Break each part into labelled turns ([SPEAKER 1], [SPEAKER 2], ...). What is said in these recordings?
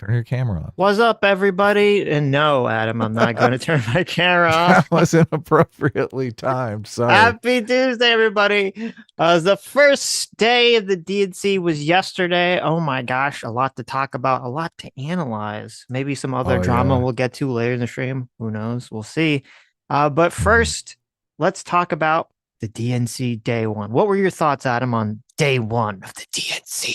[SPEAKER 1] Turn your camera on.
[SPEAKER 2] What's up, everybody? And no, Adam, I'm not going to turn my camera
[SPEAKER 1] That
[SPEAKER 2] off.
[SPEAKER 1] was inappropriately timed. Sorry.
[SPEAKER 2] Happy Tuesday, everybody. The first day of the DNC was yesterday. Oh my gosh, a lot to talk about, a lot to analyze. Maybe some other
[SPEAKER 1] Oh
[SPEAKER 2] drama
[SPEAKER 1] yeah.
[SPEAKER 2] we'll get to later in the stream. Who knows? We'll see. But
[SPEAKER 1] Mhm.
[SPEAKER 2] first, let's talk about the DNC day one. What were your thoughts, Adam, on day one of the DNC?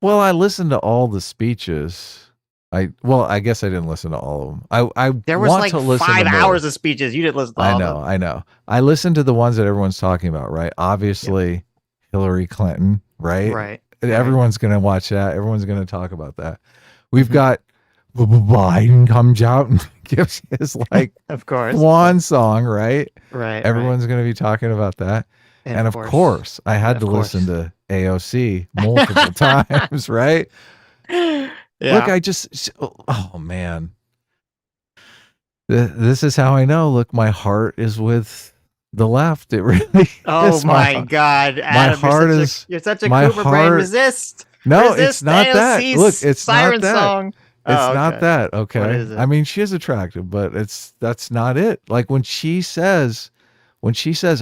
[SPEAKER 1] Well, I listened to all the speeches. I guess I didn't listen to all of them. I
[SPEAKER 2] There was
[SPEAKER 1] want
[SPEAKER 2] like
[SPEAKER 1] to listen to
[SPEAKER 2] 5 hours
[SPEAKER 1] more.
[SPEAKER 2] of speeches. You didn't listen to
[SPEAKER 1] I
[SPEAKER 2] all of
[SPEAKER 1] know,
[SPEAKER 2] them.
[SPEAKER 1] I know. I listened to the ones that everyone's talking about, right?
[SPEAKER 2] Yep.
[SPEAKER 1] Obviously, Hillary Clinton, right?
[SPEAKER 2] Right. Right.
[SPEAKER 1] Everyone's going to watch that. Everyone's going to talk about that. We've
[SPEAKER 2] Mhm.
[SPEAKER 1] got Biden comes out and gives his like
[SPEAKER 2] Of course.
[SPEAKER 1] swan song, right?
[SPEAKER 2] Right. Right.
[SPEAKER 1] Everyone's going to be talking about that.
[SPEAKER 2] And
[SPEAKER 1] And
[SPEAKER 2] of
[SPEAKER 1] of
[SPEAKER 2] course.
[SPEAKER 1] course, I had
[SPEAKER 2] Of
[SPEAKER 1] to listen
[SPEAKER 2] course.
[SPEAKER 1] to AOC multiple times, right? Look,
[SPEAKER 2] Yeah.
[SPEAKER 1] I just, oh man, this is how I know. Look, my heart is with the left. It really
[SPEAKER 2] Oh
[SPEAKER 1] is.
[SPEAKER 2] my God,
[SPEAKER 1] My
[SPEAKER 2] Adam,
[SPEAKER 1] heart is,
[SPEAKER 2] you're such a
[SPEAKER 1] my
[SPEAKER 2] Cooper brain.
[SPEAKER 1] heart.
[SPEAKER 2] Resist.
[SPEAKER 1] No, it's
[SPEAKER 2] Resist
[SPEAKER 1] not that. Look,
[SPEAKER 2] AOC's
[SPEAKER 1] it's not
[SPEAKER 2] siren
[SPEAKER 1] that.
[SPEAKER 2] song.
[SPEAKER 1] It's
[SPEAKER 2] Oh,
[SPEAKER 1] not
[SPEAKER 2] okay.
[SPEAKER 1] that.
[SPEAKER 2] What
[SPEAKER 1] Okay.
[SPEAKER 2] is
[SPEAKER 1] I
[SPEAKER 2] it?
[SPEAKER 1] mean, she is attractive, but that's not it. Like when she says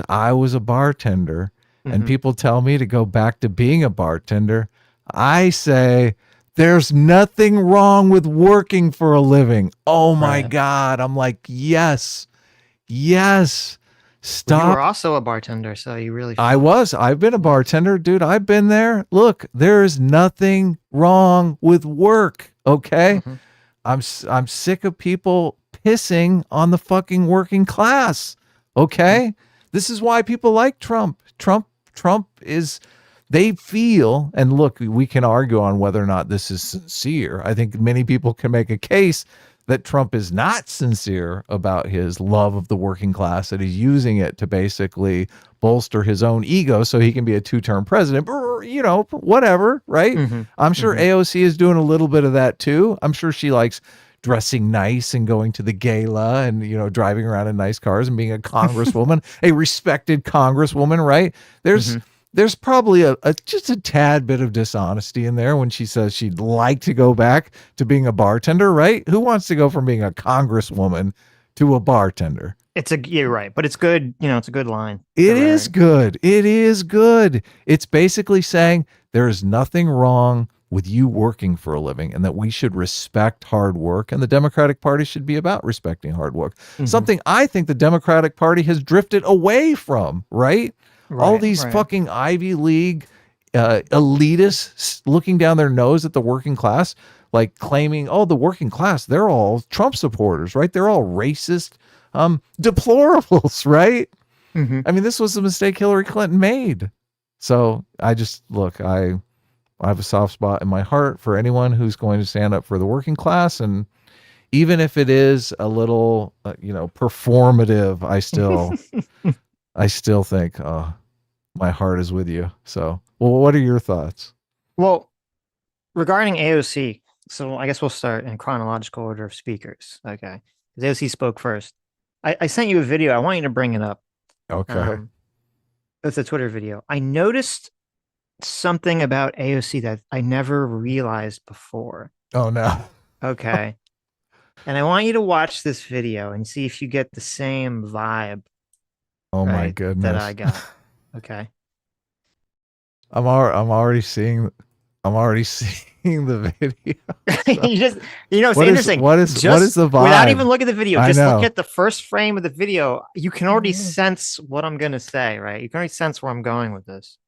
[SPEAKER 1] I was a bartender and
[SPEAKER 2] Hmm.
[SPEAKER 1] people tell me to go back to being a bartender, I say there's nothing wrong with working for a living. Oh my
[SPEAKER 2] Right.
[SPEAKER 1] God. I'm like, yes, yes.
[SPEAKER 2] Well, you were
[SPEAKER 1] Stop.
[SPEAKER 2] also a bartender, so you really feel it.
[SPEAKER 1] I've been a bartender, dude. I've been there. Look, there is nothing wrong with work. Okay.
[SPEAKER 2] Hmm.
[SPEAKER 1] I'm sick of people pissing on the fucking working class. Okay? This is why people like Trump. Trump is they feel, and look, we can argue on whether or not this is sincere. I think many people can make a case that Trump is not sincere about his love of the working class, that he's using it to basically bolster his own ego so he can be a two-term president, you know, whatever, right?
[SPEAKER 2] Hmm.
[SPEAKER 1] I'm sure
[SPEAKER 2] Hmm.
[SPEAKER 1] AOC is doing a little bit of that too. I'm sure she likes dressing nice and going to the gala and, you know, driving around in nice cars and being a congresswoman, a respected congresswoman, right? There's
[SPEAKER 2] Hmm.
[SPEAKER 1] there's probably a just a tad bit of dishonesty in there when she says she'd like to go back to being a bartender, right? Who wants to go from being a congresswoman to a bartender?
[SPEAKER 2] You're right, but it's good. It's a good line.
[SPEAKER 1] It is
[SPEAKER 2] Right.
[SPEAKER 1] good. It is good. It's basically saying there is nothing wrong with you working for a living and that we should respect hard work, and the Democratic Party should be about respecting hard work.
[SPEAKER 2] Hmm.
[SPEAKER 1] Something I think the Democratic Party has drifted away from, right? All
[SPEAKER 2] Right.
[SPEAKER 1] these
[SPEAKER 2] Right.
[SPEAKER 1] fucking Ivy League elitists looking down their nose at the working class, like claiming, oh, the working class, they're all Trump supporters, right? They're all racist deplorables, right?
[SPEAKER 2] Hmm.
[SPEAKER 1] I mean, this was the mistake Hillary Clinton made. So I just look, I have a soft spot in my heart for anyone who's going to stand up for the working class, and even if it is a little, performative, I still think, my heart is with you. So, well, what are your thoughts?
[SPEAKER 2] Well, regarding AOC, so I guess we'll start in chronological order of speakers. Okay. Because AOC spoke first. I sent you a video. I want you to bring it up.
[SPEAKER 1] Okay.
[SPEAKER 2] It's a Twitter video. I noticed something about AOC that I never realized before.
[SPEAKER 1] Oh no.
[SPEAKER 2] Okay. And I want you to watch this video and see if you get the same vibe,
[SPEAKER 1] Oh my
[SPEAKER 2] right, that I
[SPEAKER 1] goodness.
[SPEAKER 2] got. Okay.
[SPEAKER 1] I'm already seeing the video. So,
[SPEAKER 2] You just, it's interesting.
[SPEAKER 1] what is
[SPEAKER 2] Just
[SPEAKER 1] the
[SPEAKER 2] without even
[SPEAKER 1] vibe?
[SPEAKER 2] looking at the video,
[SPEAKER 1] I
[SPEAKER 2] just look
[SPEAKER 1] know.
[SPEAKER 2] at the first frame of the video. You can already sense what I'm going to say, right? You can already sense where I'm going with this.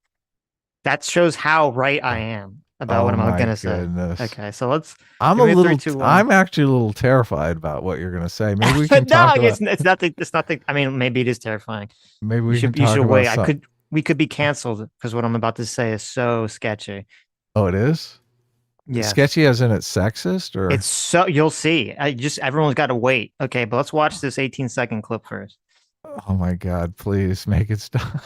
[SPEAKER 2] That shows how right I am about what
[SPEAKER 1] Oh
[SPEAKER 2] I'm
[SPEAKER 1] my
[SPEAKER 2] going to say.
[SPEAKER 1] goodness.
[SPEAKER 2] Okay, so let's
[SPEAKER 1] I'm
[SPEAKER 2] give
[SPEAKER 1] a
[SPEAKER 2] me a three,
[SPEAKER 1] little
[SPEAKER 2] two, one.
[SPEAKER 1] I'm actually a little terrified about what you're going to say. Maybe we can
[SPEAKER 2] No,
[SPEAKER 1] talk about
[SPEAKER 2] it's nothing. It's nothing. I mean, maybe it is terrifying.
[SPEAKER 1] maybe
[SPEAKER 2] You
[SPEAKER 1] we can
[SPEAKER 2] should you
[SPEAKER 1] talk
[SPEAKER 2] should
[SPEAKER 1] about
[SPEAKER 2] wait.
[SPEAKER 1] something.
[SPEAKER 2] We could be canceled because what I'm about to say is so sketchy.
[SPEAKER 1] Oh, it is?
[SPEAKER 2] Yes.
[SPEAKER 1] Sketchy as in it's sexist or
[SPEAKER 2] It's so you'll see. Everyone's got to wait. Okay, but let's watch this 18-second clip first.
[SPEAKER 1] oh my god, please make it stop.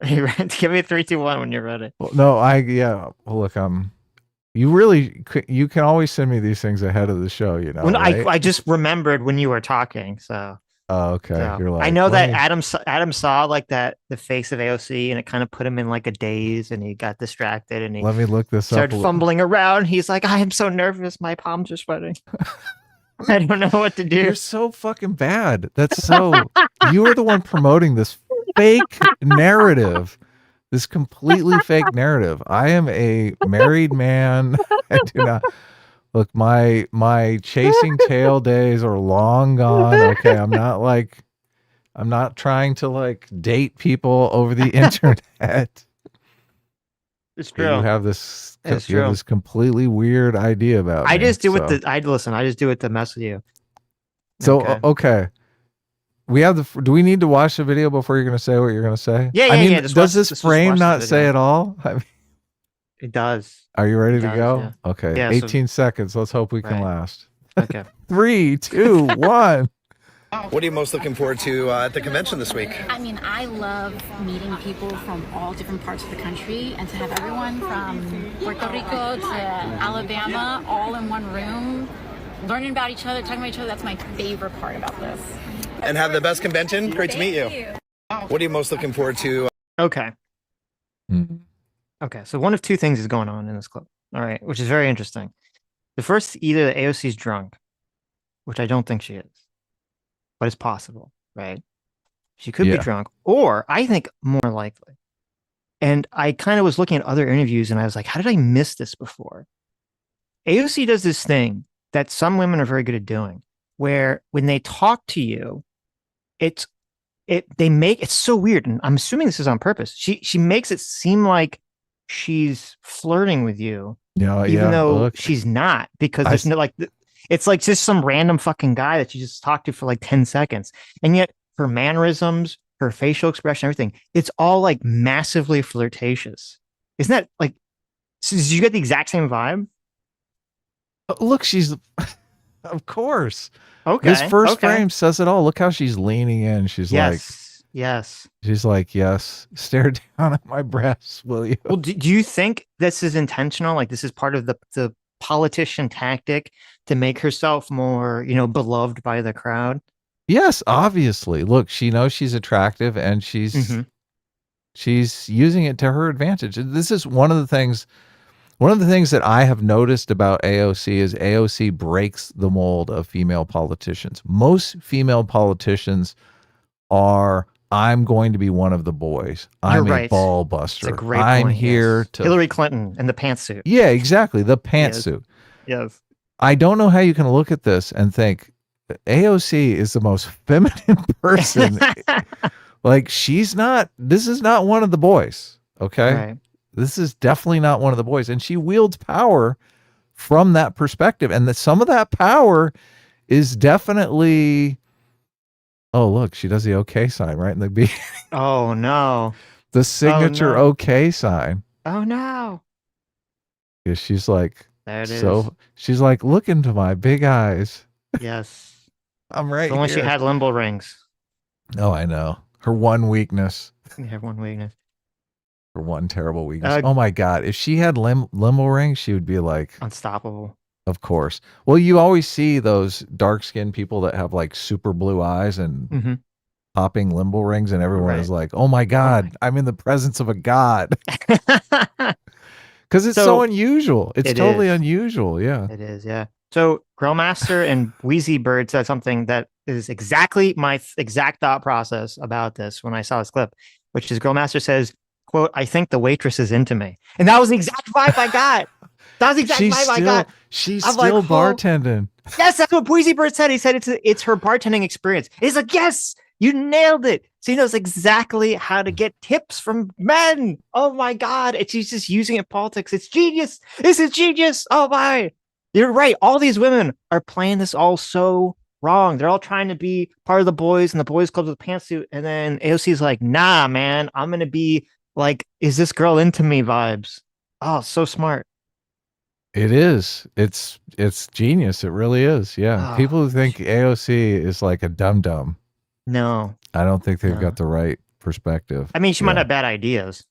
[SPEAKER 2] Are you ready? Give me a three, two, one when you're ready.
[SPEAKER 1] Well, no, well, look, you can always send me these things ahead of the show,
[SPEAKER 2] When
[SPEAKER 1] right?
[SPEAKER 2] I just remembered when you were talking, so
[SPEAKER 1] Oh, okay.
[SPEAKER 2] So
[SPEAKER 1] You're like,
[SPEAKER 2] I know
[SPEAKER 1] let
[SPEAKER 2] that
[SPEAKER 1] me.
[SPEAKER 2] Adam saw like that the face of AOC, and it kind of put him in like a daze, and he got distracted, and he
[SPEAKER 1] Let me look this up.
[SPEAKER 2] started fumbling around. He's like, I am so nervous, my palms are sweating. I don't know what to do.
[SPEAKER 1] You're so fucking bad. That's so. You are the one promoting this fake narrative, this completely fake narrative. I am a married man. I do not look. My chasing tail days are long gone. Okay, I'm not trying to like date people over the internet.
[SPEAKER 2] It's
[SPEAKER 1] Okay, you
[SPEAKER 2] true.
[SPEAKER 1] have this.
[SPEAKER 2] It's
[SPEAKER 1] You have
[SPEAKER 2] true.
[SPEAKER 1] this completely weird idea about
[SPEAKER 2] I
[SPEAKER 1] me.
[SPEAKER 2] just do it
[SPEAKER 1] So,
[SPEAKER 2] to I listen. I just do it to mess with you.
[SPEAKER 1] so
[SPEAKER 2] Okay.
[SPEAKER 1] okay. We have the. Do we need to watch the video before you're going to say what you're going to say?
[SPEAKER 2] Yeah,
[SPEAKER 1] I
[SPEAKER 2] yeah,
[SPEAKER 1] mean,
[SPEAKER 2] yeah. Just
[SPEAKER 1] does
[SPEAKER 2] watch.
[SPEAKER 1] this
[SPEAKER 2] Just
[SPEAKER 1] frame
[SPEAKER 2] watch the
[SPEAKER 1] not say
[SPEAKER 2] video.
[SPEAKER 1] it all? I mean,
[SPEAKER 2] It does.
[SPEAKER 1] are you
[SPEAKER 2] It
[SPEAKER 1] ready to
[SPEAKER 2] does.
[SPEAKER 1] go?
[SPEAKER 2] Yeah.
[SPEAKER 1] Okay,
[SPEAKER 2] Yeah. So
[SPEAKER 1] 18 seconds. Let's hope we can
[SPEAKER 2] right.
[SPEAKER 1] last.
[SPEAKER 2] Okay.
[SPEAKER 1] 3, 2, 1.
[SPEAKER 3] What are you most looking forward to at the convention this week?
[SPEAKER 4] I mean, I love meeting people from all different parts of the country, and to have everyone from Puerto Rico to Alabama all in one room, learning about each other, talking about each other. That's my favorite part about this.
[SPEAKER 3] And have the best convention. Great to meet you. What are you most looking forward to?
[SPEAKER 2] Okay.
[SPEAKER 1] Mhm.
[SPEAKER 2] Okay. So one of two things is going on in this clip. All right, which is very interesting. The first, either the AOC's drunk, which I don't think she is, but it's possible, right? She could be
[SPEAKER 1] Yeah.
[SPEAKER 2] drunk, or I think more likely. And I kind of was looking at other interviews, and I was like, how did I miss this before? AOC does this thing that some women are very good at doing, where when they talk to you, they make it's so weird, and I'm assuming this is on purpose. She makes it seem like she's flirting with you,
[SPEAKER 1] Yeah,
[SPEAKER 2] even
[SPEAKER 1] yeah.
[SPEAKER 2] though
[SPEAKER 1] Look,
[SPEAKER 2] she's not, because
[SPEAKER 1] I
[SPEAKER 2] there's
[SPEAKER 1] s-
[SPEAKER 2] no like it's like just some random fucking guy that you just talked to for like 10 seconds. And yet her mannerisms, her facial expression, everything, it's all like massively flirtatious. Isn't that like, so did you get the exact same vibe?
[SPEAKER 1] look, she's of course.
[SPEAKER 2] Okay.
[SPEAKER 1] This first
[SPEAKER 2] Okay.
[SPEAKER 1] frame says it all. Look how she's leaning in. She's like,
[SPEAKER 2] Yes. Yes.
[SPEAKER 1] yes. Stare down at my breasts, will you?
[SPEAKER 2] Well, do you think this is intentional? Like this is part of the politician tactic to make herself more, beloved by the crowd?
[SPEAKER 1] Yes, obviously. Look, she knows she's attractive and
[SPEAKER 2] Mhm.
[SPEAKER 1] she's using it to her advantage. This is one of the things that I have noticed about AOC is AOC breaks the mold of female politicians. Most female politicians are, I'm going to be one of the boys.
[SPEAKER 2] You're
[SPEAKER 1] I'm a
[SPEAKER 2] right.
[SPEAKER 1] ball
[SPEAKER 2] It's
[SPEAKER 1] buster.
[SPEAKER 2] a great
[SPEAKER 1] I'm
[SPEAKER 2] point.
[SPEAKER 1] here
[SPEAKER 2] Yes.
[SPEAKER 1] to
[SPEAKER 2] Hillary Clinton in the pantsuit.
[SPEAKER 1] Yeah, exactly. The
[SPEAKER 2] Yes.
[SPEAKER 1] pantsuit.
[SPEAKER 2] Yes.
[SPEAKER 1] I don't know how you can look at this and think AOC is the most feminine person. Like this is not one of the boys. Okay.
[SPEAKER 2] Right.
[SPEAKER 1] This is definitely not one of the boys. And she wields power from that perspective. And that some of that power is definitely, oh, look, she does the okay sign right in the beginning.
[SPEAKER 2] Oh no.
[SPEAKER 1] The signature
[SPEAKER 2] no.
[SPEAKER 1] okay sign.
[SPEAKER 2] Oh no.
[SPEAKER 1] Because she's like,
[SPEAKER 2] There it is.
[SPEAKER 1] she's like, look into my big eyes.
[SPEAKER 2] Yes.
[SPEAKER 1] I'm right
[SPEAKER 2] But when
[SPEAKER 1] here.
[SPEAKER 2] she had limbo rings.
[SPEAKER 1] Oh, I know. Her one weakness.
[SPEAKER 2] You have one weakness.
[SPEAKER 1] Her one terrible weakness.
[SPEAKER 2] Uh,
[SPEAKER 1] Oh my God. If she had limo rings, she would be like,
[SPEAKER 2] Unstoppable.
[SPEAKER 1] of course. Well, you always see those dark skinned people that have like super blue eyes and
[SPEAKER 2] Mm-hmm.
[SPEAKER 1] popping limbo rings, and everyone
[SPEAKER 2] Right.
[SPEAKER 1] is like, oh my God, I'm in the presence of a God. Because it's so
[SPEAKER 2] So-
[SPEAKER 1] unusual. It's
[SPEAKER 2] It
[SPEAKER 1] totally
[SPEAKER 2] is.
[SPEAKER 1] unusual. Yeah.
[SPEAKER 2] It is, yeah. So Grillmaster and Wheezy Bird said something that is exactly my exact thought process about this when I saw this clip, which is Grillmaster says, quote, I think the waitress is into me. And that was the exact vibe I got. That was the exact vibe I got.
[SPEAKER 1] She's
[SPEAKER 2] I'm
[SPEAKER 1] still
[SPEAKER 2] like, oh.
[SPEAKER 1] bartending.
[SPEAKER 2] Yes, that's what Wheezy Bird said. He said it's her bartending experience. He's like, yes, you nailed it. So he knows exactly how to get tips from men. Oh my God. And she's just using it in politics. It's genius. This is genius. Oh my. You're right. All these women are playing this all so wrong. They're all trying to be part of the boys and the boys club with pantsuit. And then AOC's like, nah, man, I'm going to be like, is this girl into me vibes? Oh, so smart.
[SPEAKER 1] It is. It's genius. It really is. Yeah.
[SPEAKER 2] Oh,
[SPEAKER 1] People who think AOC is like a dum dum,
[SPEAKER 2] No.
[SPEAKER 1] I don't think they've
[SPEAKER 2] No.
[SPEAKER 1] got the right perspective.
[SPEAKER 2] I mean, she might
[SPEAKER 1] Yeah.
[SPEAKER 2] have bad ideas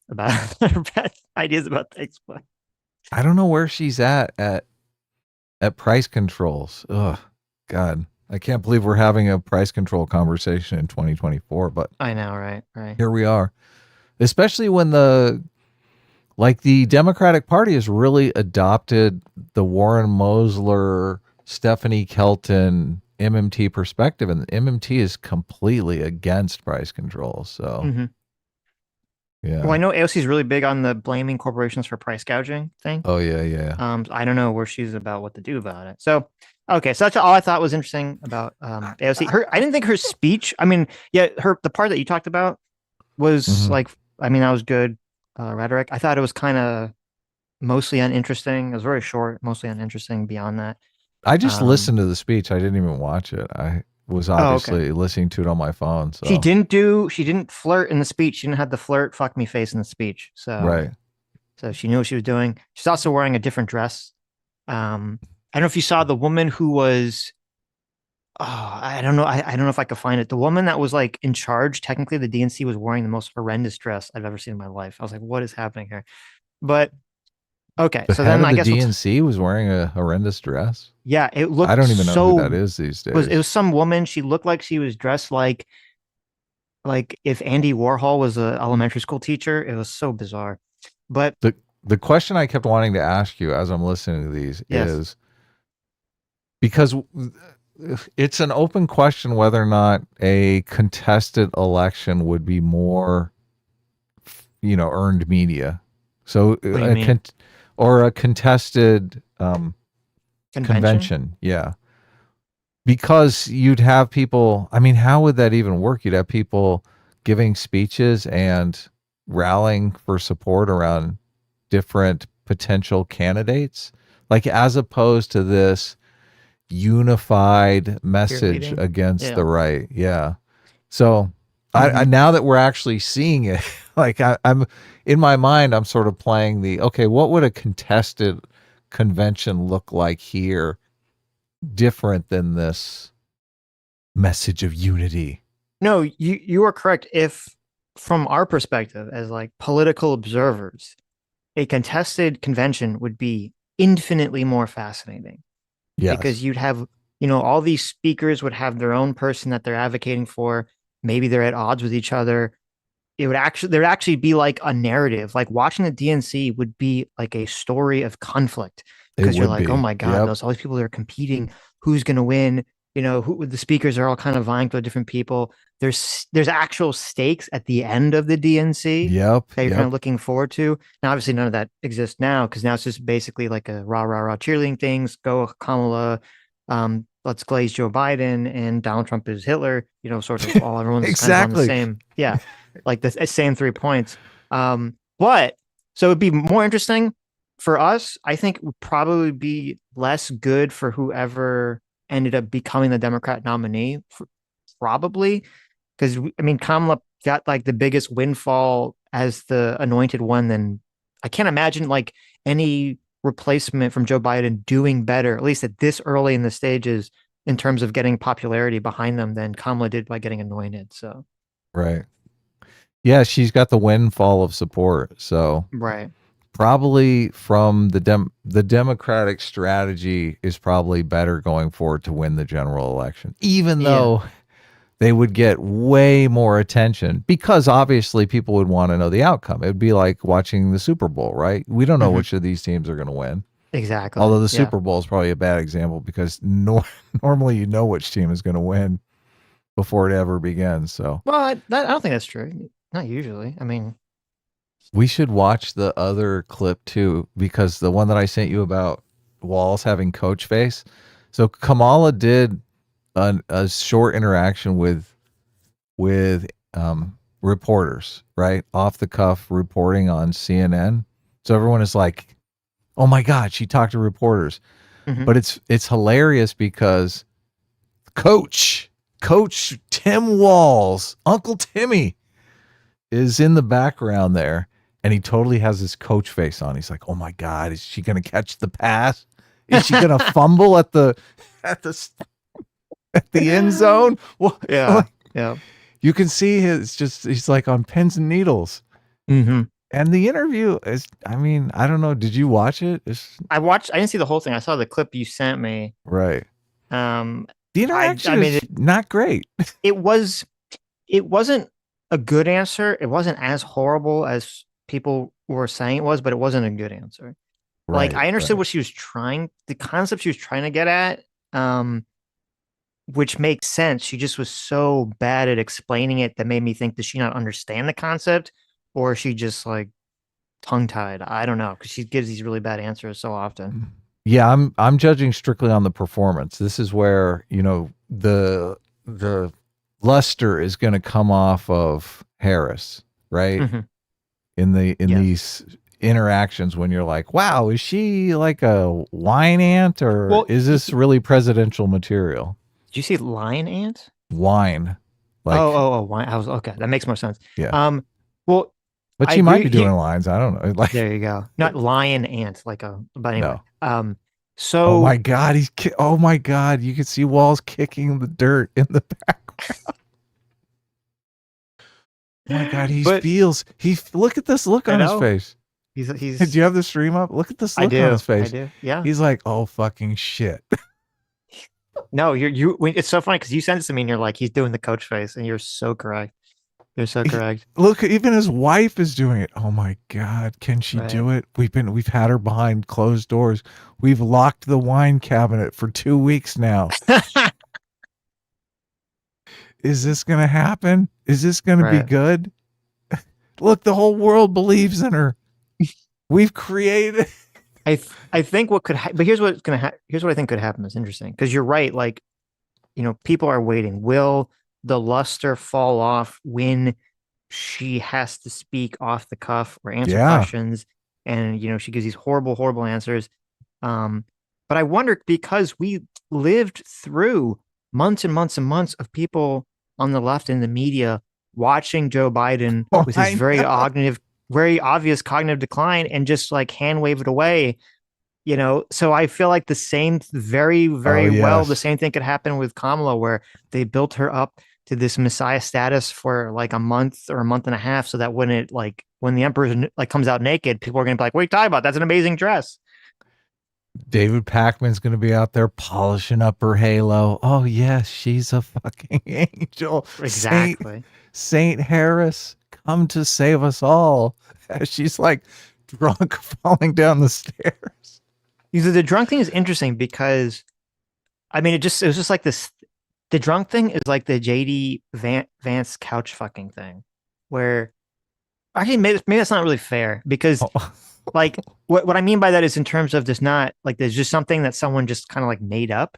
[SPEAKER 2] about things, but
[SPEAKER 1] I don't know where she's at price controls. Ugh, God. I can't believe we're having a price control conversation in 2024, but
[SPEAKER 2] I know, right? Right.
[SPEAKER 1] here we are. Especially when the Democratic Party has really adopted the Warren Mosler, Stephanie Kelton MMT perspective, and the MMT is completely against price control. So,
[SPEAKER 2] Mhm.
[SPEAKER 1] yeah.
[SPEAKER 2] Well, I know AOC is really big on the blaming corporations for price gouging thing.
[SPEAKER 1] Oh yeah.
[SPEAKER 2] I don't know where she's about what to do about it. So, okay, so that's all I thought was interesting about AOC. I didn't think her speech. I mean, yeah, the part that you talked about was
[SPEAKER 1] Mhm.
[SPEAKER 2] like, I mean, that was good rhetoric. I thought it was kind of mostly uninteresting. It was very short, mostly uninteresting. Beyond that,
[SPEAKER 1] I just
[SPEAKER 2] Um,
[SPEAKER 1] listened to the speech. I didn't even watch it. I was
[SPEAKER 2] okay.
[SPEAKER 1] obviously listening to it on my phone. So
[SPEAKER 2] She didn't flirt in the speech. She didn't have the flirt fuck me face in the speech. So
[SPEAKER 1] right.
[SPEAKER 2] So she knew what she was doing. She's also wearing a different dress. I don't know if you saw the woman who was. Oh, I don't know. I don't know if I could find it. The woman that was like in charge, technically, the DNC was wearing the most horrendous dress I've ever seen in my life. I was like, what is happening here? But okay,
[SPEAKER 1] The
[SPEAKER 2] so
[SPEAKER 1] head
[SPEAKER 2] then
[SPEAKER 1] of
[SPEAKER 2] I
[SPEAKER 1] the
[SPEAKER 2] guess
[SPEAKER 1] DNC was wearing a horrendous dress.
[SPEAKER 2] yeah, it looked.
[SPEAKER 1] I don't even know
[SPEAKER 2] so,
[SPEAKER 1] who that is these days.
[SPEAKER 2] It was some woman. She looked like she was dressed like if Andy Warhol was an elementary school teacher. It was so bizarre. But
[SPEAKER 1] The question I kept wanting to ask you as I'm listening to these
[SPEAKER 2] Yes.
[SPEAKER 1] is because it's an open question whether or not a contested election would be more, earned media. So
[SPEAKER 2] do you mean?
[SPEAKER 1] or a contested convention. Yeah. Because you'd have people, I mean, how would that even work? You'd have people giving speeches and rallying for support around different potential candidates, like as opposed to this unified message
[SPEAKER 2] Cheerleading?
[SPEAKER 1] against
[SPEAKER 2] Yeah.
[SPEAKER 1] the right. Yeah. So I
[SPEAKER 2] Mhm.
[SPEAKER 1] now that we're actually seeing it, like I'm in my mind, I'm sort of playing okay, what would a contested convention look like here different than this message of unity?
[SPEAKER 2] No, you are correct. If from our perspective as like political observers, a contested convention would be infinitely more fascinating
[SPEAKER 1] Yes.
[SPEAKER 2] because you'd have, all these speakers would have their own person that they're advocating for. Maybe they're at odds with each other. There'd actually be like a narrative. Like watching the DNC would be like a story of conflict because you're
[SPEAKER 1] would
[SPEAKER 2] like,
[SPEAKER 1] be.
[SPEAKER 2] oh my God,
[SPEAKER 1] Yep.
[SPEAKER 2] those all these people that are competing, who's going to win? Who the speakers are all kind of vying for different people. There's actual stakes at the end of the DNC
[SPEAKER 1] Yep.
[SPEAKER 2] that you're kind
[SPEAKER 1] Yep.
[SPEAKER 2] of looking forward to. Now, obviously, none of that exists now because now it's just basically like a rah rah rah cheerleading things. Go Kamala, let's glaze Joe Biden, and Donald Trump is Hitler. Sort of all everyone's kind of on the
[SPEAKER 1] Exactly.
[SPEAKER 2] same, yeah, like the same 3 points. But so it'd be more interesting for us. I think it would probably be less good for whoever ended up becoming the Democrat nominee, probably because I mean Kamala got like the biggest windfall as the anointed one. Then I can't imagine like any replacement from Joe Biden doing better, at least at this early in the stages, in terms of getting popularity behind them than Kamala did by getting anointed. So
[SPEAKER 1] Right. Yeah, she's got the windfall of support. So
[SPEAKER 2] right.
[SPEAKER 1] probably from the Democratic strategy is probably better going forward to win the general election, even though they would get way more attention because obviously people would want to know the outcome. It would be like watching the Super Bowl, right? We don't know which of these teams are going to win.
[SPEAKER 2] Exactly.
[SPEAKER 1] Although the Super Bowl is probably a bad example because normally you know which team is going to win before it ever begins. So,
[SPEAKER 2] well, I don't think that's true. Not usually. I mean,
[SPEAKER 1] we should watch the other clip too, because the one that I sent you about Walz having coach face. So Kamala did a short interaction with reporters, right? Off the cuff reporting on CNN. So everyone is like, oh my God, she talked to reporters. But it's hilarious because Coach Tim Walz, Uncle Timmy, is in the background there, and he totally has his coach face on. He's like, "Oh my God, is she going to catch the pass? Is she going to fumble at the end zone?" Well,
[SPEAKER 2] yeah.
[SPEAKER 1] You can see he's like on pins and needles. And the interview is, I mean, I don't know. Did you watch it?
[SPEAKER 2] I didn't see the whole thing. I saw the clip you sent me.
[SPEAKER 1] Right. The interaction
[SPEAKER 2] I mean,
[SPEAKER 1] is not great.
[SPEAKER 2] it wasn't a good answer. It wasn't as horrible as people were saying it was, but it wasn't a good answer. Like, I understood what she was the concept she was trying to get at, which makes sense. She just was so bad at explaining it that made me think, does she not understand the concept, or is she just like tongue-tied? I don't know, because she gives these really bad answers so often.
[SPEAKER 1] Yeah, I'm judging strictly on the performance. This is where, you know, the luster is going to come off of Harris, right?
[SPEAKER 2] Mm-hmm.
[SPEAKER 1] In these interactions, when you're like, wow, is she like a wine ant, or is this really presidential material?
[SPEAKER 2] Did you see lion ant?
[SPEAKER 1] Wine. Like,
[SPEAKER 2] wine. I was okay. That makes more sense.
[SPEAKER 1] Yeah.
[SPEAKER 2] Well,
[SPEAKER 1] but she might be doing lines. I don't know. Like,
[SPEAKER 2] there you go. Not lion ant, but anyway.
[SPEAKER 1] No.
[SPEAKER 2] So.
[SPEAKER 1] Oh my God, oh my God, you can see Walz kicking the dirt in the background. Oh my God, look at this look on his face.
[SPEAKER 2] He's.
[SPEAKER 1] Do you have the stream up? Look at this look on his face.
[SPEAKER 2] I do. Yeah.
[SPEAKER 1] He's like, oh fucking shit.
[SPEAKER 2] No, it's so funny because you sent it to me and you're like, he's doing the coach face, and you're so correct. You're so correct.
[SPEAKER 1] Look, even his wife is doing it. Oh my God, can she do it? We've had her behind closed doors. We've locked the wine cabinet for 2 weeks now. Is this gonna happen? Is this gonna be good? Look, the whole world believes in her. We've created.
[SPEAKER 2] I think what could but here's what's gonna here's what I think could happen. It's interesting because you're right. Like, you know, people are waiting. Will the luster fall off when she has to speak off the cuff or answer questions? And, you know, she gives these horrible answers. But I wonder, because we lived through months and months and months of people on the left in the media watching Joe Biden with his very obvious cognitive decline and just like hand wave it away, you know. So I feel like the same, very well, the same thing could happen with Kamala, where they built her up to this messiah status for like a month or a month and a half, so that when the emperor like comes out naked, people are gonna be like, what are you talking about? That's an amazing dress.
[SPEAKER 1] David Pakman's going to be out there polishing up her halo. Oh, yes, she's a fucking angel.
[SPEAKER 2] Exactly.
[SPEAKER 1] Saint Harris, come to save us all. She's like drunk falling down the stairs.
[SPEAKER 2] The drunk thing is interesting because, I mean, it was just like this. The drunk thing is like the JD Vance couch fucking thing, where actually maybe that's not really fair because like what I mean by that is in terms of there's just something that someone just kind of like made up.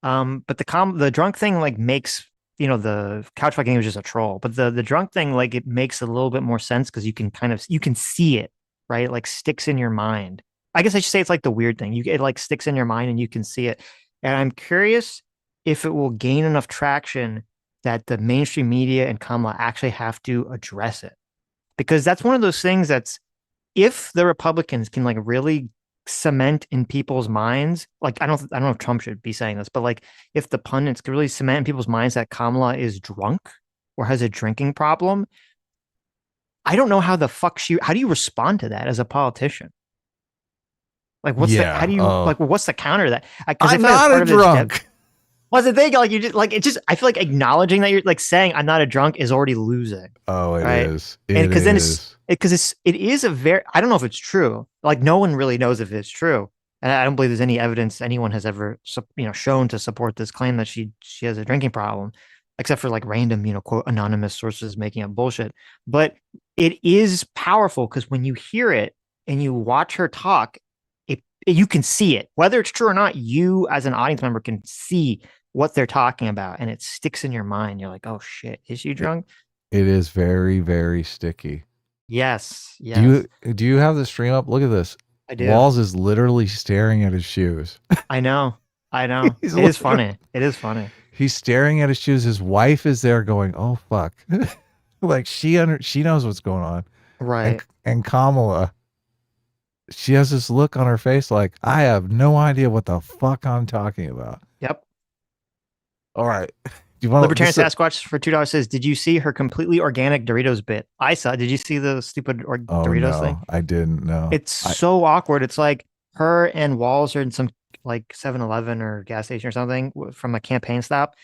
[SPEAKER 2] But the drunk thing like makes, you know, the couch fucking was just a troll, but the drunk thing, like, it makes a little bit more sense because you can see it, right? It like sticks in your mind. I guess I should say it's like the weird thing. It like sticks in your mind and you can see it. And I'm curious if it will gain enough traction that the mainstream media and Kamala actually have to address it. Because that's one of those things that's, if the Republicans can like really cement in people's minds, like I don't know if Trump should be saying this, but like if the pundits could really cement in people's minds that Kamala is drunk or has a drinking problem, I don't know how the fuck how do you respond to that as a politician? Like what's the counter to that?
[SPEAKER 1] I'm not a drunk.
[SPEAKER 2] Well, the thing, like, you just like, it just, I feel like acknowledging that you're like saying I'm not a drunk is already losing.
[SPEAKER 1] Oh, it
[SPEAKER 2] right?
[SPEAKER 1] is.
[SPEAKER 2] And because then it is a very, I don't know if it's true. Like, no one really knows if it's true. And I don't believe there's any evidence anyone has ever, shown to support this claim that she has a drinking problem, except for like random, quote, anonymous sources making up bullshit. But it is powerful because when you hear it and you watch her talk, you can see it. Whether it's true or not, you as an audience member can see what they're talking about, and it sticks in your mind. You're like, oh shit, is she drunk?
[SPEAKER 1] It is very, very sticky.
[SPEAKER 2] Yes.
[SPEAKER 1] Do you have the stream up? Look at this.
[SPEAKER 2] I do.
[SPEAKER 1] Walz is literally staring at his shoes.
[SPEAKER 2] I know. It is funny. It is funny.
[SPEAKER 1] He's staring at his shoes. His wife is there going, oh fuck. Like she knows what's going on.
[SPEAKER 2] Right.
[SPEAKER 1] And Kamala, she has this look on her face like, I have no idea what the fuck I'm talking about.
[SPEAKER 2] Yep.
[SPEAKER 1] All right.
[SPEAKER 2] Libertarian Sasquatch for $2 says, did you see her completely organic Doritos bit? I saw. Did you see the stupid Doritos thing?
[SPEAKER 1] I didn't know.
[SPEAKER 2] It's so awkward. It's like her and Walz are in some like 7-Eleven or gas station or something from a campaign stop,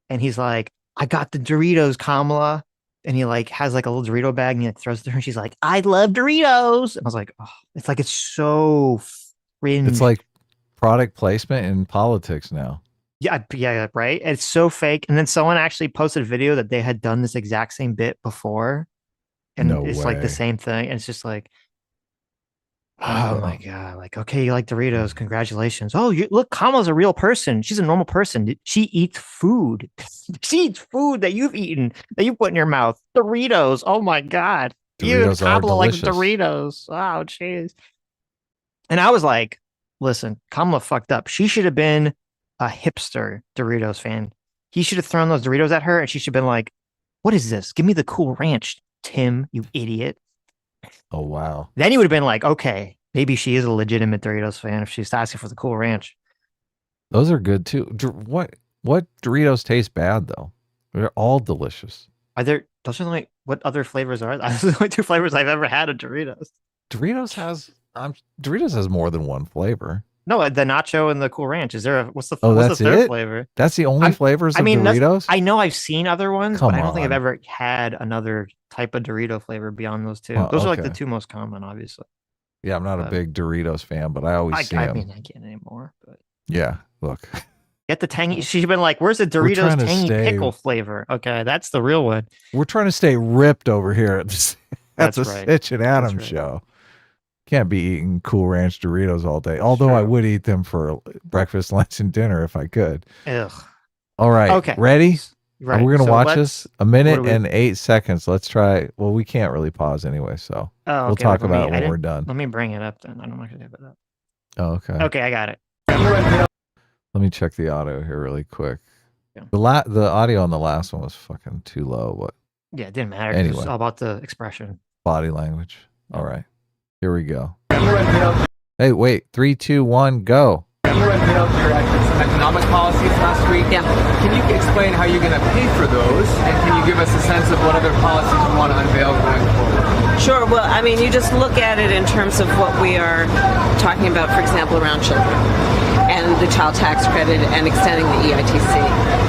[SPEAKER 2] and he's like, "I got the Doritos, Kamala," and he like has like a little Dorito bag and he like, throws it to her, and she's like, "I love Doritos," and I was like, "Oh, it's so cringe."
[SPEAKER 1] It's like product placement in politics now.
[SPEAKER 2] Yeah, right. It's so fake. And then someone actually posted a video that they had done this exact same bit before, and
[SPEAKER 1] No
[SPEAKER 2] it's like the
[SPEAKER 1] way.
[SPEAKER 2] same thing. And it's just like, oh my god! Like, okay, you like Doritos? Congratulations. Oh, look, Kamala's a real person. She's a normal person. She eats food. She eats food that you've eaten, that you put in your mouth. Doritos. Oh my god!
[SPEAKER 1] Doritos are
[SPEAKER 2] Kamala likes
[SPEAKER 1] delicious.
[SPEAKER 2] Doritos. Oh, jeez. And I was like, listen, Kamala fucked up. She should have been a hipster Doritos fan. He should have thrown those Doritos at her, and she should have been like, "What is this? Give me the Cool Ranch, Tim, you idiot."
[SPEAKER 1] Oh wow.
[SPEAKER 2] Then he would have been like, okay, maybe she is a legitimate Doritos fan if she's asking for the Cool Ranch.
[SPEAKER 1] Those are good too. What Doritos taste bad though? They're all delicious.
[SPEAKER 2] Those are the only, what other flavors are there? Those are the only two flavors I've ever had of Doritos.
[SPEAKER 1] Doritos has more than one flavor.
[SPEAKER 2] No, the nacho and the Cool Ranch. Is there what's the
[SPEAKER 1] that's
[SPEAKER 2] third
[SPEAKER 1] it?
[SPEAKER 2] flavor?
[SPEAKER 1] That's the only flavors of Doritos?
[SPEAKER 2] I know I've seen other ones,
[SPEAKER 1] Come
[SPEAKER 2] but I don't think I've
[SPEAKER 1] on.
[SPEAKER 2] ever had another type of Dorito flavor beyond those two.
[SPEAKER 1] Oh,
[SPEAKER 2] Those are like the
[SPEAKER 1] okay.
[SPEAKER 2] two most common, obviously.
[SPEAKER 1] Yeah, I'm not a big Doritos fan, but I always see
[SPEAKER 2] I
[SPEAKER 1] them.
[SPEAKER 2] mean, I can't anymore. But
[SPEAKER 1] Yeah, look.
[SPEAKER 2] get the tangy. She's been like, "Where's the
[SPEAKER 1] trying
[SPEAKER 2] Doritos
[SPEAKER 1] to
[SPEAKER 2] tangy
[SPEAKER 1] stay-
[SPEAKER 2] pickle flavor?" Okay, that's the real one.
[SPEAKER 1] We're trying to stay ripped over here at the
[SPEAKER 2] That's right.
[SPEAKER 1] Sitch and Adams
[SPEAKER 2] right.
[SPEAKER 1] show. Can't be eating Cool Ranch Doritos all day. Although I
[SPEAKER 2] True.
[SPEAKER 1] would eat them for breakfast, lunch, and dinner if I could.
[SPEAKER 2] Ugh.
[SPEAKER 1] All right.
[SPEAKER 2] Okay.
[SPEAKER 1] Ready?
[SPEAKER 2] Right.
[SPEAKER 1] We're gonna
[SPEAKER 2] so
[SPEAKER 1] watch
[SPEAKER 2] let's-
[SPEAKER 1] this a minute
[SPEAKER 2] what do we-
[SPEAKER 1] and 8 seconds. Let's try. Well, we can't really pause anyway, so
[SPEAKER 2] Oh,
[SPEAKER 1] we'll
[SPEAKER 2] okay,
[SPEAKER 1] talk
[SPEAKER 2] let me-
[SPEAKER 1] about it
[SPEAKER 2] I
[SPEAKER 1] when
[SPEAKER 2] didn't-
[SPEAKER 1] we're done.
[SPEAKER 2] Let me bring it up then. I don't know if I can do that.
[SPEAKER 1] Oh, okay.
[SPEAKER 2] Okay, I got it.
[SPEAKER 1] Let me check the audio here really quick.
[SPEAKER 2] Yeah.
[SPEAKER 1] The audio on the last one was fucking too low. What
[SPEAKER 2] Yeah, it didn't matter. 'Cause
[SPEAKER 1] Anyway.
[SPEAKER 2] It's all about the expression.
[SPEAKER 1] body language? All right. Here we go. Hey, wait. 3, 2, 1, go.
[SPEAKER 5] You unveiled your economic policies last week.
[SPEAKER 6] Yeah.
[SPEAKER 5] Can you explain how you're going to pay for those? And can you give us a sense of what other policies you want to unveil going forward?
[SPEAKER 6] Sure. Well, I mean, you just look at it in terms of what we are talking about, for example, around children and the child tax credit and extending the EITC.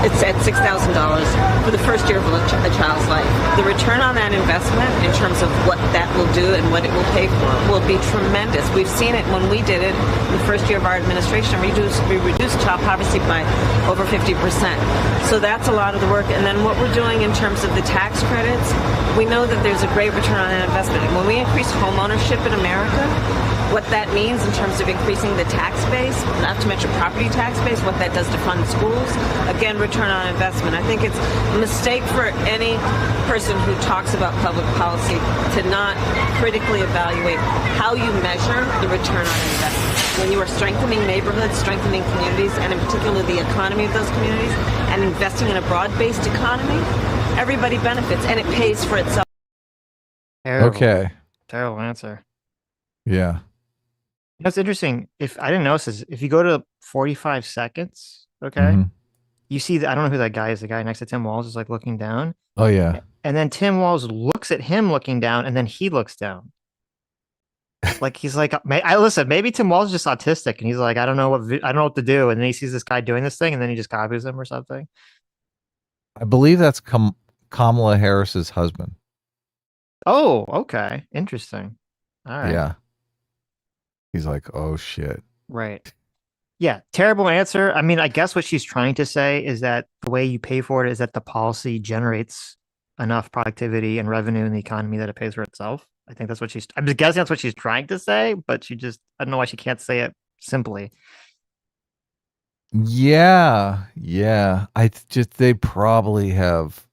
[SPEAKER 6] It's at $6,000 for the first year of a child's life. The return on that investment in terms of what that will do and what it will pay for will be tremendous. We've seen it when we did it the first year of our administration. We reduced child poverty by over 50%. So that's a lot of the work. And then what we're doing in terms of the tax credits, we know that there's a great return on that investment. And when we increase home ownership in America, what that means in terms of increasing the tax base, not to mention property tax base, what that does to fund schools, again, return on investment. I think it's a mistake for any person who talks about public policy to not critically evaluate how you measure the return on investment. When you are strengthening neighborhoods, strengthening communities, and in particular the economy of those communities, and investing in a broad-based economy, everybody benefits, and it pays for itself.
[SPEAKER 2] Terrible.
[SPEAKER 1] Okay.
[SPEAKER 2] Terrible answer.
[SPEAKER 1] Yeah.
[SPEAKER 2] That's interesting. If I didn't notice this, if you go to 45 seconds, okay,
[SPEAKER 1] Mhm.
[SPEAKER 2] you see that I don't know who that guy is. The guy next to Tim Walz is like looking down,
[SPEAKER 1] Oh, yeah.
[SPEAKER 2] and then Tim Walz looks at him looking down, and then he looks down. Like he's like, I listen. Maybe Tim Walz is just autistic, and he's like, I don't know what to do, and then he sees this guy doing this thing, and then he just copies him or something.
[SPEAKER 1] I believe that's Kamala Harris's husband.
[SPEAKER 2] Oh, okay, interesting. All right,
[SPEAKER 1] Yeah. He's like, oh, shit.
[SPEAKER 2] right. Yeah, terrible answer. I mean, I guess what she's trying to say is that the way you pay for it is that the policy generates enough productivity and revenue in the economy that it pays for itself. I think that's what I'm just guessing that's what she's trying to say, but I don't know why she can't say it simply.
[SPEAKER 1] Yeah. They probably have,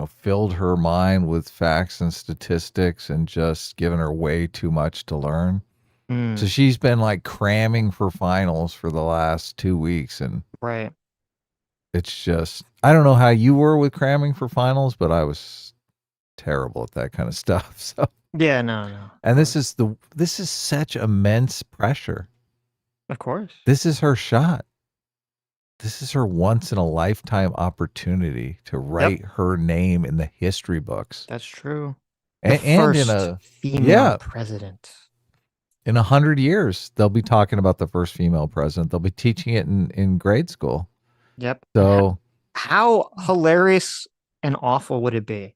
[SPEAKER 1] filled her mind with facts and statistics and just given her way too much to learn.
[SPEAKER 2] Mm,
[SPEAKER 1] So she's been like cramming for finals for the last 2 weeks. And
[SPEAKER 2] right.
[SPEAKER 1] it's just, I don't know how you were with cramming for finals, but I was terrible at that kind of stuff. So,
[SPEAKER 2] Yeah, no.
[SPEAKER 1] and this is such immense pressure.
[SPEAKER 2] Of course.
[SPEAKER 1] This is her shot. This is her once in a lifetime opportunity to write her name in the history books.
[SPEAKER 2] That's true.
[SPEAKER 1] And in
[SPEAKER 2] First
[SPEAKER 1] a
[SPEAKER 2] female
[SPEAKER 1] yeah.
[SPEAKER 2] president.
[SPEAKER 1] In 100 years, they'll be talking about the first female president. They'll be teaching it in grade school.
[SPEAKER 2] Yep.
[SPEAKER 1] So
[SPEAKER 2] How hilarious and awful would it be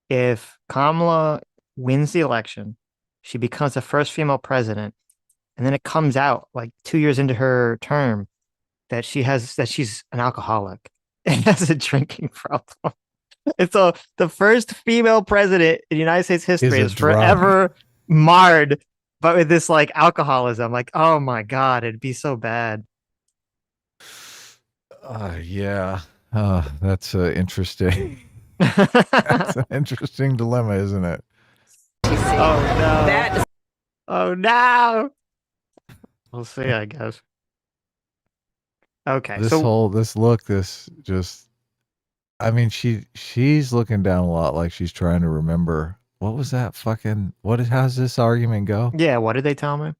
[SPEAKER 2] if Kamala wins the election, she becomes the first female president, and then it comes out like 2 years into her term that she's an alcoholic and has a drinking problem. And so the first female president in United States history is forever marred, but with this like alcoholism. Like, oh my God, it'd be so bad.
[SPEAKER 1] yeah. That's interesting. That's an interesting dilemma, isn't it?
[SPEAKER 2] Oh no.
[SPEAKER 6] That is
[SPEAKER 2] Oh no. We'll see, I guess. Okay.
[SPEAKER 1] I mean, she's looking down a lot like she's trying to remember. What was that how's this argument go?
[SPEAKER 2] Yeah, what did they tell me?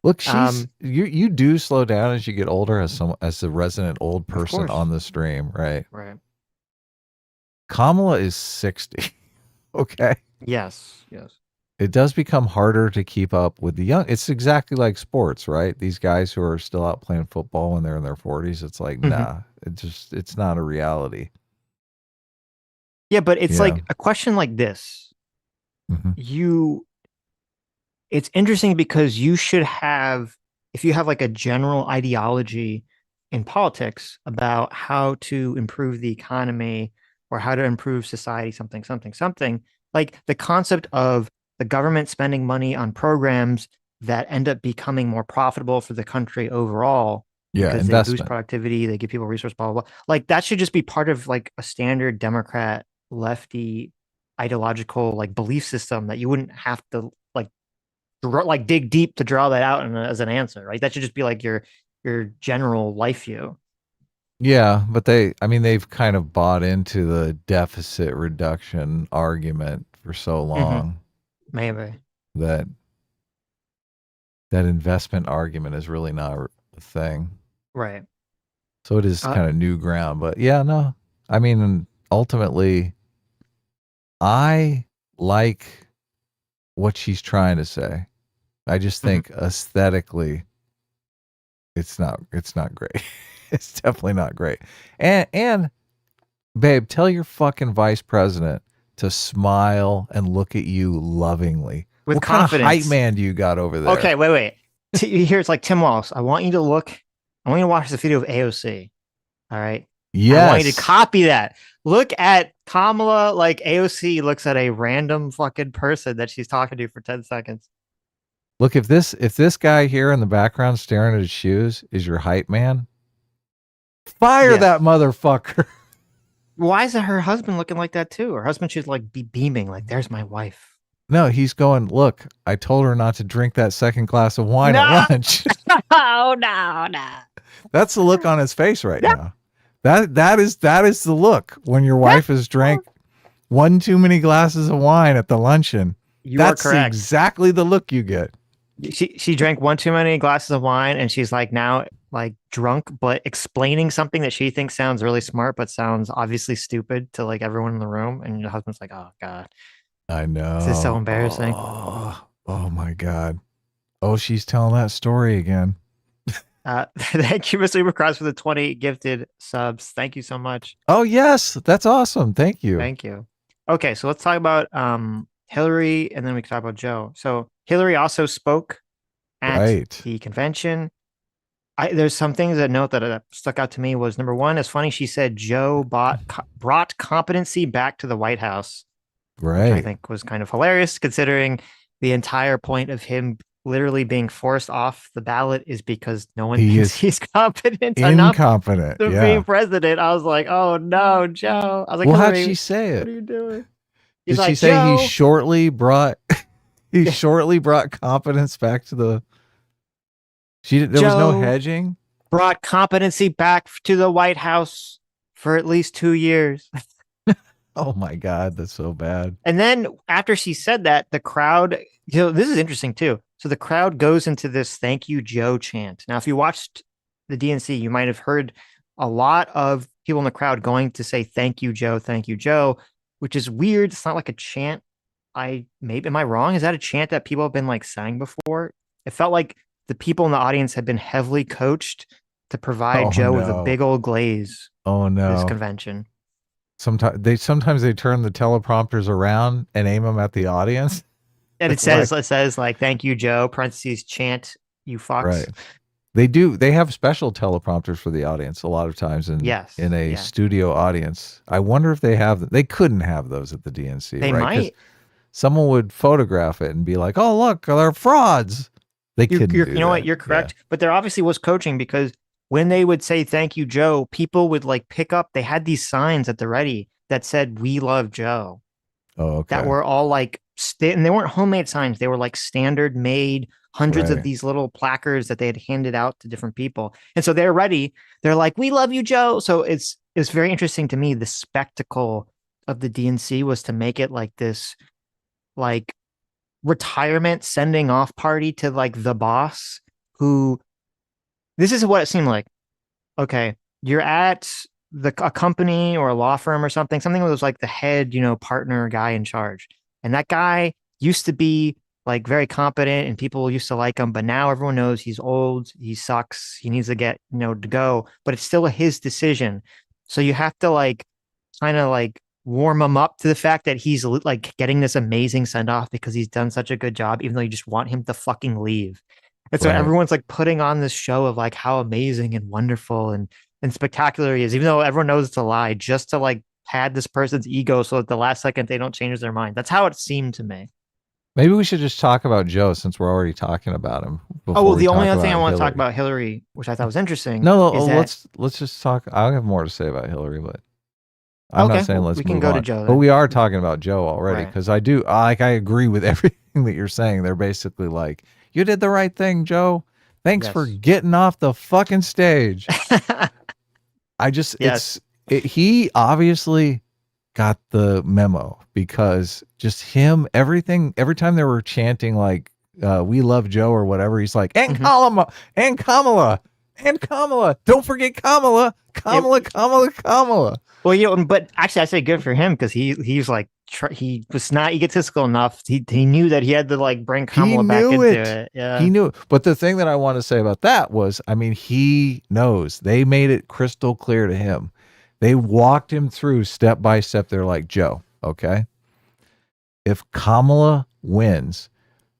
[SPEAKER 1] Look, you do slow down as you get older as the resident old person on the stream, right?
[SPEAKER 2] Right.
[SPEAKER 1] Kamala is 60. Okay.
[SPEAKER 2] Yes.
[SPEAKER 1] It does become harder to keep up with the young. It's exactly like sports, right? These guys who are still out playing football when they're in their 40s, it's like, nah, it's not a reality.
[SPEAKER 2] Yeah, but it's like a question like this. It's interesting because you should have, if you have like a general ideology in politics about how to improve the economy or how to improve society, something, like the concept of the government spending money on programs that end up becoming more profitable for the country overall.
[SPEAKER 1] Yeah,
[SPEAKER 2] because they boost productivity, they give people resources, blah, blah, blah. Like that should just be part of like a standard Democrat lefty ideological like belief system that you wouldn't have to like dig deep to draw that out as an answer, right? That should just be like your general life view.
[SPEAKER 1] Yeah, but they've kind of bought into the deficit reduction argument for so long.
[SPEAKER 2] Maybe
[SPEAKER 1] that investment argument is really not a thing.
[SPEAKER 2] Right.
[SPEAKER 1] So it is kind of new ground, but yeah, no. I mean, ultimately I like what she's trying to say. I just think aesthetically it's not great. It's definitely not great. And babe, tell your fucking vice president to smile and look at you lovingly.
[SPEAKER 2] With
[SPEAKER 1] what
[SPEAKER 2] confidence.
[SPEAKER 1] Kind of hype man do you got over there?
[SPEAKER 2] Okay, wait. Here it's like Tim Walz. I want you to watch the video of AOC. All right.
[SPEAKER 1] Yes.
[SPEAKER 2] I want you to copy that. Look at Kamala like AOC looks at a random fucking person that she's talking to for 10 seconds.
[SPEAKER 1] Look, if this guy here in the background staring at his shoes is your hype man, fire that motherfucker.
[SPEAKER 2] Why is her husband looking like that too? Her husband should like be beaming like, there's my wife.
[SPEAKER 1] No, he's going, look, I told her not to drink that second glass of wine at lunch.
[SPEAKER 2] Oh, no.
[SPEAKER 1] That's the look on his face right now. That is the look when your wife has drank one too many glasses of wine at the luncheon. That's exactly the look you get.
[SPEAKER 2] She drank one too many glasses of wine and she's like now like drunk, but explaining something that she thinks sounds really smart, but sounds obviously stupid to like everyone in the room. And your husband's like, oh God.
[SPEAKER 1] I know.
[SPEAKER 2] This is so embarrassing.
[SPEAKER 1] Oh my God. Oh, she's telling that story again.
[SPEAKER 2] Thank you, Mr. Ubercross, for the 20 gifted subs. Thank you so much.
[SPEAKER 1] Oh, yes. That's awesome. Thank you.
[SPEAKER 2] Thank you. Okay, so let's talk about Hillary, and then we can talk about Joe. So Hillary also spoke at the convention. There's some things that stuck out to me was, number one, it's funny, she said Joe brought competency back to the White House.
[SPEAKER 1] Right.
[SPEAKER 2] Which I think was kind of hilarious, considering the entire point of him literally being forced off the ballot is because no one thinks he's competent enough to be president. I was like, oh no, Joe. I was like,
[SPEAKER 1] well, how'd she say it?
[SPEAKER 2] What are you doing?
[SPEAKER 1] Did she say Joe, he shortly brought competence back to the... There was no hedging?
[SPEAKER 2] Brought competency back to the White House for at least 2 years.
[SPEAKER 1] Oh my God, that's so bad.
[SPEAKER 2] And then after she said that, the crowd, this is interesting too. So the crowd goes into this thank you, Joe chant. Now, if you watched the DNC, you might have heard a lot of people in the crowd going to say thank you, Joe, which is weird. It's not like a chant. am I wrong? Is that a chant that people have been like saying before? It felt like the people in the audience had been heavily coached to provide
[SPEAKER 1] Oh,
[SPEAKER 2] Joe with a
[SPEAKER 1] no.
[SPEAKER 2] big old glaze
[SPEAKER 1] Oh
[SPEAKER 2] this
[SPEAKER 1] no.
[SPEAKER 2] convention.
[SPEAKER 1] Sometimes they turn the teleprompters around and aim them at the audience.
[SPEAKER 2] And it says like, thank you, Joe, parentheses, chant, you fucks.
[SPEAKER 1] Right. They have special teleprompters for the audience a lot of times in a studio audience. I wonder if they couldn't have those at the DNC.
[SPEAKER 2] They
[SPEAKER 1] right? 'Cause
[SPEAKER 2] might.
[SPEAKER 1] someone would photograph it and be like, "Oh, look, they're frauds." They couldn't do
[SPEAKER 2] you know
[SPEAKER 1] that.
[SPEAKER 2] what? You're correct. But there obviously was coaching, because when they would say thank you, Joe, people would like pick up. They had these signs at the ready that said "We love Joe."
[SPEAKER 1] Oh, okay.
[SPEAKER 2] That were all like, and they weren't homemade signs. They were like standard made, hundreds of
[SPEAKER 1] Right.
[SPEAKER 2] these little placards that they had handed out to different people. And so they're ready. They're like, "We love you, Joe." So it's very interesting to me. The spectacle of the DNC was to make it like this, like retirement sending off party to like the boss, who, this is what it seemed like. Okay, you're at a company or a law firm or something that was like the head, partner guy in charge. And that guy used to be like very competent and people used to like him, but now everyone knows he's old, he sucks, he needs to get, to go, but it's still his decision. So you have to like kind of like warm him up to the fact that he's like getting this amazing send off because he's done such a good job, even though you just want him to fucking leave. And so everyone's like putting on this show of like how amazing and wonderful and spectacular he is, even though everyone knows it's a lie, just to like pad this person's ego so at the last second they don't change their mind. That's how it seemed to me.
[SPEAKER 1] Maybe we should just talk about Joe since we're already talking about him.
[SPEAKER 2] Oh, well, the only other thing I want to talk about Hillary, which I thought was interesting.
[SPEAKER 1] No, let's just talk. I have more to say about Hillary, but I'm not saying let's move on. We can go to Joe then. But we are talking about Joe already, because I agree with everything that you're saying. They're basically like, you did the right thing, Joe. Thanks for getting off the fucking stage. He obviously got the memo, because just him, every time they were chanting like, we love Joe or whatever, he's like, and Kamala, and Kamala, and Kamala. Don't forget Kamala. Kamala.
[SPEAKER 2] Well, but actually I say good for him, because he's like, he was not egotistical enough. He knew that he had to like bring Kamala back into it. Yeah,
[SPEAKER 1] he knew. But the thing that I want to say about that was, I mean, he knows. They made it crystal clear to him. They walked him through step by step. They're like, Joe, okay, if Kamala wins,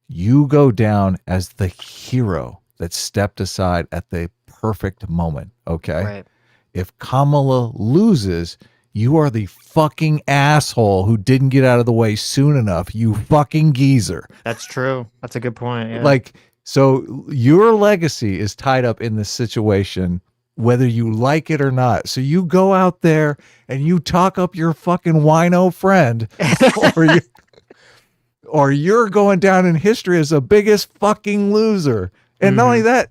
[SPEAKER 1] you go down as the hero that stepped aside at the perfect moment. Okay.
[SPEAKER 2] Right.
[SPEAKER 1] If Kamala loses, you are the fucking asshole who didn't get out of the way soon enough, you fucking geezer.
[SPEAKER 2] That's true. That's a good point. Yeah.
[SPEAKER 1] Like, so your legacy is tied up in this situation, whether you like it or not. So you go out there and you talk up your fucking wino friend, or you're going down in history as the biggest fucking loser. And not only that,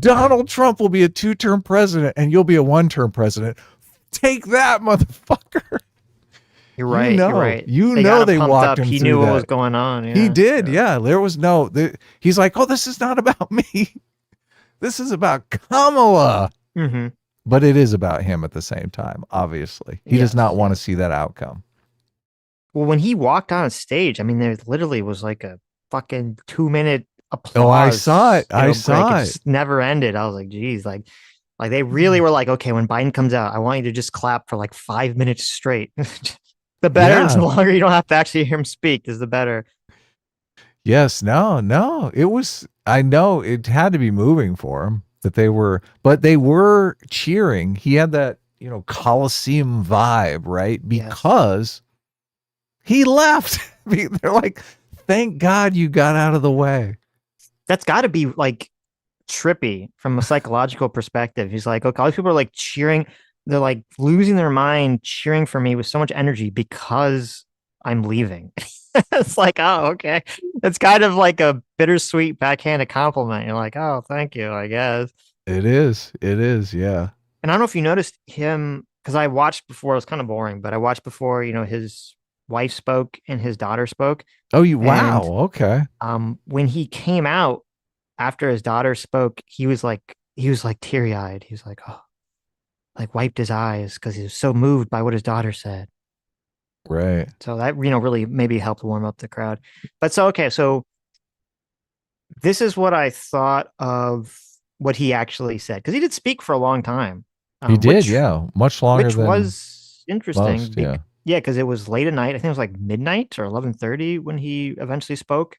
[SPEAKER 1] Donald Trump will be a 2-term president and you'll be a 1-term president. Take that, motherfucker.
[SPEAKER 2] You're right. You're right.
[SPEAKER 1] They walked him through.
[SPEAKER 2] He knew
[SPEAKER 1] that.
[SPEAKER 2] What was going on. Yeah.
[SPEAKER 1] He did. Yeah. There was he's like, oh, this is not about me. This is about Kamala.
[SPEAKER 2] Mm-hmm.
[SPEAKER 1] But it is about him at the same time. Obviously, he does not want to see that outcome.
[SPEAKER 2] Well, when he walked on stage, I mean, there literally was like a fucking 2-minute applause.
[SPEAKER 1] Oh, I saw it. I saw it.
[SPEAKER 2] It just never ended. I was like, geez, like they really were like, okay, when Biden comes out, I want you to just clap for like 5 minutes straight. The better, the longer you don't have to actually hear him speak, is the better.
[SPEAKER 1] Yes. No. It was. I know it had to be moving for him that they were cheering. He had that, Coliseum vibe, right? Because he left. They're like, thank God you got out of the way.
[SPEAKER 2] That's got to be like trippy from a psychological perspective. He's like, okay, all these people are like cheering. They're like losing their mind, cheering for me with so much energy because I'm leaving. It's like, oh, okay. It's kind of like a bittersweet backhanded compliment. You're like, oh, thank you, I guess.
[SPEAKER 1] It is. Yeah.
[SPEAKER 2] And I don't know if you noticed him, because I watched before. It was kind of boring, but I watched before, his wife spoke and his daughter spoke.
[SPEAKER 1] Oh, wow. Okay.
[SPEAKER 2] When he came out after his daughter spoke, he was like teary eyed. He was like, oh, like wiped his eyes because he was so moved by what his daughter said.
[SPEAKER 1] Right.
[SPEAKER 2] So that, really maybe helped warm up the crowd. But so this is what I thought of what he actually said, because he did speak for a long time.
[SPEAKER 1] He did,
[SPEAKER 2] which,
[SPEAKER 1] yeah. Much longer
[SPEAKER 2] which
[SPEAKER 1] than
[SPEAKER 2] was interesting.
[SPEAKER 1] most, yeah.
[SPEAKER 2] Yeah, because it was late at night. I think it was like midnight or 11:30 when he eventually spoke.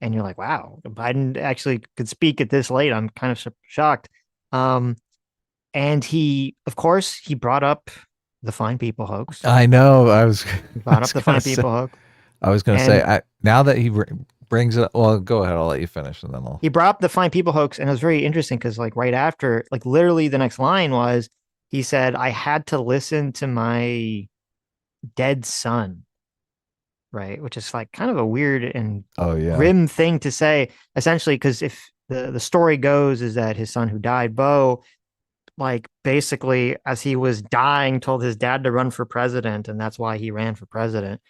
[SPEAKER 2] And you're like, wow, Biden actually could speak at this late. I'm kind of shocked. And he, of course, he brought up the fine people hoax.
[SPEAKER 1] I know. I was
[SPEAKER 2] Brought up the fine people hoax.
[SPEAKER 1] I was going to say, now that he brings it, well, go ahead. I'll let you finish, and then I'll.
[SPEAKER 2] He brought up the fine people hoax, and it was very interesting because, like, right after, like, literally the next line was, he said, "I had to listen to my dead son," right? Which is like kind of a weird and grim thing to say, essentially, because if the story goes is that his son who died, Bo, like basically as he was dying, told his dad to run for president, and that's why he ran for president.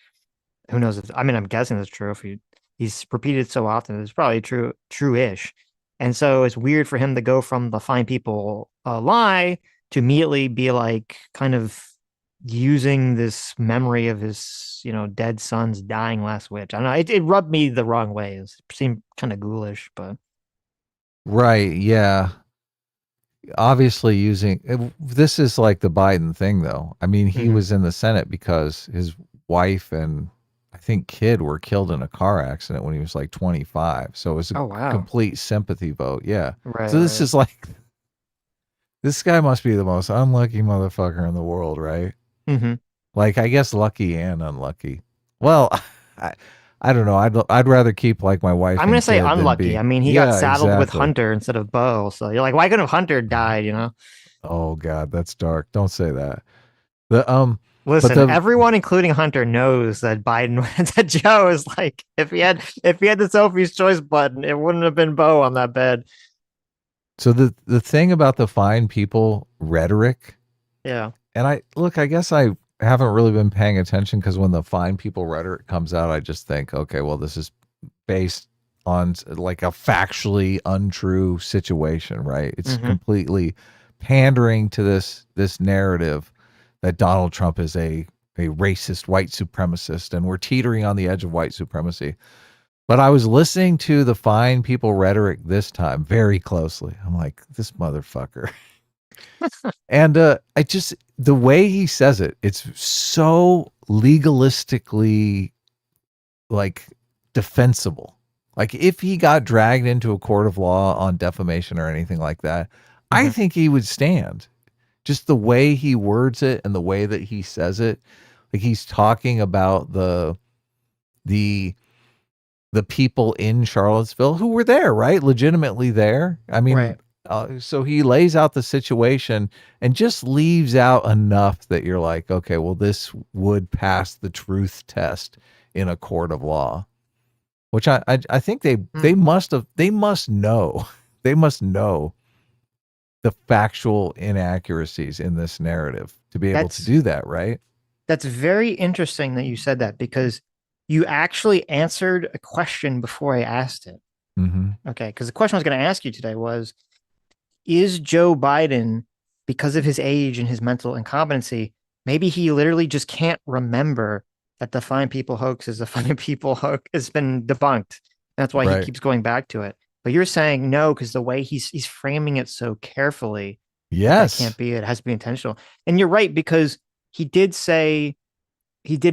[SPEAKER 2] Who knows if, I mean, I'm guessing that's true. If he's repeated so often, it's probably true-ish. And so it's weird for him to go from the fine people lie to immediately be like kind of using this memory of his, dead son's dying last wish. I don't know. It rubbed me the wrong way. It seemed kind of ghoulish, but.
[SPEAKER 1] Right. Yeah. Obviously this is like the Biden thing, though. I mean, he was in the Senate because his wife and I think kid were killed in a car accident when he was like 25. So it was a complete sympathy vote. Yeah.
[SPEAKER 2] Right.
[SPEAKER 1] So this is like, this guy must be the most unlucky motherfucker in the world, right?
[SPEAKER 2] Mm-hmm.
[SPEAKER 1] Like, I guess lucky and unlucky. Well, I don't know. I'd rather keep like my wife.
[SPEAKER 2] I'm going to say unlucky. I mean, he got saddled with Hunter instead of Bo. So you're like, why couldn't have Hunter died,
[SPEAKER 1] Oh God, that's dark. Don't say that.
[SPEAKER 2] Listen, everyone, including Hunter, knows that Biden, that Joe is like, if he had the Sophie's Choice button, it wouldn't have been Bo on that bed.
[SPEAKER 1] So the thing about the fine people rhetoric.
[SPEAKER 2] Yeah.
[SPEAKER 1] And I guess I haven't really been paying attention because when the fine people rhetoric comes out, I just think, okay, well, this is based on like a factually untrue situation, right? It's completely pandering to this narrative that Donald Trump is a racist white supremacist and we're teetering on the edge of white supremacy. But I was listening to the fine people rhetoric this time very closely. I'm like, this motherfucker. And the way he says it, it's so legalistically like defensible. Like if he got dragged into a court of law on defamation or anything like that, I think he would stand. Just the way he words it and the way that he says it, like he's talking about the people in Charlottesville who were there, right? Legitimately there. I mean,
[SPEAKER 2] right.
[SPEAKER 1] So he lays out the situation and just leaves out enough that you're like, okay, well, this would pass the truth test in a court of law, which I think they must know the factual inaccuracies in this narrative to be able to do that, right?
[SPEAKER 2] That's very interesting that you said that, because you actually answered a question before I asked it. Okay, because the question I was going to ask you today was, is Joe Biden, because of his age and his mental incompetency, maybe he literally just can't remember that the fine people hoax is the fine people hoax has been debunked. That's why he keeps going back to it. But you're saying no, because the way he's framing it so carefully, that can't be it. It has to be intentional. And you're right, because he did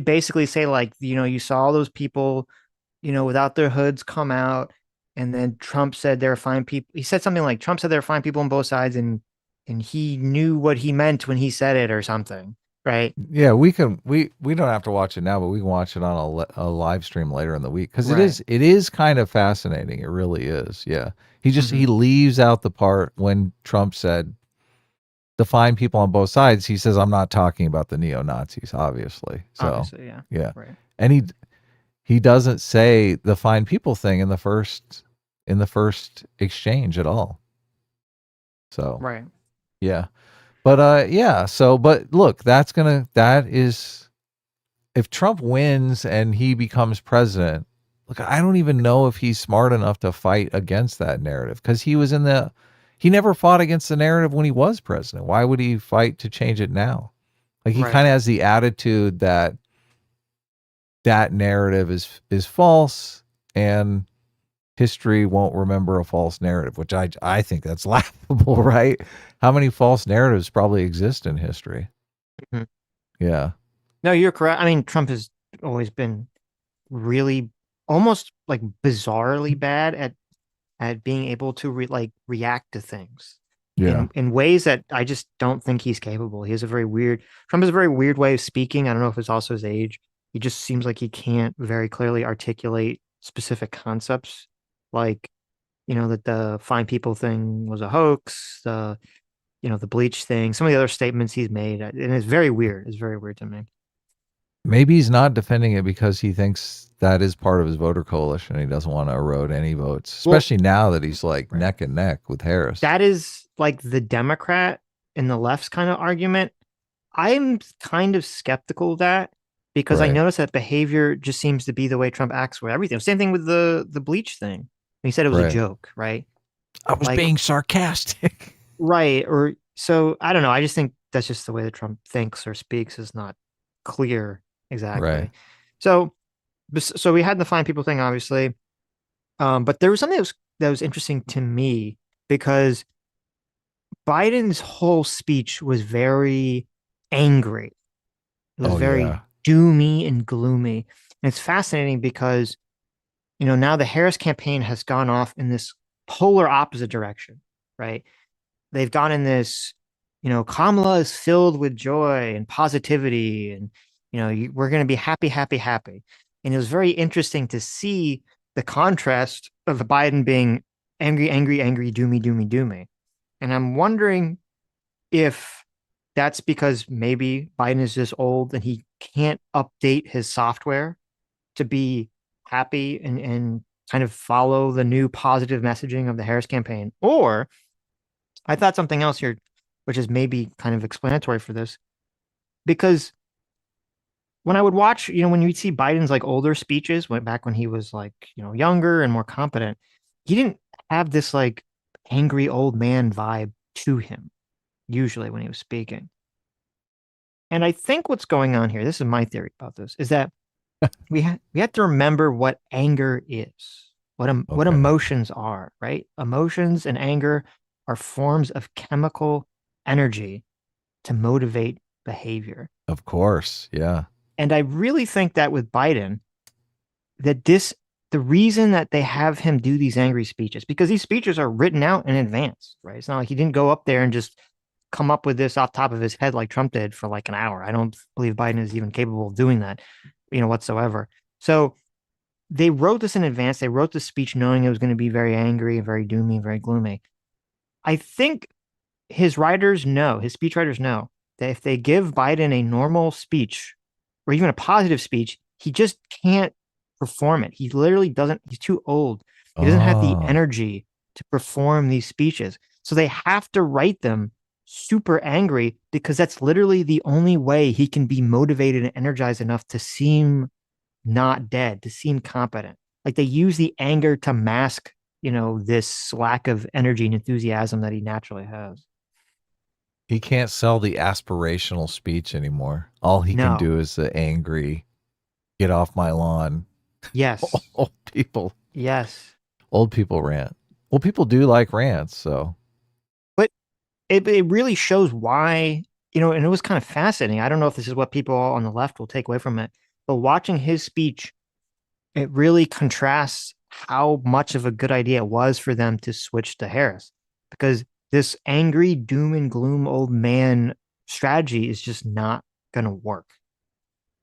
[SPEAKER 2] basically say, like, you saw all those people, without their hoods come out. And then Trump said they're fine people. He said something like Trump said they're fine people on both sides, and he knew what he meant when he said it or something, right?
[SPEAKER 1] Yeah, we don't have to watch it now, but we can watch it on a live stream later in the week, because it is kind of fascinating. It really is. Yeah, he leaves out the part when Trump said the fine people on both sides. He says, I'm not talking about the neo-Nazis, obviously. So
[SPEAKER 2] obviously,
[SPEAKER 1] yeah,
[SPEAKER 2] right.
[SPEAKER 1] And he doesn't say the fine people thing in the first exchange at all. So
[SPEAKER 2] right.
[SPEAKER 1] Yeah. But but look, that is, if Trump wins and he becomes president, look, I don't even know if he's smart enough to fight against that narrative, because he never fought against the narrative when he was president. Why would he fight to change it now? Like he kind of has the attitude that that narrative is false, and history won't remember a false narrative, which I think that's laughable, right? How many false narratives probably exist in history?
[SPEAKER 2] Mhm.
[SPEAKER 1] Yeah.
[SPEAKER 2] No, you're correct. I mean, Trump has always been really almost like bizarrely bad at being able to react to things
[SPEAKER 1] Yeah.
[SPEAKER 2] in ways that I just don't think he's capable. He has a very weird Trump has a very weird way of speaking. I don't know if it's also his age. He just seems like he can't very clearly articulate specific concepts, like that the fine people thing was a hoax, the bleach thing, some of the other statements he's made, and it's very weird. It's very weird to me.
[SPEAKER 1] Maybe he's not defending it because he thinks that is part of his voter coalition. He doesn't want to erode any votes,
[SPEAKER 2] Well,
[SPEAKER 1] especially now that he's like
[SPEAKER 2] right.
[SPEAKER 1] neck and neck with Harris.
[SPEAKER 2] That is like the Democrat and the left's kind of argument. I'm kind of skeptical of that because I
[SPEAKER 1] Right.
[SPEAKER 2] notice that behavior just seems to be the way Trump acts with everything. Same thing with the bleach thing. He said it was a
[SPEAKER 1] Right.
[SPEAKER 2] joke, right?
[SPEAKER 1] I was
[SPEAKER 2] Like-
[SPEAKER 1] being sarcastic.
[SPEAKER 2] Right. Or so I don't know. I just think that's just the way that Trump thinks or speaks is not clear exactly.
[SPEAKER 1] Right.
[SPEAKER 2] So we had the fine people thing, obviously. But there was something that was interesting to me because Biden's whole speech was very angry. It was
[SPEAKER 1] Oh,
[SPEAKER 2] very
[SPEAKER 1] yeah.
[SPEAKER 2] doomy and gloomy. And it's fascinating because, now the Harris campaign has gone off in this polar opposite direction, right? They've gone in this, Kamala is filled with joy and positivity, and, we're going to be happy, happy, happy. And it was very interesting to see the contrast of Biden being angry, angry, angry, doomy, doomy, doomy. And I'm wondering if that's because maybe Biden is just old and he can't update his software to be happy and kind of follow the new positive messaging of the Harris campaign. Or I thought something else here, which is maybe kind of explanatory for this, because when I would watch, when you'd see Biden's like older speeches, went back when he was like, younger and more competent, he didn't have this like angry old man vibe to him, usually when he was speaking. And I think what's going on here, this is my theory about this, is that we have to remember what anger is, what
[SPEAKER 1] Okay.
[SPEAKER 2] emotions are, right? Emotions and anger are forms of chemical energy to motivate behavior.
[SPEAKER 1] Of course. Yeah.
[SPEAKER 2] And I really think that with Biden, that the reason that they have him do these angry speeches, because these speeches are written out in advance, right? It's not like he didn't go up there and just come up with this off top of his head like Trump did for like an hour. I don't believe Biden is even capable of doing that, whatsoever. So they wrote this in advance. They wrote the speech knowing it was going to be very angry and very doomy and very gloomy. I think his speechwriters know that if they give Biden a normal speech or even a positive speech, he just can't perform it. He literally doesn't. He's too old. He doesn't have the energy to perform these speeches. So they have to write them super angry because that's literally the only way he can be motivated and energized enough to seem not dead, to seem competent. Like they use the anger to mask, this lack of energy and enthusiasm that he naturally has.
[SPEAKER 1] He can't sell the aspirational speech anymore. All he can
[SPEAKER 2] No.
[SPEAKER 1] do is the angry, get off my lawn.
[SPEAKER 2] Yes.
[SPEAKER 1] Old people rant. Well, people do like rants, so.
[SPEAKER 2] But it really shows why, and it was kind of fascinating. I don't know if this is what people on the left will take away from it, but watching his speech, it really contrasts how much of a good idea it was for them to switch to Harris, because this angry doom and gloom old man strategy is just not going to work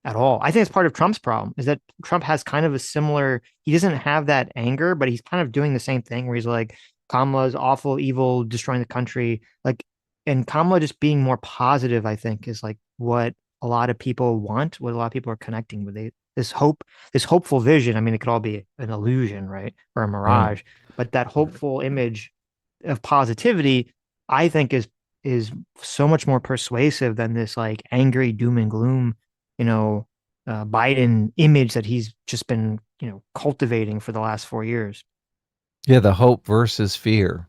[SPEAKER 2] at all. I think it's part of Trump's problem is that Trump has kind of a similar, he doesn't have that anger, but he's kind of doing the same thing where he's like, Kamala's awful, evil, destroying the country. Like, and Kamala just being more positive, I think, is like what a lot of people want, what a lot of people are connecting with. This hopeful vision. I mean, it could all be an illusion, right? Or a mirage, but that hopeful image of positivity, I think is so much more persuasive than this like angry doom and gloom, Biden image that he's just been, cultivating for the last 4 years.
[SPEAKER 1] Yeah, the hope versus fear.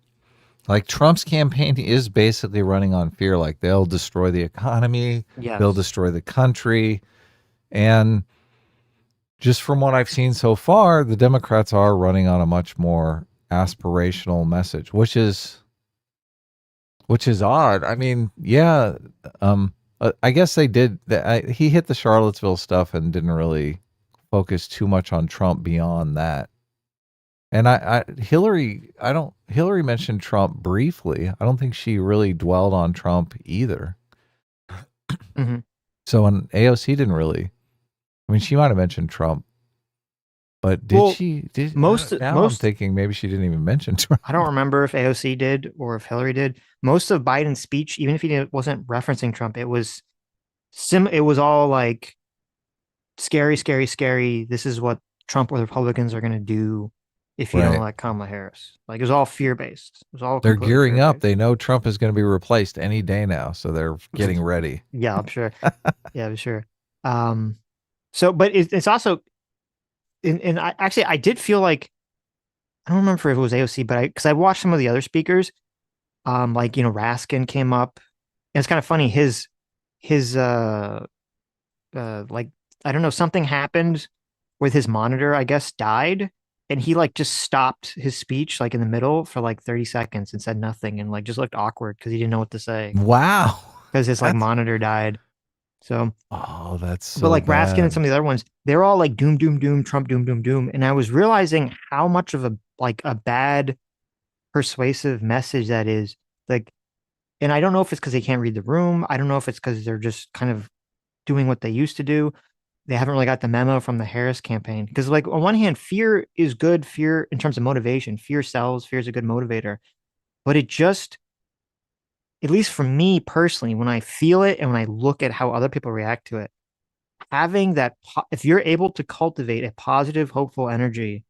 [SPEAKER 1] Like Trump's campaign is basically running on fear. Like they'll destroy the economy,
[SPEAKER 2] Yes.
[SPEAKER 1] they'll destroy the country. And just from what I've seen so far, the Democrats are running on a much more aspirational message, which is odd. I mean, yeah, I guess they did. He hit the Charlottesville stuff and didn't really focus too much on Trump beyond that. And Hillary mentioned Trump briefly. I don't think she really dwelled on Trump either.
[SPEAKER 2] Mm-hmm.
[SPEAKER 1] So, and AOC didn't really. I mean, she might have mentioned Trump, but did she? I'm thinking maybe she didn't even mention Trump.
[SPEAKER 2] I don't remember if AOC did or if Hillary did. Most of Biden's speech, even if he wasn't referencing Trump, it was all like scary, scary, scary. This is what Trump or the Republicans are going to do if you don't elect Kamala Harris. Like, it was all fear-based. It was all
[SPEAKER 1] They're gearing up. They know Trump is going to be replaced any day now, so they're getting ready.
[SPEAKER 2] Yeah, I'm sure. Yeah, I'm sure. So, but it's also, and I did feel like, I don't remember if it was AOC, but because I watched some of the other speakers, like, Raskin came up. And it's kind of funny. His like, I don't know, something happened with his monitor, I guess, died. And he like just stopped his speech like in the middle for like 30 seconds and said nothing and like just looked awkward because he didn't know what to say.
[SPEAKER 1] Wow.
[SPEAKER 2] Because his like monitor died. So,
[SPEAKER 1] that's so
[SPEAKER 2] but like
[SPEAKER 1] bad.
[SPEAKER 2] Raskin and some of the other ones, they're all like doom, doom, doom, Trump, doom, doom, doom. And I was realizing how much of a bad persuasive message that is. Like, and I don't know if it's because they can't read the room. I don't know if it's because they're just kind of doing what they used to do. They haven't really got the memo from the Harris campaign. Because like on one hand, fear is good. Fear in terms of motivation, fear sells, fear is a good motivator. But it just, at least for me personally, when I feel it and when I look at how other people react to it, having that, if you're able to cultivate a positive, hopeful energy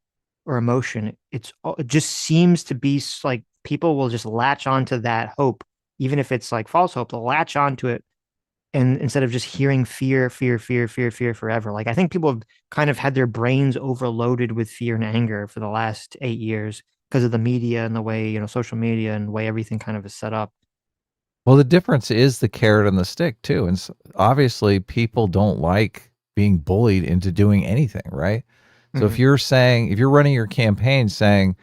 [SPEAKER 2] or emotion, it just seems to be like people will just latch onto that hope, even if it's like false hope, they'll latch onto it. And instead of just hearing fear forever. Like, I think people have kind of had their brains overloaded with fear and anger for the last 8 years because of the media and the way, social media and the way everything kind of is set up.
[SPEAKER 1] Well, the difference is the carrot and the stick too. And obviously people don't like being bullied into doing anything, right? So if you're running your campaign saying,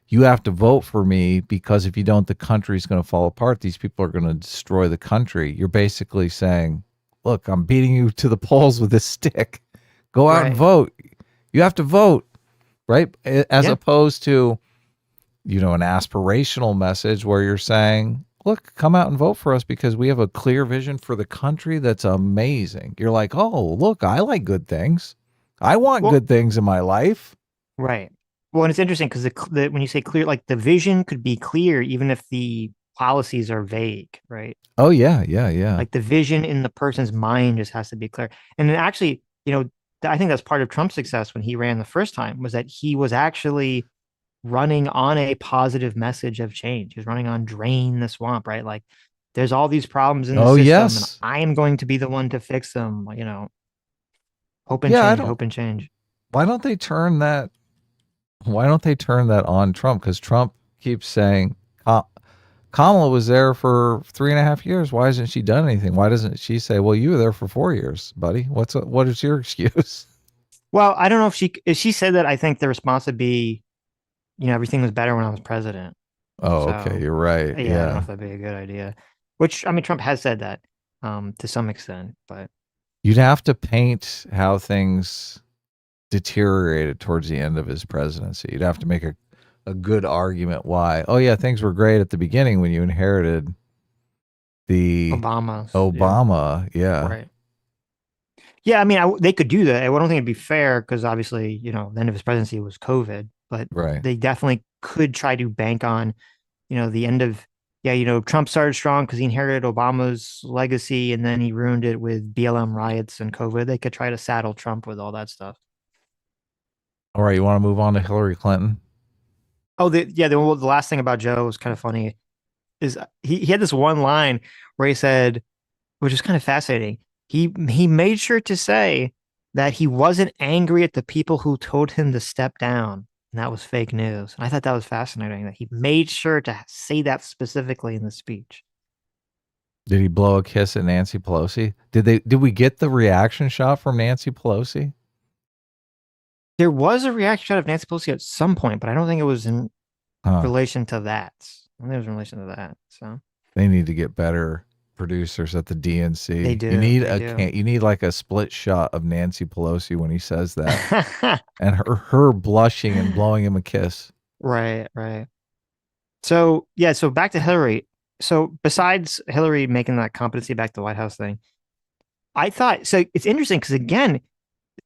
[SPEAKER 1] you have to vote for me because if you don't, the country's going to fall apart. These people are going to destroy the country. You're basically saying, look, I'm beating you to the polls with this stick. Go out and vote. You have to vote, right? As opposed to, an aspirational message where you're saying, look, come out and vote for us because we have a clear vision for the country that's amazing. You're like, oh, look, I like good things. I want good things in my life.
[SPEAKER 2] Right. Well, and it's interesting because when you say clear, like the vision could be clear even if the policies are vague, right?
[SPEAKER 1] Oh, yeah.
[SPEAKER 2] Like the vision in the person's mind just has to be clear. And then actually, I think that's part of Trump's success when he ran the first time was that he was actually running on a positive message of change. He was running on drain the swamp, right? Like there's all these problems in the system and I am going to be the one to fix them, hope and change.
[SPEAKER 1] Why don't they turn that on Trump? Because Trump keeps saying Kamala was there for 3.5 years. Why hasn't she done anything? Why doesn't she say, well, you were there for 4 years, buddy? What is your excuse?
[SPEAKER 2] Well, I don't know if she said that. I think the response would be, everything was better when I was president.
[SPEAKER 1] Oh, so, okay. You're right. Yeah.
[SPEAKER 2] I don't know if that'd be a good idea, which, I mean, Trump has said that to some extent, but
[SPEAKER 1] you'd have to paint how things deteriorated towards the end of his presidency. You'd have to make a good argument why. Oh yeah, things were great at the beginning when you inherited the Obama. Yeah.
[SPEAKER 2] Right. Yeah, I mean, they could do that. I don't think it'd be fair because obviously, the end of his presidency was COVID, but they definitely could try to bank on, the end of, Trump started strong because he inherited Obama's legacy and then he ruined it with BLM riots and COVID. They could try to saddle Trump with all that stuff.
[SPEAKER 1] All right, you want to move on to Hillary Clinton?
[SPEAKER 2] Oh, the last thing about Joe was kind of funny is he had this one line where he said, which is kind of fascinating. He made sure to say that he wasn't angry at the people who told him to step down, and that was fake news. And I thought that was fascinating that he made sure to say that specifically in the speech.
[SPEAKER 1] Did he blow a kiss at Nancy Pelosi? Did we get the reaction shot from Nancy Pelosi?
[SPEAKER 2] There was a reaction shot of Nancy Pelosi at some point, but I don't think it was in relation to that. I don't think it was in relation to that. So
[SPEAKER 1] they need to get better producers at the DNC.
[SPEAKER 2] They do.
[SPEAKER 1] You need
[SPEAKER 2] they do.
[SPEAKER 1] you need like a split shot of Nancy Pelosi when he says that, and her blushing and blowing him a kiss.
[SPEAKER 2] Right. So yeah, so back to Hillary. So besides Hillary making that competency back to the White House thing, I thought so. It's interesting because again,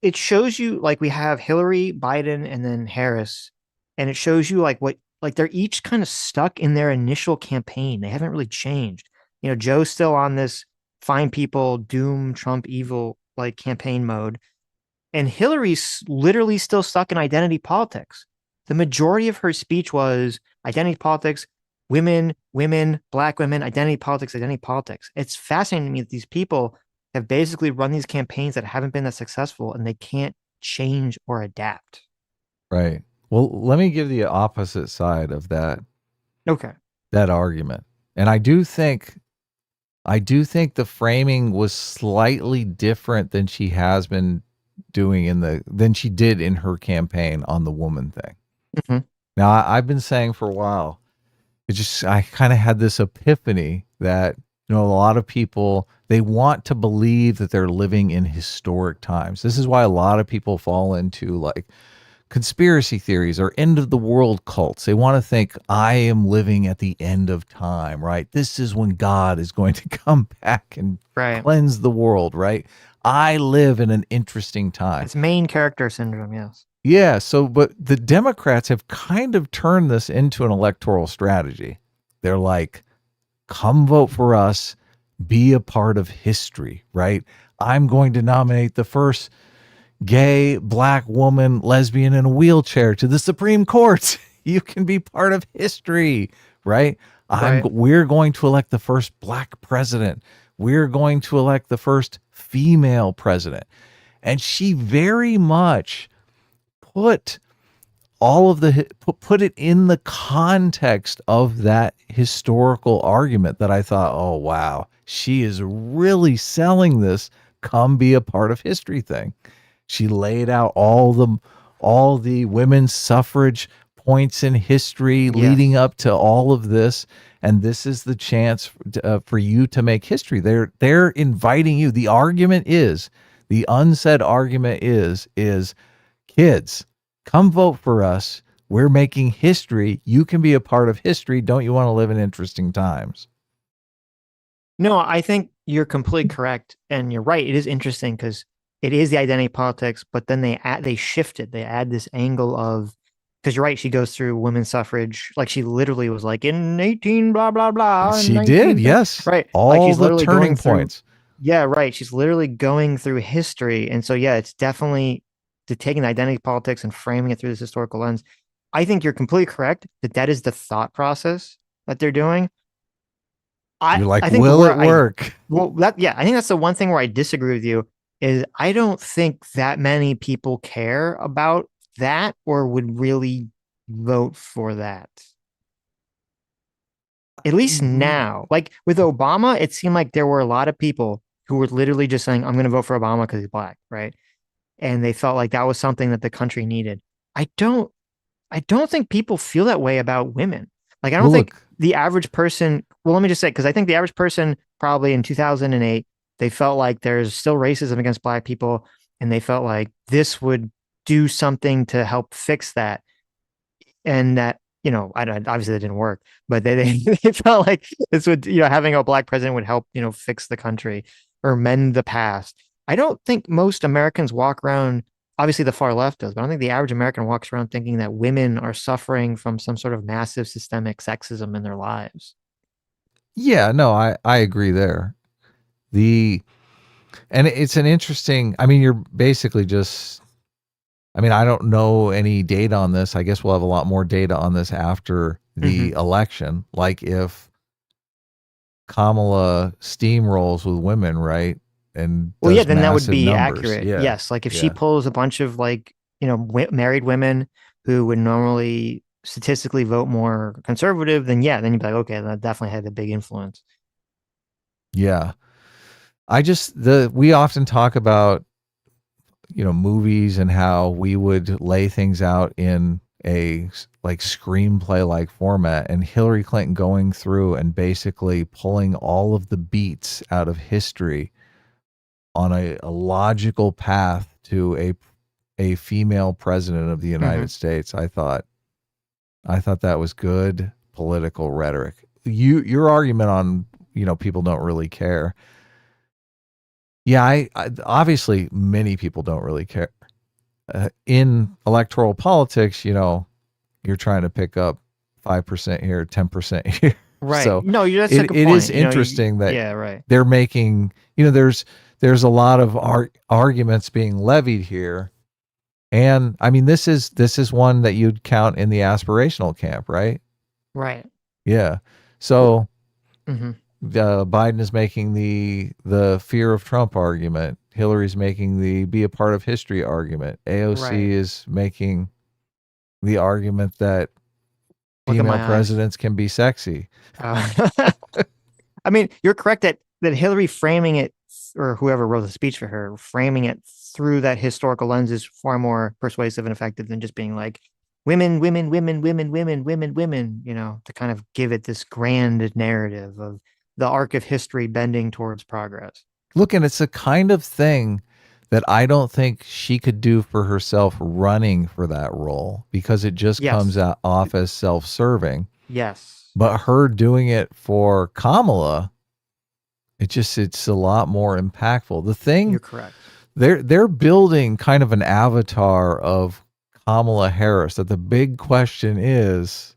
[SPEAKER 2] it shows you like we have Hillary, Biden, and then Harris, and it shows you like what like they're each kind of stuck in their initial campaign. They haven't really changed. You know, Joe's still on this find people, doom Trump evil like campaign mode, and Hillary's literally still stuck in identity politics. The majority of her speech was identity politics, women, black women, identity politics, identity politics. It's fascinating to me that these people have basically run these campaigns that haven't been that successful and they can't change or adapt.
[SPEAKER 1] Right. Well, let me give the opposite side of that.
[SPEAKER 2] Okay.
[SPEAKER 1] That argument. And I do think the framing was slightly different than she has been doing than she did in her campaign on the woman thing.
[SPEAKER 2] Mm-hmm.
[SPEAKER 1] Now, I've been saying for a while, I kind of had this epiphany that, a lot of people, they want to believe that they're living in historic times. This is why a lot of people fall into like conspiracy theories or end of the world cults. They want to think I am living at the end of time, right? This is when God is going to come back and cleanse the world, right? I live in an interesting time.
[SPEAKER 2] It's main character syndrome, yes.
[SPEAKER 1] Yeah, but the Democrats have kind of turned this into an electoral strategy. They're like, come vote for us, be a part of history, right? I'm going to nominate the first gay, black woman, lesbian in a wheelchair to the Supreme Court. You can be part of history, right? We're going to elect the first black president. We're going to elect the first female president. And she very much put it in the context of that historical argument that I thought, oh, wow, she is really selling this come be a part of history thing. She laid out all the women's suffrage points in history leading up to all of this. And this is the chance for you to make history. They're inviting you. The unsaid argument is kids, come vote for us. We're making history. You can be a part of history. Don't you want to live in interesting times?
[SPEAKER 2] No, I think you're completely correct. And you're right. It is interesting because it is the identity politics, but then they shifted. They add this angle of, because you're right, she goes through women's suffrage. Like she literally was like in 18, blah, blah, blah.
[SPEAKER 1] She did, yes.
[SPEAKER 2] Right.
[SPEAKER 1] All
[SPEAKER 2] like she's
[SPEAKER 1] the
[SPEAKER 2] literally
[SPEAKER 1] turning points.
[SPEAKER 2] Yeah, right. She's literally going through history. And so, yeah, it's definitely taking identity politics and framing it through this historical lens. I think you're completely correct that is the thought process that they're doing.
[SPEAKER 1] You're like,
[SPEAKER 2] I think
[SPEAKER 1] will it work?
[SPEAKER 2] I think that's the one thing where I disagree with you is I don't think that many people care about that or would really vote for that. At least now, like with Obama, it seemed like there were a lot of people who were literally just saying, I'm going to vote for Obama because he's black, right? And they felt like that was something that the country needed. I don't think people feel that way about women. Like, I don't think the average person, well, let me just say, because I think the average person probably in 2008, they felt like there's still racism against black people. And they felt like this would do something to help fix that. And that, obviously that didn't work, but they felt like this would, having a black president would help, fix the country or mend the past. I don't think most Americans walk around, obviously the far left does, but I don't think the average American walks around thinking that women are suffering from some sort of massive systemic sexism in their lives.
[SPEAKER 1] Yeah, no, I agree there. And it's an interesting, you're basically just, I don't know any data on this. I guess we'll have a lot more data on this after the election. Like if Kamala steamrolls with women, right? And
[SPEAKER 2] then that would be
[SPEAKER 1] numbers.
[SPEAKER 2] accurate.
[SPEAKER 1] Yeah.
[SPEAKER 2] Yes. Like if she pulls a bunch of married women who would normally statistically vote more conservative, then you'd be like, okay, that definitely had a big influence.
[SPEAKER 1] Yeah. We often talk about, movies and how we would lay things out in a like screenplay like format, and Hillary Clinton going through and basically pulling all of the beats out of history on a logical path to a female president of the United States. I thought that was good political rhetoric. Your argument on, people don't really care. Yeah, I obviously many people don't really care. In electoral politics, you're trying to pick up 5% here, 10% here.
[SPEAKER 2] Right.
[SPEAKER 1] So
[SPEAKER 2] no, that's a good
[SPEAKER 1] it
[SPEAKER 2] point.
[SPEAKER 1] is interesting that
[SPEAKER 2] right.
[SPEAKER 1] they're making, there's a lot of arguments being levied here. And I mean, this is one that you'd count in the aspirational camp, right?
[SPEAKER 2] Right.
[SPEAKER 1] Yeah. So
[SPEAKER 2] Mm-hmm.
[SPEAKER 1] Biden is making the fear of Trump argument. Hillary's making the be a part of history argument. AOC
[SPEAKER 2] Right.
[SPEAKER 1] is making the argument that
[SPEAKER 2] Look at
[SPEAKER 1] female
[SPEAKER 2] my eyes.
[SPEAKER 1] presidents can be sexy.
[SPEAKER 2] I mean, you're correct that Hillary framing it, or whoever wrote the speech for her, framing it through that historical lens is far more persuasive and effective than just being like women, women, women, women, women, women, women, to kind of give it this grand narrative of the arc of history bending towards progress.
[SPEAKER 1] Look, and it's a kind of thing that I don't think she could do for herself running for that role, because it just comes out off as self-serving.
[SPEAKER 2] Yes.
[SPEAKER 1] But her doing it for Kamala, it's a lot more impactful. The thing,
[SPEAKER 2] you're correct.
[SPEAKER 1] They're building kind of an avatar of Kamala Harris, that the big question is,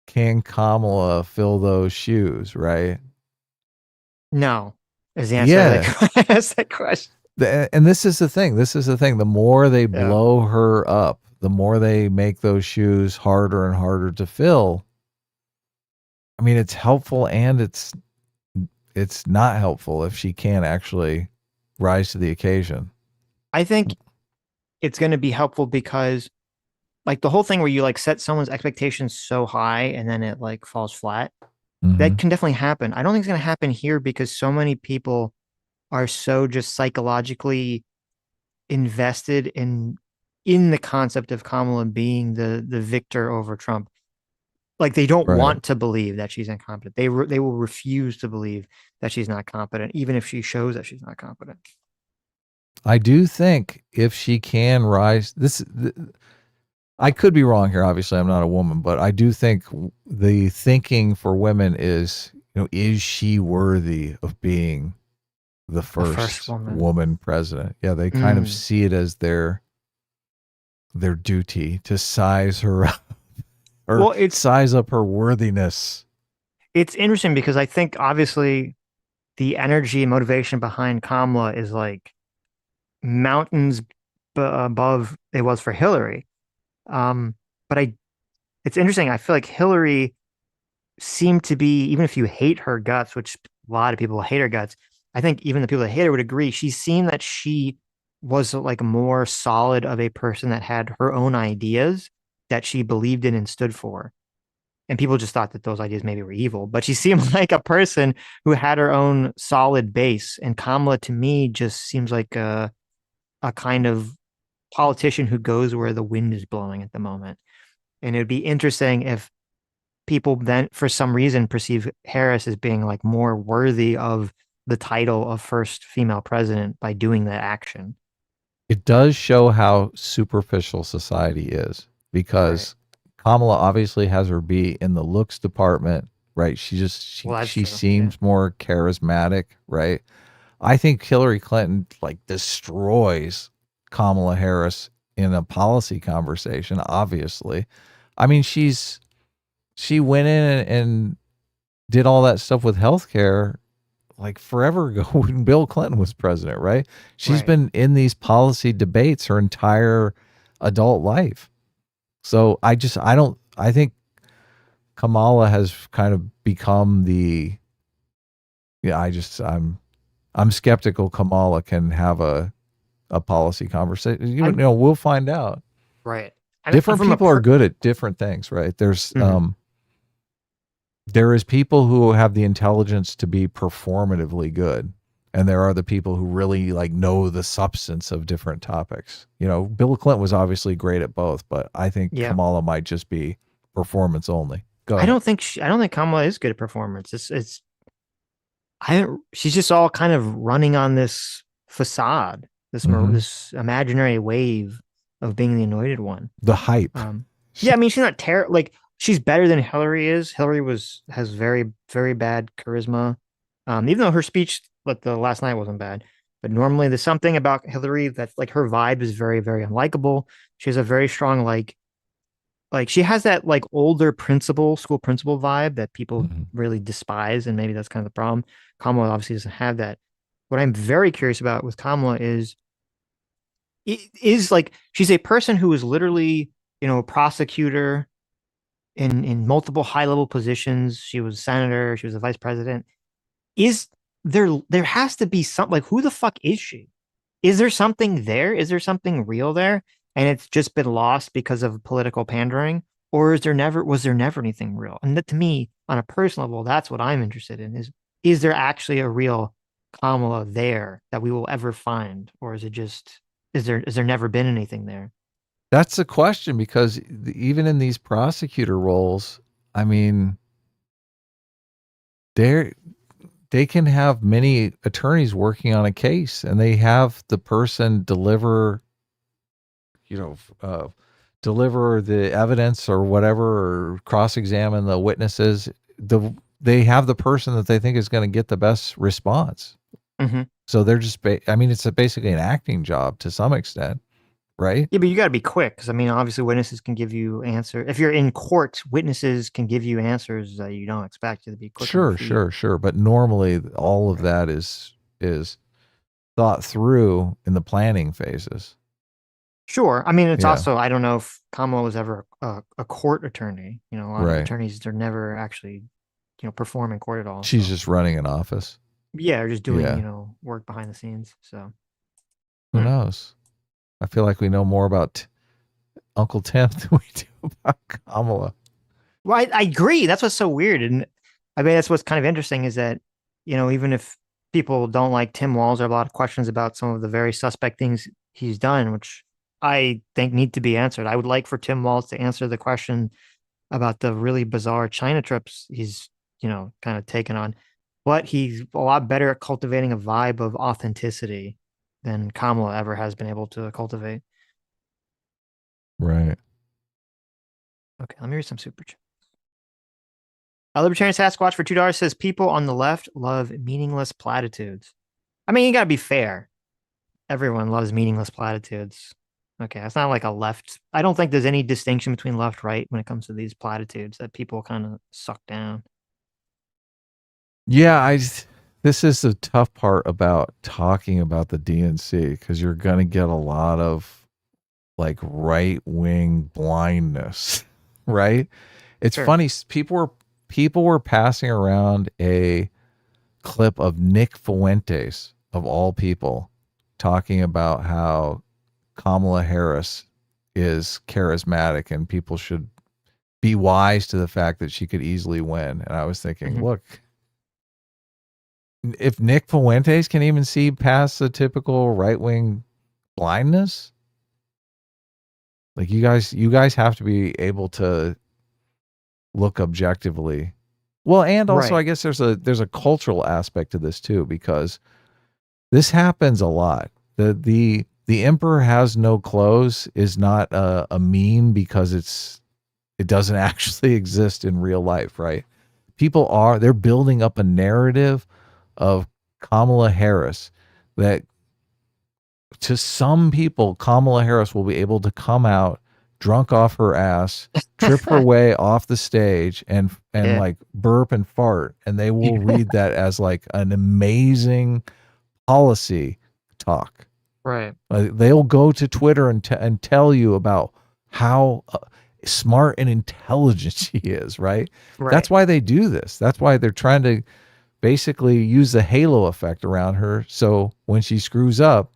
[SPEAKER 1] can Kamala fill those shoes, right?
[SPEAKER 2] No, is the answer to that question.
[SPEAKER 1] And this is the thing. The more they blow her up, the more they make those shoes harder and harder to fill. I mean, it's helpful and it's not helpful if she can't actually rise to the occasion.
[SPEAKER 2] I think it's going to be helpful because like the whole thing where you like set someone's expectations so high and then it like falls flat, that can definitely happen. I don't think it's going to happen here because so many people are so just psychologically invested in the concept of Kamala being the victor over Trump. Like they don't want to believe that she's incompetent. They will refuse to believe that she's not competent, even if she shows that she's not competent.
[SPEAKER 1] I do think if she can rise, I could be wrong here. Obviously, I'm not a woman, but I do think the thinking for women is, is she worthy of being the first woman president? Yeah, they kind of see it as their duty to size her up, or size up her worthiness.
[SPEAKER 2] It's interesting because I think obviously the energy and motivation behind Kamala is like mountains above it was for Hillary. But it's interesting. I feel like Hillary seemed to be, even if you hate her guts, which a lot of people hate her guts, I think even the people that hate her would agree, she seemed that she was like more solid of a person that had her own ideas that she believed in and stood for. And people just thought that those ideas maybe were evil, but she seemed like a person who had her own solid base. And Kamala, to me, just seems like a kind of politician who goes where the wind is blowing at the moment. And it'd be interesting if people then, for some reason, perceive Harris as being like more worthy of the title of first female president by doing that action.
[SPEAKER 1] It does show how superficial society is, because Kamala obviously has her beat in the looks department, right? She seems more charismatic, right? I think Hillary Clinton like destroys Kamala Harris in a policy conversation, obviously. I mean, she went in and did all that stuff with healthcare like forever ago when Bill Clinton was president, right? She's been in these policy debates her entire adult life. So I think Kamala has kind of become I'm skeptical Kamala can have a policy conversation. We'll find out.
[SPEAKER 2] Right.
[SPEAKER 1] Different people are good at different things, right? There's there is people who have the intelligence to be performatively good, and there are the people who really like know the substance of different topics. You know, Bill Clinton was obviously great at both, but I think
[SPEAKER 2] Yeah.
[SPEAKER 1] Kamala might just be performance only. Go
[SPEAKER 2] I
[SPEAKER 1] ahead.
[SPEAKER 2] don't think Kamala is good at performance. She's just all kind of running on this facade, this imaginary wave of being the anointed one.
[SPEAKER 1] The hype.
[SPEAKER 2] Yeah, I mean, she's not terrible. Like, she's better than Hillary is. Hillary has very, very bad charisma. Even though her speech, like the last night, wasn't bad, but normally there's something about Hillary that's like her vibe is very, very unlikable. She has a very strong like she has that like older school principal vibe that people really despise, and maybe that's kind of the problem. Kamala obviously doesn't have that. What I'm very curious about with Kamala is like she's a person who is literally, you know, a prosecutor in multiple high level positions. She was a senator, she was a vice president. Is there has to be something, like, who the fuck is she? Is there something there? Is there something real there? And it's just been lost because of political pandering? Or was there never anything real? And that, to me, on a personal level, that's what I'm interested in, is there actually a real Kamala there that we will ever find? Or is it just, is there never been anything there?
[SPEAKER 1] That's the question, because even in these prosecutor roles, I mean, they can have many attorneys working on a case, and they have the person deliver the evidence or whatever, or cross-examine the witnesses. They have the person that they think is going to get the best response. So they're just, it's basically an acting job to some extent, right?
[SPEAKER 2] Yeah, but you got to be quick, because I mean, obviously, witnesses can give you answers. If you're in court, witnesses can give you answers that you don't expect you to be quick.
[SPEAKER 1] Sure. But normally, all of that is thought through in the planning phases.
[SPEAKER 2] Sure. I mean, it's also, I don't know if Kamala was ever a court attorney. You know, a lot of attorneys, they're never actually, you know, perform in court at all.
[SPEAKER 1] She's just running an office.
[SPEAKER 2] Yeah, or just doing, you know, work behind the scenes. So
[SPEAKER 1] who knows? I feel like we know more about Uncle Tim than we do about Kamala.
[SPEAKER 2] Well, I agree. That's what's so weird. And I mean, that's what's kind of interesting, is that, you know, even if people don't like Tim Walz, there are a lot of questions about some of the very suspect things he's done, which I think need to be answered. I would like for Tim Walz to answer the question about the really bizarre China trips he's, you know, kind of taken on. But he's a lot better at cultivating a vibe of authenticity than Kamala ever has been able to cultivate.
[SPEAKER 1] Right.
[SPEAKER 2] Okay, let me read some super chats. Libertarian Sasquatch for $2 says, people on the left love meaningless platitudes. I mean, you got to be fair. Everyone loves meaningless platitudes. Okay, it's not like a left. I don't think there's any distinction between left, right when it comes to these platitudes that people kind of suck down.
[SPEAKER 1] Yeah, this is the tough part about talking about the DNC, because you're going to get a lot of like right-wing blindness, right? It's funny. People were passing around a clip of Nick Fuentes, of all people, talking about how Kamala Harris is charismatic and people should be wise to the fact that she could easily win. And I was thinking, look, if Nick Fuentes can even see past the typical right-wing blindness, like you guys have to be able to look objectively. Well, and also I guess there's a cultural aspect to this too, because this happens a lot. The emperor has no clothes is not a meme because it doesn't actually exist in real life, right? They're building up a narrative of Kamala Harris that to some people, Kamala Harris will be able to come out drunk off her ass, trip her way off the stage and like burp and fart. And they will read that as like an amazing policy talk.
[SPEAKER 2] Right.
[SPEAKER 1] They'll go to Twitter and tell you about how smart and intelligent she is, right? That's why they do this. That's why they're trying to basically use the halo effect around her. So when she screws up,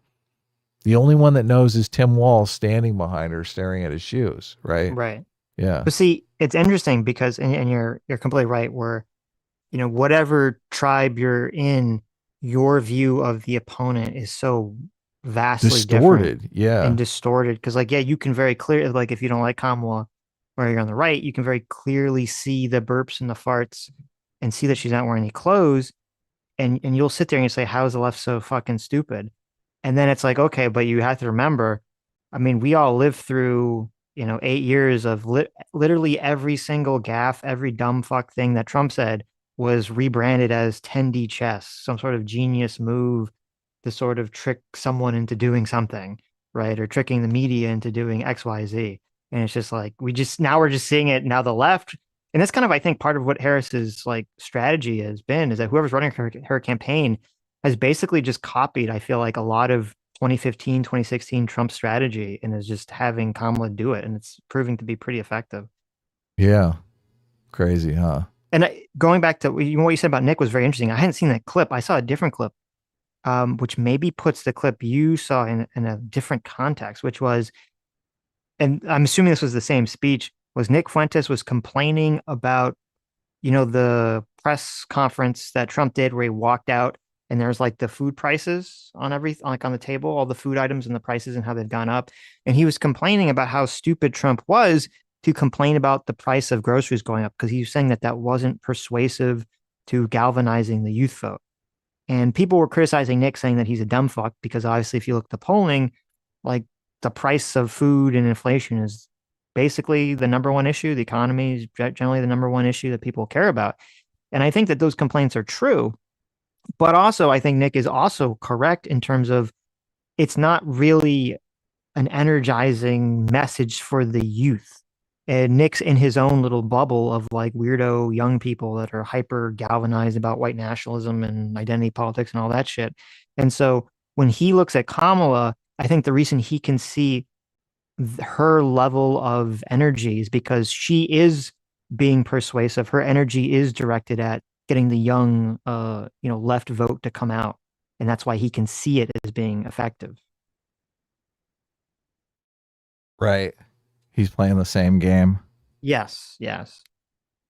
[SPEAKER 1] the only one that knows is Tim Walz standing behind her, staring at his shoes, right?
[SPEAKER 2] Right.
[SPEAKER 1] Yeah.
[SPEAKER 2] But see, it's interesting because, and you're completely right, where, you know, whatever tribe you're in, your view of the opponent is so vastly different
[SPEAKER 1] Distorted. Yeah.
[SPEAKER 2] and distorted. Because, like, yeah, you can very clearly, like, if you don't like Kamala or you're on the right, you can very clearly see the burps and the farts and see that she's not wearing any clothes. And you'll sit there and you say, how is the left so fucking stupid? And then it's like, okay, but you have to remember, I mean, we all lived through, 8 years of literally every single gaffe, every dumb fuck thing that Trump said was rebranded as 10D chess, some sort of genius move to sort of trick someone into doing something, right? Or tricking the media into doing XYZ. And it's just like, now we're just seeing it. Now the left, and that's kind of, I think, part of what Harris's like strategy has been, is that whoever's running her campaign has basically just copied, I feel like, a lot of 2015, 2016 Trump strategy, and is just having Kamala do it. And it's proving to be pretty effective.
[SPEAKER 1] Yeah. Crazy, huh?
[SPEAKER 2] And going back to what you said about Nick was very interesting. I hadn't seen that clip. I saw a different clip, which maybe puts the clip you saw in a different context, which was, and I'm assuming this was the same speech, was Nick Fuentes was complaining about, the press conference that Trump did where he walked out and there's like the food prices on like on the table, all the food items and the prices and how they've gone up. And he was complaining about how stupid Trump was to complain about the price of groceries going up, because he was saying that that wasn't persuasive to galvanizing the youth vote. And people were criticizing Nick, saying that he's a dumb fuck, because obviously if you look at the polling, like, the price of food and inflation is basically the number one issue. The economy is generally the number one issue that people care about. And I think that those complaints are true. But also, I think Nick is also correct in terms of it's not really an energizing message for the youth. And Nick's in his own little bubble of like weirdo young people that are hyper galvanized about white nationalism and identity politics and all that shit. And so when he looks at Kamala, I think the reason he can see her level of energy is because she is being persuasive. Her energy is directed at getting the young, left vote to come out. And that's why he can see it as being effective.
[SPEAKER 1] Right. He's playing the same game.
[SPEAKER 2] Yes, yes.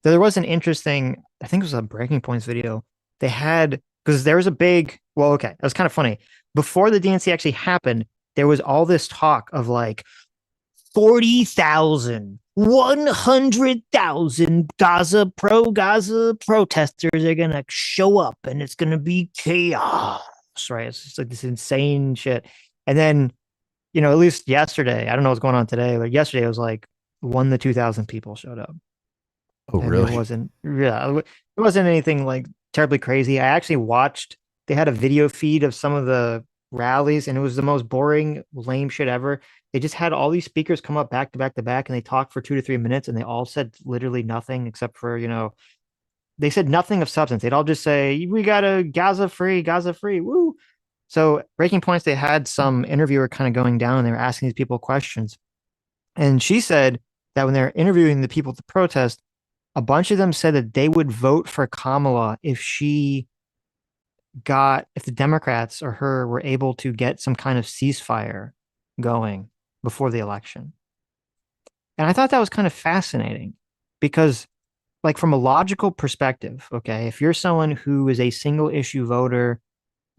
[SPEAKER 2] There was an interesting, I think it was a Breaking Points video. They had, because there was a big, well, okay, it was kind of funny. Before the DNC actually happened, there was all this talk of like 40,000, 100,000 pro-Gaza protesters are going to show up and it's going to be chaos, right? It's just like this insane shit. And then, at least yesterday, I don't know what's going on today, but yesterday it was like 1 to 2,000 people showed up.
[SPEAKER 1] Oh,
[SPEAKER 2] And
[SPEAKER 1] really?
[SPEAKER 2] it wasn't anything like terribly crazy. I actually watched, they had a video feed of some of the rallies, and it was the most boring, lame shit ever. They just had all these speakers come up back to back to back, and they talked for 2 to 3 minutes, and they all said literally nothing except for, they said nothing of substance. They'd all just say, we got a Gaza free, woo. So Breaking Points, they had some interviewer kind of going down, and they were asking these people questions. And she said that when they're interviewing the people at the protest, a bunch of them said that they would vote for Kamala if the Democrats or her were able to get some kind of ceasefire going before the election. And I thought that was kind of fascinating because, like, from a logical perspective, okay, if you're someone who is a single issue voter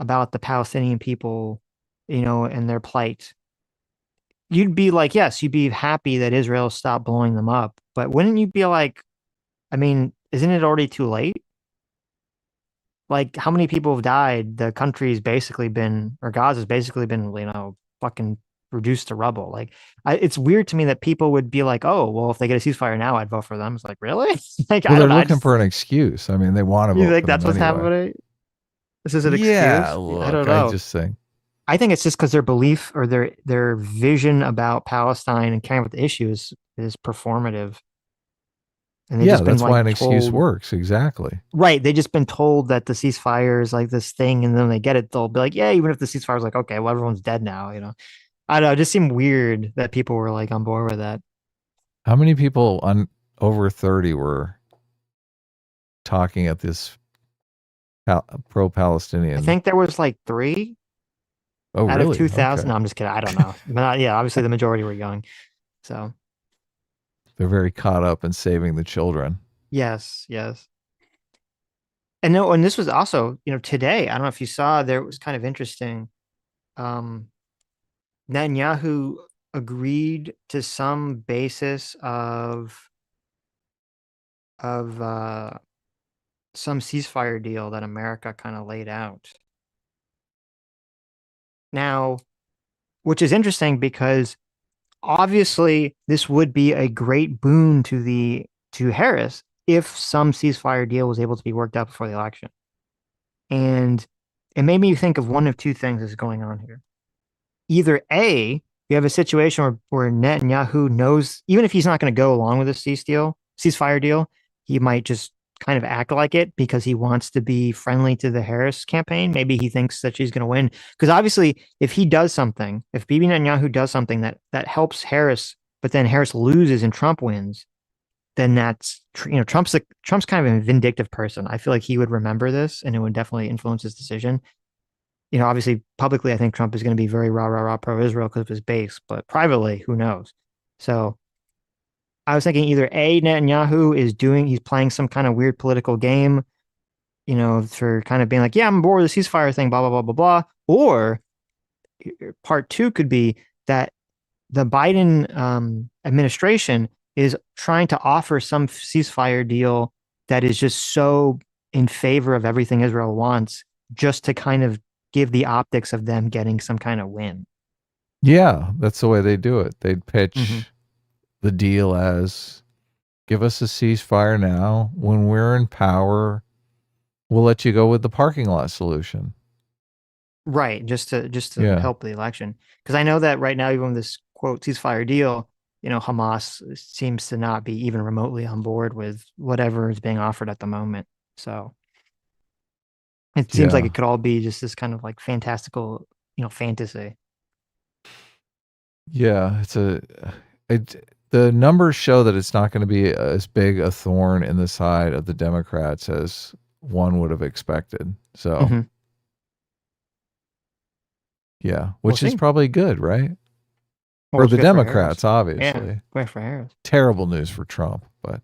[SPEAKER 2] about the Palestinian people, and their plight, you'd be like, yes, you'd be happy that Israel stopped blowing them up. But wouldn't you be like, I mean, isn't it already too late? Like, how many people have died? The country's basically been, or Gaza's basically been, fucking reduced to rubble. Like, it's weird to me that people would be like, oh, well, if they get a ceasefire now, I'd vote for them. It's like, really? Like,
[SPEAKER 1] Well,
[SPEAKER 2] I
[SPEAKER 1] they're
[SPEAKER 2] don't know.
[SPEAKER 1] looking for an excuse. I mean, they want to vote.
[SPEAKER 2] You think
[SPEAKER 1] for
[SPEAKER 2] that's
[SPEAKER 1] them
[SPEAKER 2] what's
[SPEAKER 1] anyway.
[SPEAKER 2] happening? This is an excuse?
[SPEAKER 1] Yeah, look,
[SPEAKER 2] I don't know.
[SPEAKER 1] I just think.
[SPEAKER 2] I think it's just because their belief or their vision about Palestine and caring about the issue is performative. And they've just been,
[SPEAKER 1] that's why an
[SPEAKER 2] like,
[SPEAKER 1] excuse
[SPEAKER 2] told,
[SPEAKER 1] works. Exactly.
[SPEAKER 2] right? They've just been told that the ceasefire is like this thing, and then they get it, they'll be like, yeah, even if the ceasefire is like, okay, well, everyone's dead now, I don't know. It just seemed weird that people were like on board with that.
[SPEAKER 1] How many people over 30 were talking at this pro-Palestinian?
[SPEAKER 2] I think there was like 3
[SPEAKER 1] out
[SPEAKER 2] of 2,000.
[SPEAKER 1] Okay.
[SPEAKER 2] No, I'm just kidding. I don't know. But yeah, obviously the majority were young. So
[SPEAKER 1] They're very caught up in saving the children.
[SPEAKER 2] yes, yes. And no, and this was also, today, I don't know if you saw there, it was kind of interesting. Netanyahu agreed to some basis of some ceasefire deal that America kind of laid out. Now, which is interesting because obviously this would be a great boon to Harris if some ceasefire deal was able to be worked out before the election. And it made me think of one of two things is going on here. Either A, you have a situation where Netanyahu knows, even if he's not going to go along with a ceasefire deal, he might just kind of act like it because he wants to be friendly to the Harris campaign. Maybe he thinks that she's going to win. Because obviously, if he does something, if Bibi Netanyahu does something that helps Harris, but then Harris loses and Trump wins, then that's, Trump's kind of a vindictive person. I feel like he would remember this and it would definitely influence his decision. Obviously publicly, I think Trump is going to be very rah pro-Israel because of his base, but privately, who knows? So I was thinking either A, Netanyahu he's playing some kind of weird political game, for kind of being like, yeah, I'm bored with the ceasefire thing, blah, blah, blah, blah, blah. Or part two could be that the Biden administration is trying to offer some ceasefire deal that is just so in favor of everything Israel wants, just to kind of give the optics of them getting some kind of win.
[SPEAKER 1] Yeah, that's the way they do it. They'd pitch the deal as, give us a ceasefire now. When we're in power, we'll let you go with the parking lot solution.
[SPEAKER 2] Right, just to help the election. Because I know that right now, even with this quote ceasefire deal, Hamas seems to not be even remotely on board with whatever is being offered at the moment. So it seems like it could all be just this kind of like fantastical, fantasy.
[SPEAKER 1] Yeah, the numbers show that it's not going to be as big a thorn in the side of the Democrats as one would have expected. So, yeah, which is probably good, right? For the Democrats, obviously.
[SPEAKER 2] Yeah, great for Harris.
[SPEAKER 1] Terrible news for Trump, but.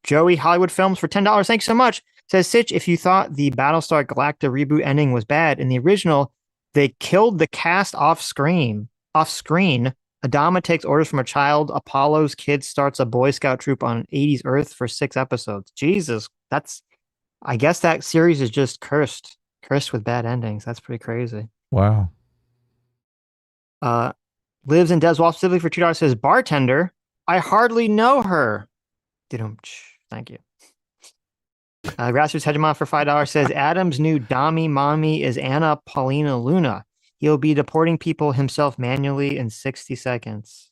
[SPEAKER 2] Joey Hollywood Films for $10. Thanks so much. Says Sitch, if you thought the Battlestar Galactica reboot ending was bad, in the original, they killed the cast off screen. Adama takes orders from a child. Apollo's kid starts a Boy Scout troop on 80s Earth for 6 episodes. Jesus, I guess that series is just cursed with bad endings. That's pretty crazy.
[SPEAKER 1] Wow.
[SPEAKER 2] Lives in Des Walz specifically for $2 says, bartender, I hardly know her. Thank you. Grassroots Hegemon for $5 says, Adam's new Dami Mommy is Anna Paulina Luna. He'll be deporting people himself manually in 60 seconds.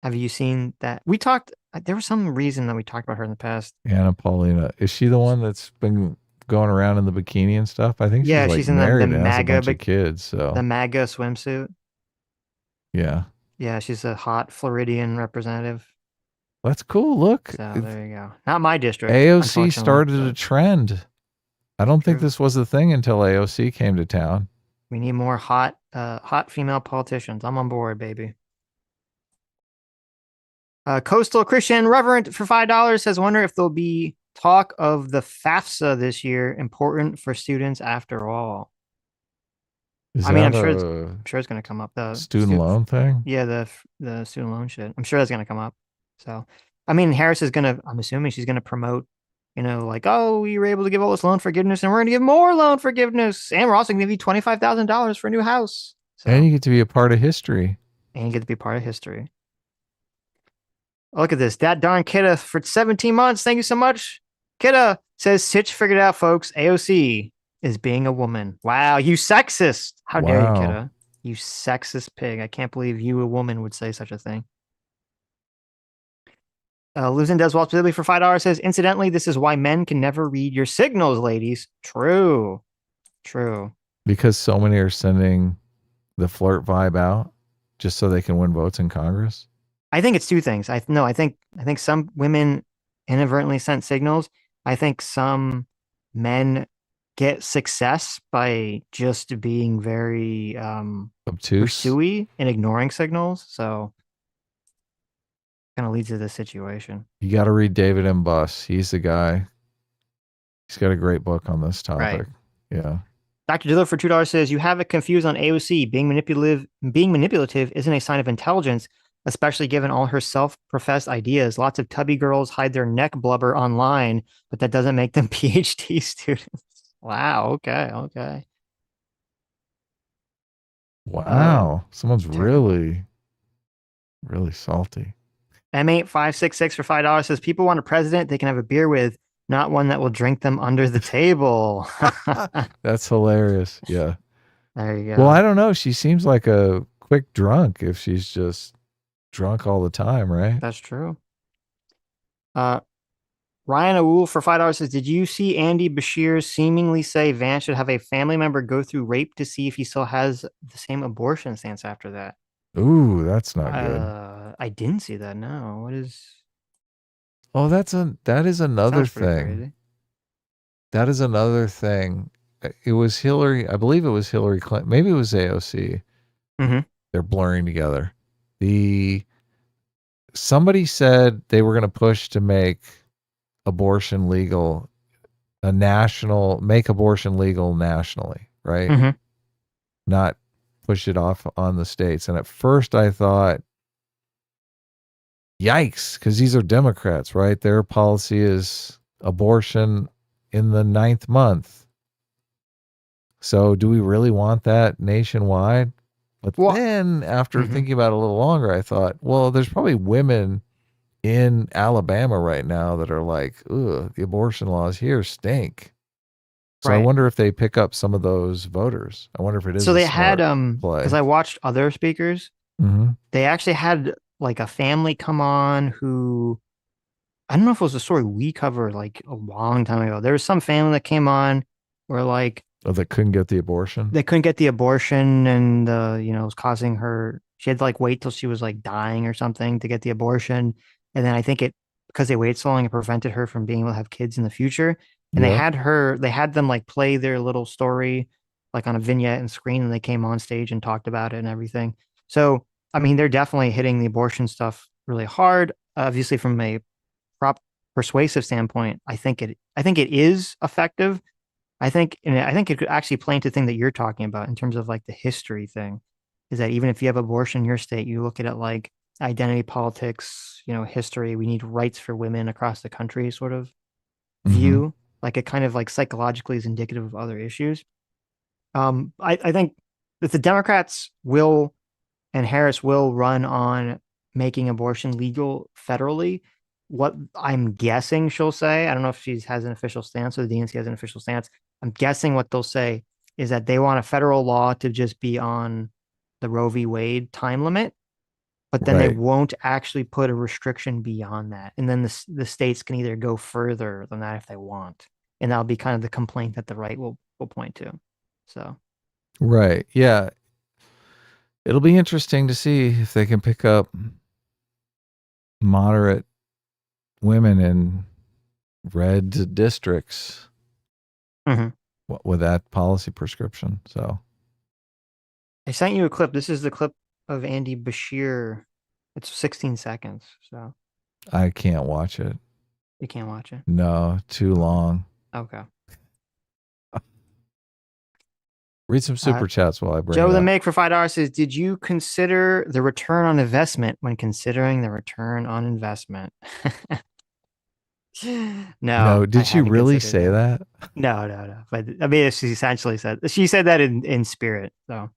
[SPEAKER 2] Have you seen that? There was some reason that we talked about her in the past.
[SPEAKER 1] Anna Paulina. Is she the one that's been going around in the bikini and stuff? I think she's
[SPEAKER 2] in
[SPEAKER 1] married
[SPEAKER 2] the
[SPEAKER 1] and has a
[SPEAKER 2] MAGA
[SPEAKER 1] bunch of kids. So
[SPEAKER 2] the MAGA swimsuit.
[SPEAKER 1] Yeah.
[SPEAKER 2] Yeah, she's a hot Floridian representative.
[SPEAKER 1] That's cool. Look.
[SPEAKER 2] So there you go. Not my district.
[SPEAKER 1] AOC started a trend. I don't think this was a thing until AOC came to town.
[SPEAKER 2] We need more hot female politicians. I'm on board, baby. Coastal Christian Reverend for $5 says, wonder if there'll be talk of the FAFSA this year, important for students after all. I'm sure it's going to come up. The
[SPEAKER 1] student loan thing?
[SPEAKER 2] Yeah, the student loan shit. I'm sure that's going to come up. So, Harris is I'm assuming she's going to promote, like, oh, we were able to give all this loan forgiveness and we're going to give more loan forgiveness. And we're also going to give you $25,000 for a new house. So,
[SPEAKER 1] and you get to be a part of history.
[SPEAKER 2] Look at this. That darn Kidda for 17 months. Thank you so much. Kidda says, Sitch figured it out, folks. AOC is being a woman. Wow, you sexist. How dare you, Kidda? You sexist pig. I can't believe you, a woman, would say such a thing. Lives in Des Walz specifically for $5 says, incidentally, this is why men can never read your signals, ladies. True.
[SPEAKER 1] Because so many are sending the flirt vibe out just so they can win votes in Congress.
[SPEAKER 2] I think it's two things. I think some women inadvertently sent signals. I think some men get success by just being very
[SPEAKER 1] obtuse,
[SPEAKER 2] pursuey, and ignoring signals. So kind of leads to this situation.
[SPEAKER 1] You got to read David M. Buss. He's the guy. He's got a great book on this topic.
[SPEAKER 2] Right.
[SPEAKER 1] Yeah.
[SPEAKER 2] Dr. Diller for $2 says, you have it confused on AOC. Being manipulative isn't a sign of intelligence, especially given all her self-professed ideas. Lots of tubby girls hide their neck blubber online, but that doesn't make them PhD students. Wow. Okay.
[SPEAKER 1] Wow. Someone's really salty.
[SPEAKER 2] M8566 for $5 says, people want a president they can have a beer with, not one that will drink them under the table.
[SPEAKER 1] That's hilarious. Yeah.
[SPEAKER 2] There you go.
[SPEAKER 1] Well, I don't know. She seems like a quick drunk if she's just drunk all the time, right?
[SPEAKER 2] That's true. Ryan Awool for $5 says, did you see Andy Bashir seemingly say Vance should have a family member go through rape to see if he still has the same abortion stance after that?
[SPEAKER 1] Ooh, that's not good.
[SPEAKER 2] I didn't see that. No. What is...
[SPEAKER 1] Oh, that is another
[SPEAKER 2] Sounds pretty
[SPEAKER 1] thing.
[SPEAKER 2] crazy.
[SPEAKER 1] That is another thing. It was Hillary. I believe it was Hillary Clinton. Maybe it was AOC.
[SPEAKER 2] Mm-hmm.
[SPEAKER 1] They're blurring together. Somebody said they were going to push to make abortion legal, make abortion legal nationally, right?
[SPEAKER 2] Mm-hmm.
[SPEAKER 1] Not push it off on the states. And at first I thought, yikes, because these are Democrats, right? Their policy is abortion in the 9th month. So do we really want that nationwide? But then after thinking about it a little longer, I thought, well, there's probably women in Alabama right now that are like, ugh, the abortion laws here stink. So I wonder if they pick up some of those voters. I wonder if it is.
[SPEAKER 2] So they had, because I watched other speakers, they actually had like a family come on who, I don't know if it was a story we covered like a long time ago. There was some family that came on where like,
[SPEAKER 1] that couldn't get the abortion.
[SPEAKER 2] They couldn't get the abortion, and it was causing her. She had to like wait till she was like dying or something to get the abortion, and then I think because they waited so long, it prevented her from being able to have kids in the future. And they had them like play their little story like on a vignette and screen, and they came on stage and talked about it and everything. So I mean, they're definitely hitting the abortion stuff really hard. Obviously, from a persuasive standpoint, I think it is effective. I think it could actually play into the thing that you're talking about in terms of like the history thing, is that even if you have abortion in your state, you look at it like identity politics, history, we need rights for women across the country sort of view, like it kind of like psychologically is indicative of other issues. I think that the Democrats and Harris will run on making abortion legal federally. What I'm guessing she'll say, I don't know if she has an official stance or the DNC has an official stance. I'm guessing what they'll say is that they want a federal law to just be on the Roe v. Wade time limit, but then they won't actually put a restriction beyond that. And then the states can either go further than that if they want. And that'll be kind of the complaint that the right will point to. So.
[SPEAKER 1] Right. Yeah. It'll be interesting to see if they can pick up moderate women in red districts with that policy prescription. So
[SPEAKER 2] I sent you a clip. This is the clip of Andy Bashir. It's 16 seconds. So
[SPEAKER 1] I can't watch it.
[SPEAKER 2] You can't watch it?
[SPEAKER 1] No, too long.
[SPEAKER 2] Okay.
[SPEAKER 1] Read some super chats while I bring
[SPEAKER 2] Joe
[SPEAKER 1] it
[SPEAKER 2] the
[SPEAKER 1] up.
[SPEAKER 2] Make for $5 says, did you consider the return on investment when considering the return on investment? No.
[SPEAKER 1] Did she really say that?
[SPEAKER 2] No. But I mean, she essentially said that in spirit. So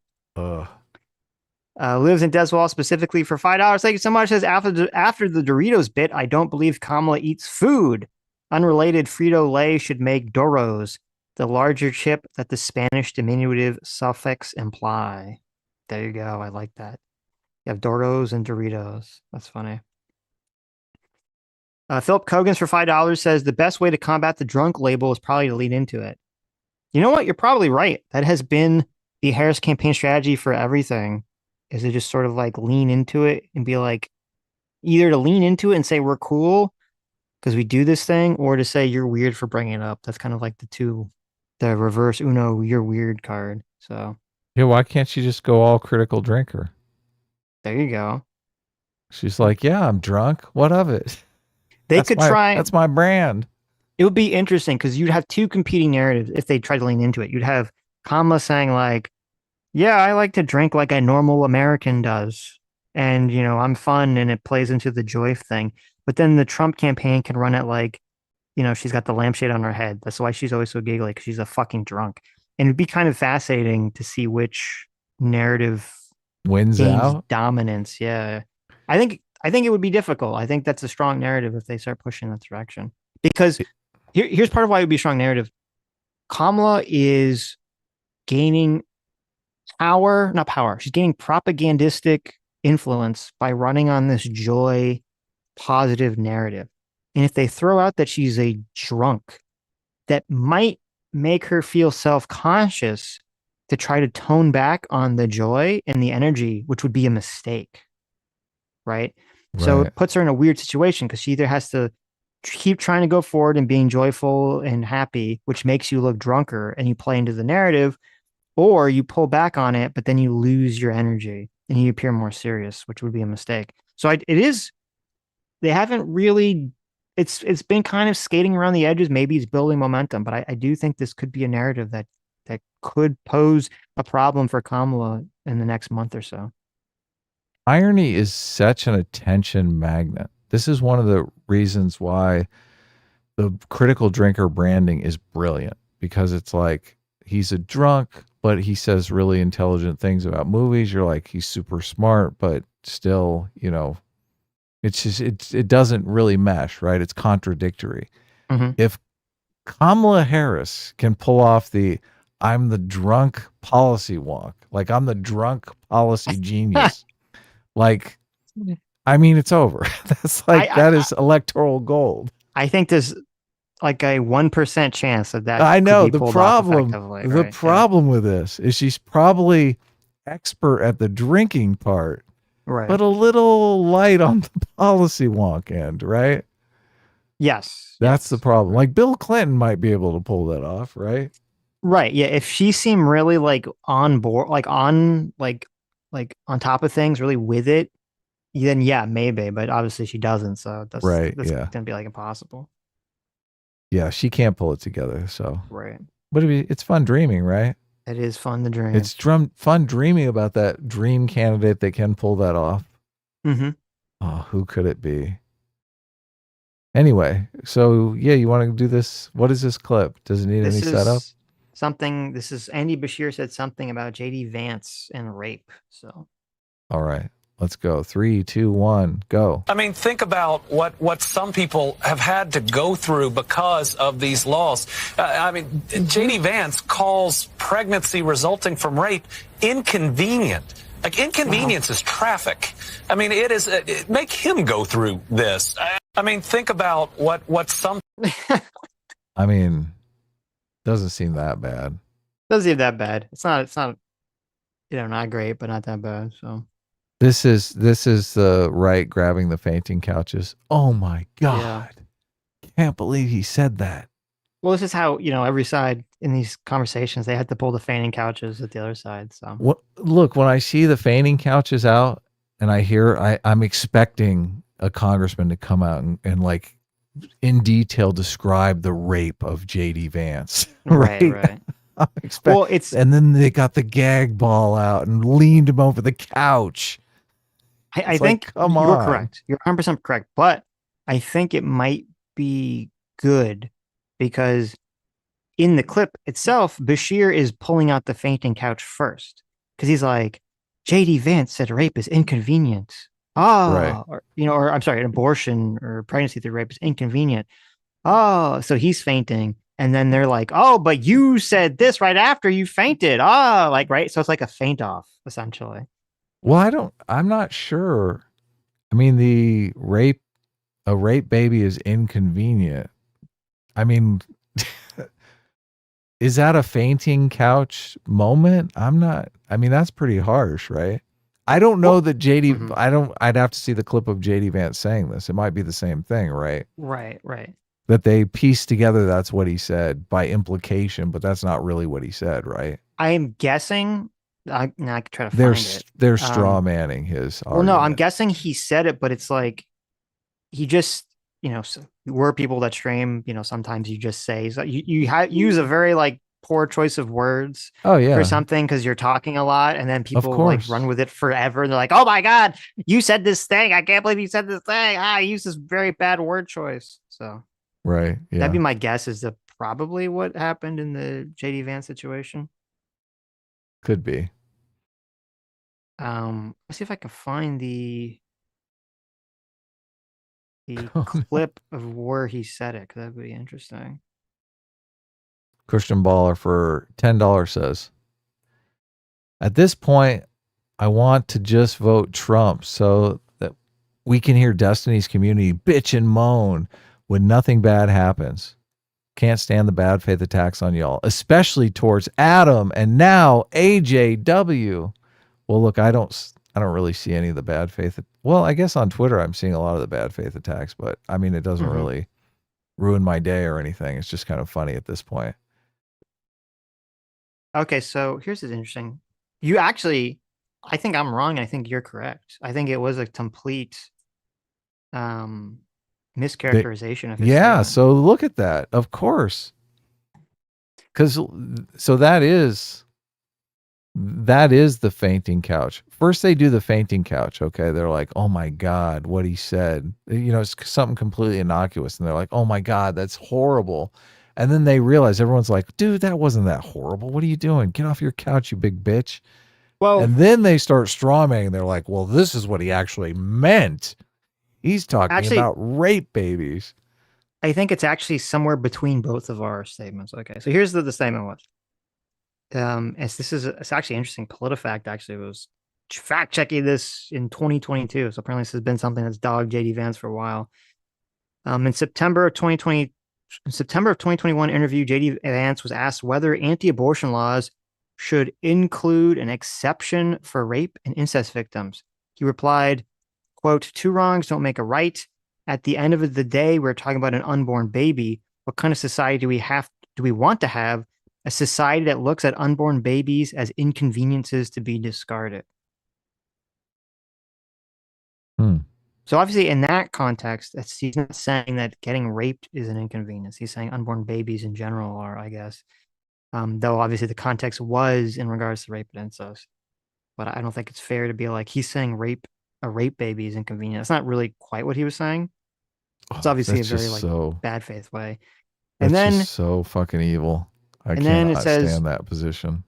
[SPEAKER 2] lives in Deswall specifically for $5. Thank you so much. Says after the Doritos bit, I don't believe Kamala eats food. Unrelated, Frito-Lay should make Doros, the larger chip that the Spanish diminutive suffix imply. There you go. I like that. You have Doros and Doritos. That's funny. Philip Cogans for $5 says the best way to combat the drunk label is probably to lean into it. You know what? You're probably right. That has been the Harris campaign strategy for everything, is to just sort of like lean into it and be like, either to lean into it and say we're cool because we do this thing, or to say you're weird for bringing it up. That's kind of like the reverse Uno, you're weird card. So
[SPEAKER 1] yeah, why can't she just go all critical drinker?
[SPEAKER 2] There you go.
[SPEAKER 1] She's like, yeah, I'm drunk. What of it?
[SPEAKER 2] That's my brand. it would be interesting because you'd have two competing narratives if they tried to lean into it. You'd have Kamala saying like, yeah, I like to drink like a normal American does. And, I'm fun and it plays into the joy thing. But then the Trump campaign can run it like, she's got the lampshade on her head. That's why she's always so giggly because she's a fucking drunk. And it'd be kind of fascinating to see which narrative
[SPEAKER 1] Wins
[SPEAKER 2] gains
[SPEAKER 1] out.
[SPEAKER 2] dominance. Yeah. I think it would be difficult. I think that's a strong narrative if they start pushing that direction. Because here's part of why it would be a strong narrative. Kamala is gaining not power. She's gaining propagandistic influence by running on this joy, positive narrative. And if they throw out that she's a drunk, that might make her feel self-conscious to try to tone back on the joy and the energy, which would be a mistake. Right? So it puts her in a weird situation because she either has to keep trying to go forward and being joyful and happy, which makes you look drunker and you play into the narrative, or you pull back on it, but then you lose your energy and you appear more serious, which would be a mistake. So they haven't really, it's been kind of skating around the edges. Maybe it's building momentum, but I do think this could be a narrative that could pose a problem for Kamala in the next month or so.
[SPEAKER 1] Irony is such an attention magnet. This is one of the reasons why the critical drinker branding is brilliant, because it's like he's a drunk, but he says really intelligent things about movies. You're like, he's super smart, but still, it's just, it doesn't really mesh, right? It's contradictory.
[SPEAKER 2] Mm-hmm.
[SPEAKER 1] If Kamala Harris can pull off I'm the drunk policy wonk, like I'm the drunk policy genius, like, I mean, it's over. That's like, that is electoral gold.
[SPEAKER 2] I think there's like a 1% chance that
[SPEAKER 1] I know
[SPEAKER 2] could be
[SPEAKER 1] the
[SPEAKER 2] pulled
[SPEAKER 1] problem.
[SPEAKER 2] off effectively,
[SPEAKER 1] The
[SPEAKER 2] right?
[SPEAKER 1] problem with this is she's probably expert at the drinking part,
[SPEAKER 2] Right.
[SPEAKER 1] but a little light on the policy wonk end, right?
[SPEAKER 2] Yes.
[SPEAKER 1] That's the problem. Like Bill Clinton might be able to pull that off, right?
[SPEAKER 2] Right. Yeah. If she seemed really like on board, like on top of things, really with it, then yeah, maybe. But obviously she doesn't. So that's gonna be like impossible.
[SPEAKER 1] Yeah, she can't pull it together. So
[SPEAKER 2] right.
[SPEAKER 1] But it's fun dreaming, right?
[SPEAKER 2] It is fun to dream.
[SPEAKER 1] It's fun dreaming about that dream candidate that can pull that off.
[SPEAKER 2] Mm-hmm.
[SPEAKER 1] Oh, who could it be? Anyway, so yeah, you want to do this? What is this clip? Does it need any setup?
[SPEAKER 2] This is Andy Bashir said something about JD Vance and rape. So,
[SPEAKER 1] all right, let's go. 3, 2, 1, go.
[SPEAKER 7] I mean, think about what some people have had to go through because of these laws. JD Vance calls pregnancy resulting from rape inconvenient. Like, inconvenience is traffic. I mean, make him go through this. I mean, think about what some.
[SPEAKER 1] I mean, doesn't seem that bad.
[SPEAKER 2] Doesn't seem that bad. It's not, not great, but not that bad. So.
[SPEAKER 1] This is the right grabbing the fainting couches. Oh my God. Yeah. Can't believe he said that.
[SPEAKER 2] Well, this is how, every side in these conversations, they had to pull the fainting couches at the other side. So
[SPEAKER 1] look, when I see the fainting couches out and I'm expecting a congressman to come out and like in detail describe the rape of JD Vance.
[SPEAKER 2] Right.
[SPEAKER 1] Well, and then they got the gag ball out and leaned him over the couch.
[SPEAKER 2] I think you're correct. You're 100% correct. But I think it might be good because in the clip itself, Bashir is pulling out the fainting couch first because he's like, JD Vance said rape is inconvenient.
[SPEAKER 1] Right.
[SPEAKER 2] Or I'm sorry, an abortion or pregnancy through rape is inconvenient. Oh, so he's fainting. And then they're like, oh, but you said this right after you fainted. Right. So it's like a faint off, essentially.
[SPEAKER 1] Well, I'm not sure. I mean, a rape baby is inconvenient. I mean, is that a fainting couch moment? That's pretty harsh, right? I don't know that JD, mm-hmm. I'd have to see the clip of JD Vance saying this. It might be the same thing, right?
[SPEAKER 2] Right.
[SPEAKER 1] That they pieced together that's what he said by implication, but that's not really what he said, right?
[SPEAKER 2] I'm guessing. I could try to find it.
[SPEAKER 1] They're straw manning his argument.
[SPEAKER 2] Well, no, I'm guessing he said it, but it's like he just we're people that stream, sometimes you just say, so you use a very like poor choice of words
[SPEAKER 1] Oh
[SPEAKER 2] for
[SPEAKER 1] yeah,
[SPEAKER 2] something because you're talking a lot, and then
[SPEAKER 1] of
[SPEAKER 2] people like
[SPEAKER 1] course.
[SPEAKER 2] run with it forever. They're like, oh my God, you said this thing. I can't believe you said this thing. I used this very bad word choice. So
[SPEAKER 1] Right.
[SPEAKER 2] that'd
[SPEAKER 1] Yeah.
[SPEAKER 2] be my guess is that probably what happened in the JD Vance situation.
[SPEAKER 1] Could be.
[SPEAKER 2] Let's see if I can find the clip of where he said it, 'cause that'd be interesting.
[SPEAKER 1] Christian Baller for $10 says, at this point, I want to just vote Trump so that we can hear Destiny's community bitch and moan when nothing bad happens. Can't stand the bad faith attacks on y'all, especially towards Adam and now AJW. Well, look, I don't really see any of the bad faith. Well, I guess on Twitter I'm seeing a lot of the bad faith attacks, but I mean it doesn't really ruin my day or anything. It's just kind of funny at this point.
[SPEAKER 2] Okay, so here's what's interesting. You actually, I think I'm wrong. I think you're correct. I think it was a complete mischaracterization of his
[SPEAKER 1] Yeah,
[SPEAKER 2] statement.
[SPEAKER 1] so look at that. Of course. Cuz so that is the fainting couch. First they do the fainting couch, okay? They're like, "Oh my God, what he said." It's something completely innocuous and they're like, "Oh my God, that's horrible." And then they realize everyone's like, "Dude, that wasn't that horrible. What are you doing? Get off your couch, you big bitch."
[SPEAKER 2] Well,
[SPEAKER 1] And then they start strawmanning. They're like, "Well, this is what he actually meant. He's talking
[SPEAKER 2] Actually-
[SPEAKER 1] about rape babies."
[SPEAKER 2] I think it's actually somewhere between both of our statements. Okay, so here's the statement was. It's actually interesting. PolitiFact actually was fact checking this in 2022. So apparently this has been something that's dogged JD Vance for a while. In September of 2021 interview, JD Vance was asked whether anti-abortion laws should include an exception for rape and incest victims. He replied, quote, "Two wrongs don't make a right. At the end of the day, we're talking about an unborn baby. What kind of society do we want to have? A society that looks at unborn babies as inconveniences to be discarded." So obviously in that context, he's not saying that getting raped is an inconvenience. He's saying unborn babies in general are, I guess. Though obviously the context was in regards to rape and incest. But I don't think it's fair to be like, he's saying a rape baby is inconvenient. That's not really quite what he was saying. It's obviously a very bad faith way. And
[SPEAKER 1] That's
[SPEAKER 2] then
[SPEAKER 1] just so fucking evil. I
[SPEAKER 2] and then
[SPEAKER 1] cannot
[SPEAKER 2] it says-
[SPEAKER 1] stand that position.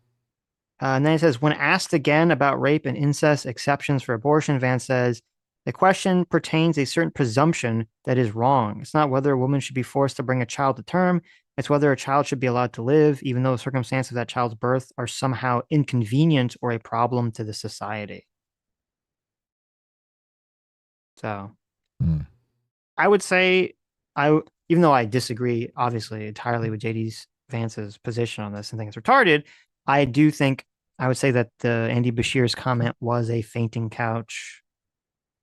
[SPEAKER 2] And then it says, when asked again about rape and incest exceptions for abortion, Vance says, the question pertains a certain presumption that is wrong. It's not whether a woman should be forced to bring a child to term. It's whether a child should be allowed to live, even though the circumstances of that child's birth are somehow inconvenient or a problem to the society. So I would say, even though I disagree, obviously, entirely with JD Vance's position on this and think it's retarded, I do think I would say that the Andy Bashir's comment was a fainting couch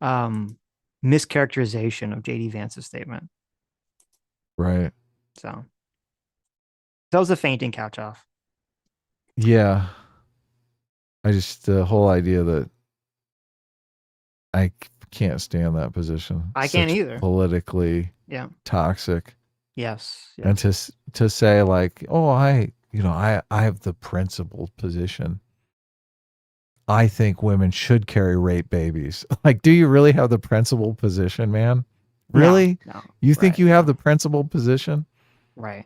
[SPEAKER 2] mischaracterization of JD Vance's statement.
[SPEAKER 1] Right.
[SPEAKER 2] So that was a fainting couch off.
[SPEAKER 1] Yeah. The whole idea that I can't stand that position.
[SPEAKER 2] I can't either.
[SPEAKER 1] Politically toxic.
[SPEAKER 2] Yes.
[SPEAKER 1] And to say like, oh, I have the principled position. I think women should carry rape babies. Like, do you really have the principled position, man? Really?
[SPEAKER 2] No.
[SPEAKER 1] You think you have the principled position?
[SPEAKER 2] Right.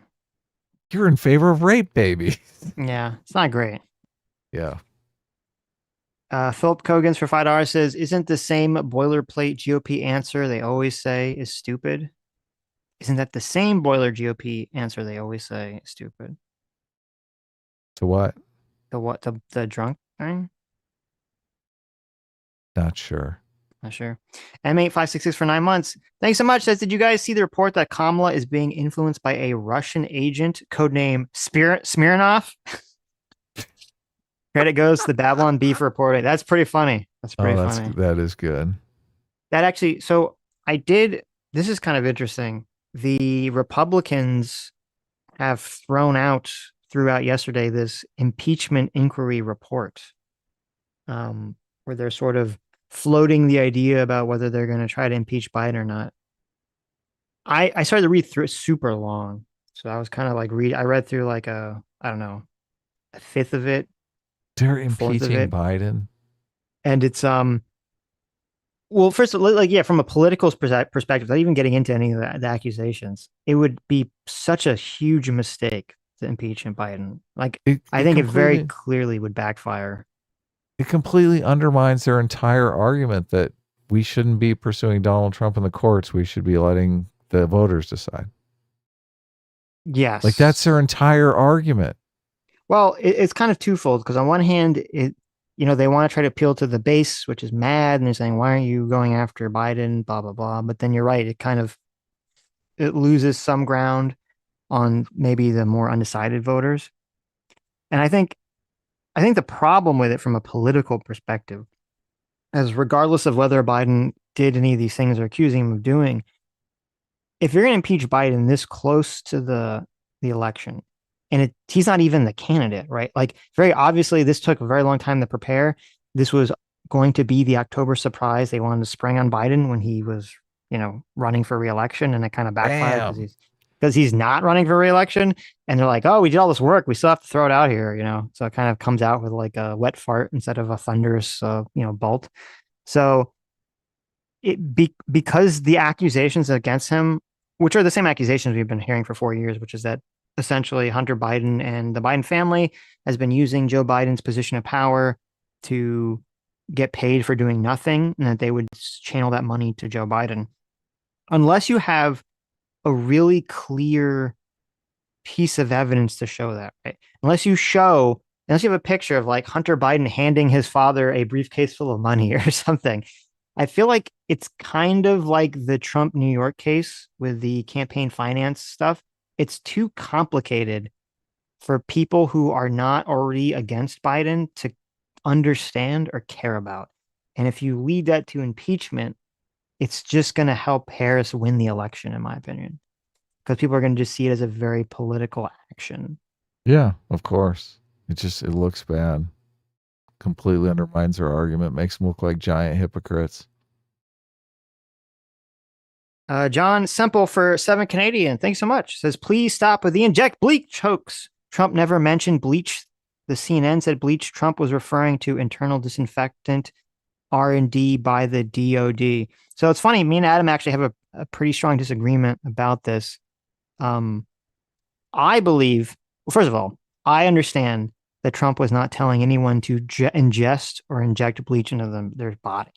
[SPEAKER 1] You're in favor of rape babies.
[SPEAKER 2] Yeah, it's not great.
[SPEAKER 1] Yeah.
[SPEAKER 2] Philip Kogans for $5 says, isn't the same boilerplate GOP answer they always say is stupid? Isn't that the same GOP answer they always say is stupid?
[SPEAKER 1] To what?
[SPEAKER 2] The drunk thing?
[SPEAKER 1] Not sure.
[SPEAKER 2] Not sure. M8566 for 9 months. Thanks so much. Says, did you guys see the report that Kamala is being influenced by a Russian agent, codename Smirnov? Credit goes to the Babylon Beef reporting. That's pretty funny. That's pretty funny.
[SPEAKER 1] That is good.
[SPEAKER 2] That actually, so this is kind of interesting. The Republicans have thrown out throughout yesterday this impeachment inquiry report, where they're sort of floating the idea about whether they're going to try to impeach Biden or not. I started to read through it super long. So I was kind of like I read through like I don't know, a fifth of it,
[SPEAKER 1] They're
[SPEAKER 2] fourth of
[SPEAKER 1] impeaching
[SPEAKER 2] it.
[SPEAKER 1] Biden.
[SPEAKER 2] And it's well, first, like, yeah, from a political perspective, not even getting into any of the accusations, it would be such a huge mistake to impeach Biden. Like, I think it very clearly would backfire.
[SPEAKER 1] It completely undermines their entire argument that we shouldn't be pursuing Donald Trump in the courts. We should be letting the voters decide.
[SPEAKER 2] Yes.
[SPEAKER 1] Like, that's their entire argument.
[SPEAKER 2] Well, it's kind of twofold because on one hand, they want to try to appeal to the base, which is mad, and they're saying, "Why aren't you going after Biden?" Blah blah blah. But then you're right; it loses some ground on maybe the more undecided voters. And I think the problem with it from a political perspective is regardless of whether Biden did any of these things they're accusing him of doing, if you're going to impeach Biden this close to the election, and he's not even the candidate, right? Like, very obviously, this took a very long time to prepare. This was going to be the October surprise they wanted to spring on Biden when he was, running for re-election, and it kind of backfired because he's not running for re-election. And they're like, "Oh, we did all this work. We still have to throw it out here," So it kind of comes out with like a wet fart instead of a thunderous, bolt. So because the accusations against him, which are the same accusations we've been hearing for 4 years, which is that essentially Hunter Biden and the Biden family has been using Joe Biden's position of power to get paid for doing nothing, and that they would channel that money to Joe Biden. Unless you have a really clear piece of evidence to show that, right? Unless you have a picture of like Hunter Biden handing his father a briefcase full of money or something. I feel like it's kind of like the Trump New York case with the campaign finance stuff. It's too complicated for people who are not already against Biden to understand or care about. And if you lead that to impeachment, it's just going to help Harris win the election, in my opinion, because people are going to just see it as a very political action.
[SPEAKER 1] Yeah, of course. It looks bad. Completely undermines their argument, makes them look like giant hypocrites.
[SPEAKER 2] John Semple for 7 Canadian, thanks so much. Says, please stop with the inject bleach hoax. Trump never mentioned bleach. The CNN said bleach. Trump was referring to internal disinfectant R&D by the DOD. So it's funny, me and Adam actually have a pretty strong disagreement about this. I believe, well, first of all, I understand that Trump was not telling anyone to ingest or inject bleach into their body.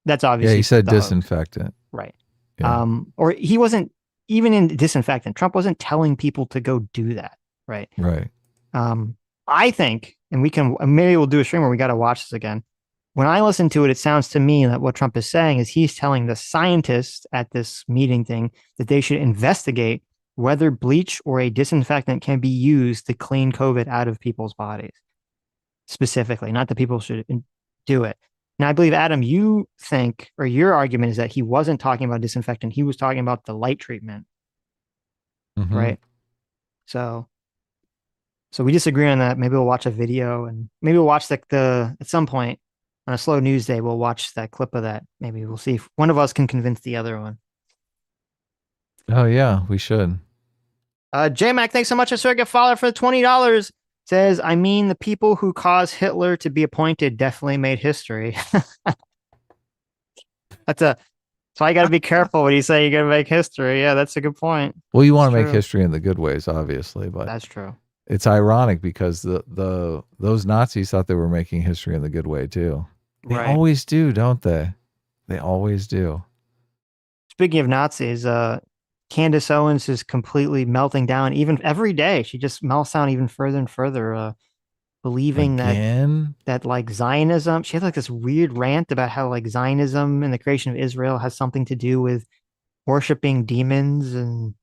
[SPEAKER 2] That's obviously.
[SPEAKER 1] Yeah, he said disinfectant.
[SPEAKER 2] Right.
[SPEAKER 1] Yeah.
[SPEAKER 2] Or he wasn't even in disinfectant. Trump wasn't telling people to go do that. Right.
[SPEAKER 1] Right.
[SPEAKER 2] I think, and maybe we'll do a stream where we got to watch this again. When I listen to it, it sounds to me that what Trump is saying is he's telling the scientists at this meeting thing that they should investigate whether bleach or a disinfectant can be used to clean COVID out of people's bodies. Specifically, not that people should do it. Now, I believe, Adam, you think, or your argument is that he wasn't talking about disinfectant. He was talking about the light treatment. Mm-hmm. Right? So we disagree on that. Maybe we'll watch a video, and maybe we'll watch at some point on a slow news day, we'll watch that clip of that. Maybe we'll see if one of us can convince the other one.
[SPEAKER 1] Oh, yeah, we should.
[SPEAKER 2] J-Mac, thanks so much, a circuit follower, for the $20. Says, I mean, the people who caused Hitler to be appointed definitely made history. So I got to be careful when you say you're going to make history. Yeah, that's a good point.
[SPEAKER 1] Well, you want to make history in the good ways, obviously, but
[SPEAKER 2] that's true.
[SPEAKER 1] It's ironic because those Nazis thought they were making history in the good way too. They always do, don't they? They always do.
[SPEAKER 2] Speaking of Nazis, Candace Owens is completely melting down. Even every day, she just melts down even further and further, believing that like Zionism. She had like this weird rant about how like Zionism and the creation of Israel has something to do with worshiping demons, and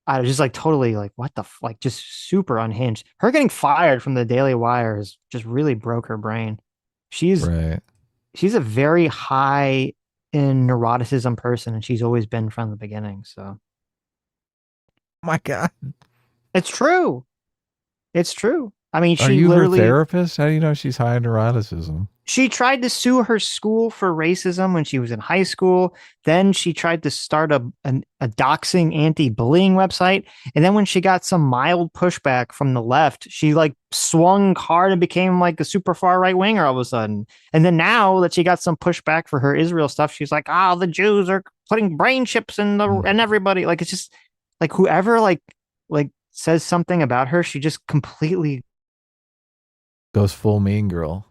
[SPEAKER 2] I was just like totally like, what the like, just super unhinged. Her getting fired from the Daily Wire has just really broke her brain. She's a very high in neuroticism person, and she's always been from the beginning. So,
[SPEAKER 1] my God,
[SPEAKER 2] it's true. It's true. I mean,
[SPEAKER 1] are you her therapist? How do you know she's high in neuroticism?
[SPEAKER 2] She tried to sue her school for racism when she was in high school. Then she tried to start a doxing anti-bullying website. And then when she got some mild pushback from the left, she like swung hard and became like a super far right winger all of a sudden. And then now that she got some pushback for her Israel stuff, she's like, "Oh, the Jews are putting brain chips in the and everybody." Like, it's just like whoever like says something about her, she just completely
[SPEAKER 1] goes full mean girl.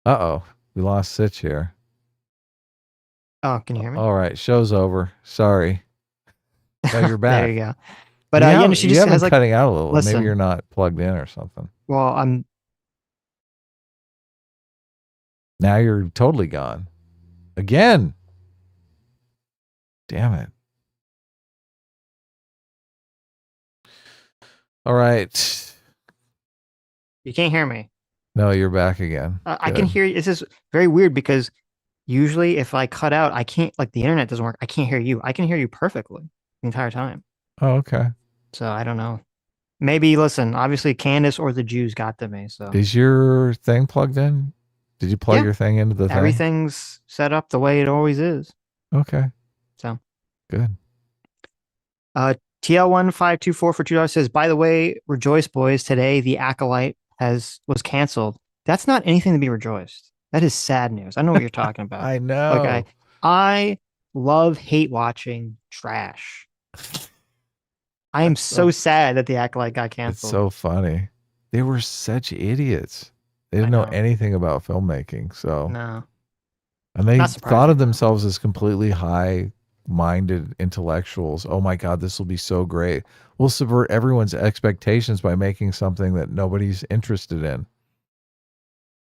[SPEAKER 1] Uh-oh, we lost Sitch here.
[SPEAKER 2] Oh, can you hear me?
[SPEAKER 1] All right, show's over. Sorry. No, you're back.
[SPEAKER 2] There you go. But yeah, she just has like
[SPEAKER 1] cutting out a little.
[SPEAKER 2] Listen,
[SPEAKER 1] maybe you're not plugged in or something.
[SPEAKER 2] Well,
[SPEAKER 1] Now you're totally gone. Again. Damn it. All right.
[SPEAKER 2] You can't hear me.
[SPEAKER 1] No, you're back again.
[SPEAKER 2] I can hear you. This is very weird because usually if I cut out, I can't, like the internet doesn't work. I can't hear you. I can hear you perfectly the entire time.
[SPEAKER 1] Oh, okay.
[SPEAKER 2] So I don't know. Maybe, listen, obviously Candace or the Jews got to me. So
[SPEAKER 1] is your thing plugged in? Did you plug your thing into the thing?
[SPEAKER 2] Everything's set up the way it always is.
[SPEAKER 1] Okay.
[SPEAKER 2] So
[SPEAKER 1] good.
[SPEAKER 2] TL1524 for $2 says, by the way, rejoice boys, today the Acolyte was canceled. That's not anything to be rejoiced. That is sad news. I know what you're talking about.
[SPEAKER 1] I know.
[SPEAKER 2] Okay. I love hate watching trash. I am so sad that the Acolyte got canceled.
[SPEAKER 1] It's so funny. They were such idiots. They didn't know anything about filmmaking. So
[SPEAKER 2] no.
[SPEAKER 1] And they thought of themselves as completely high-minded intellectuals. Oh my God, this will be so great. We'll subvert everyone's expectations by making something that nobody's interested in.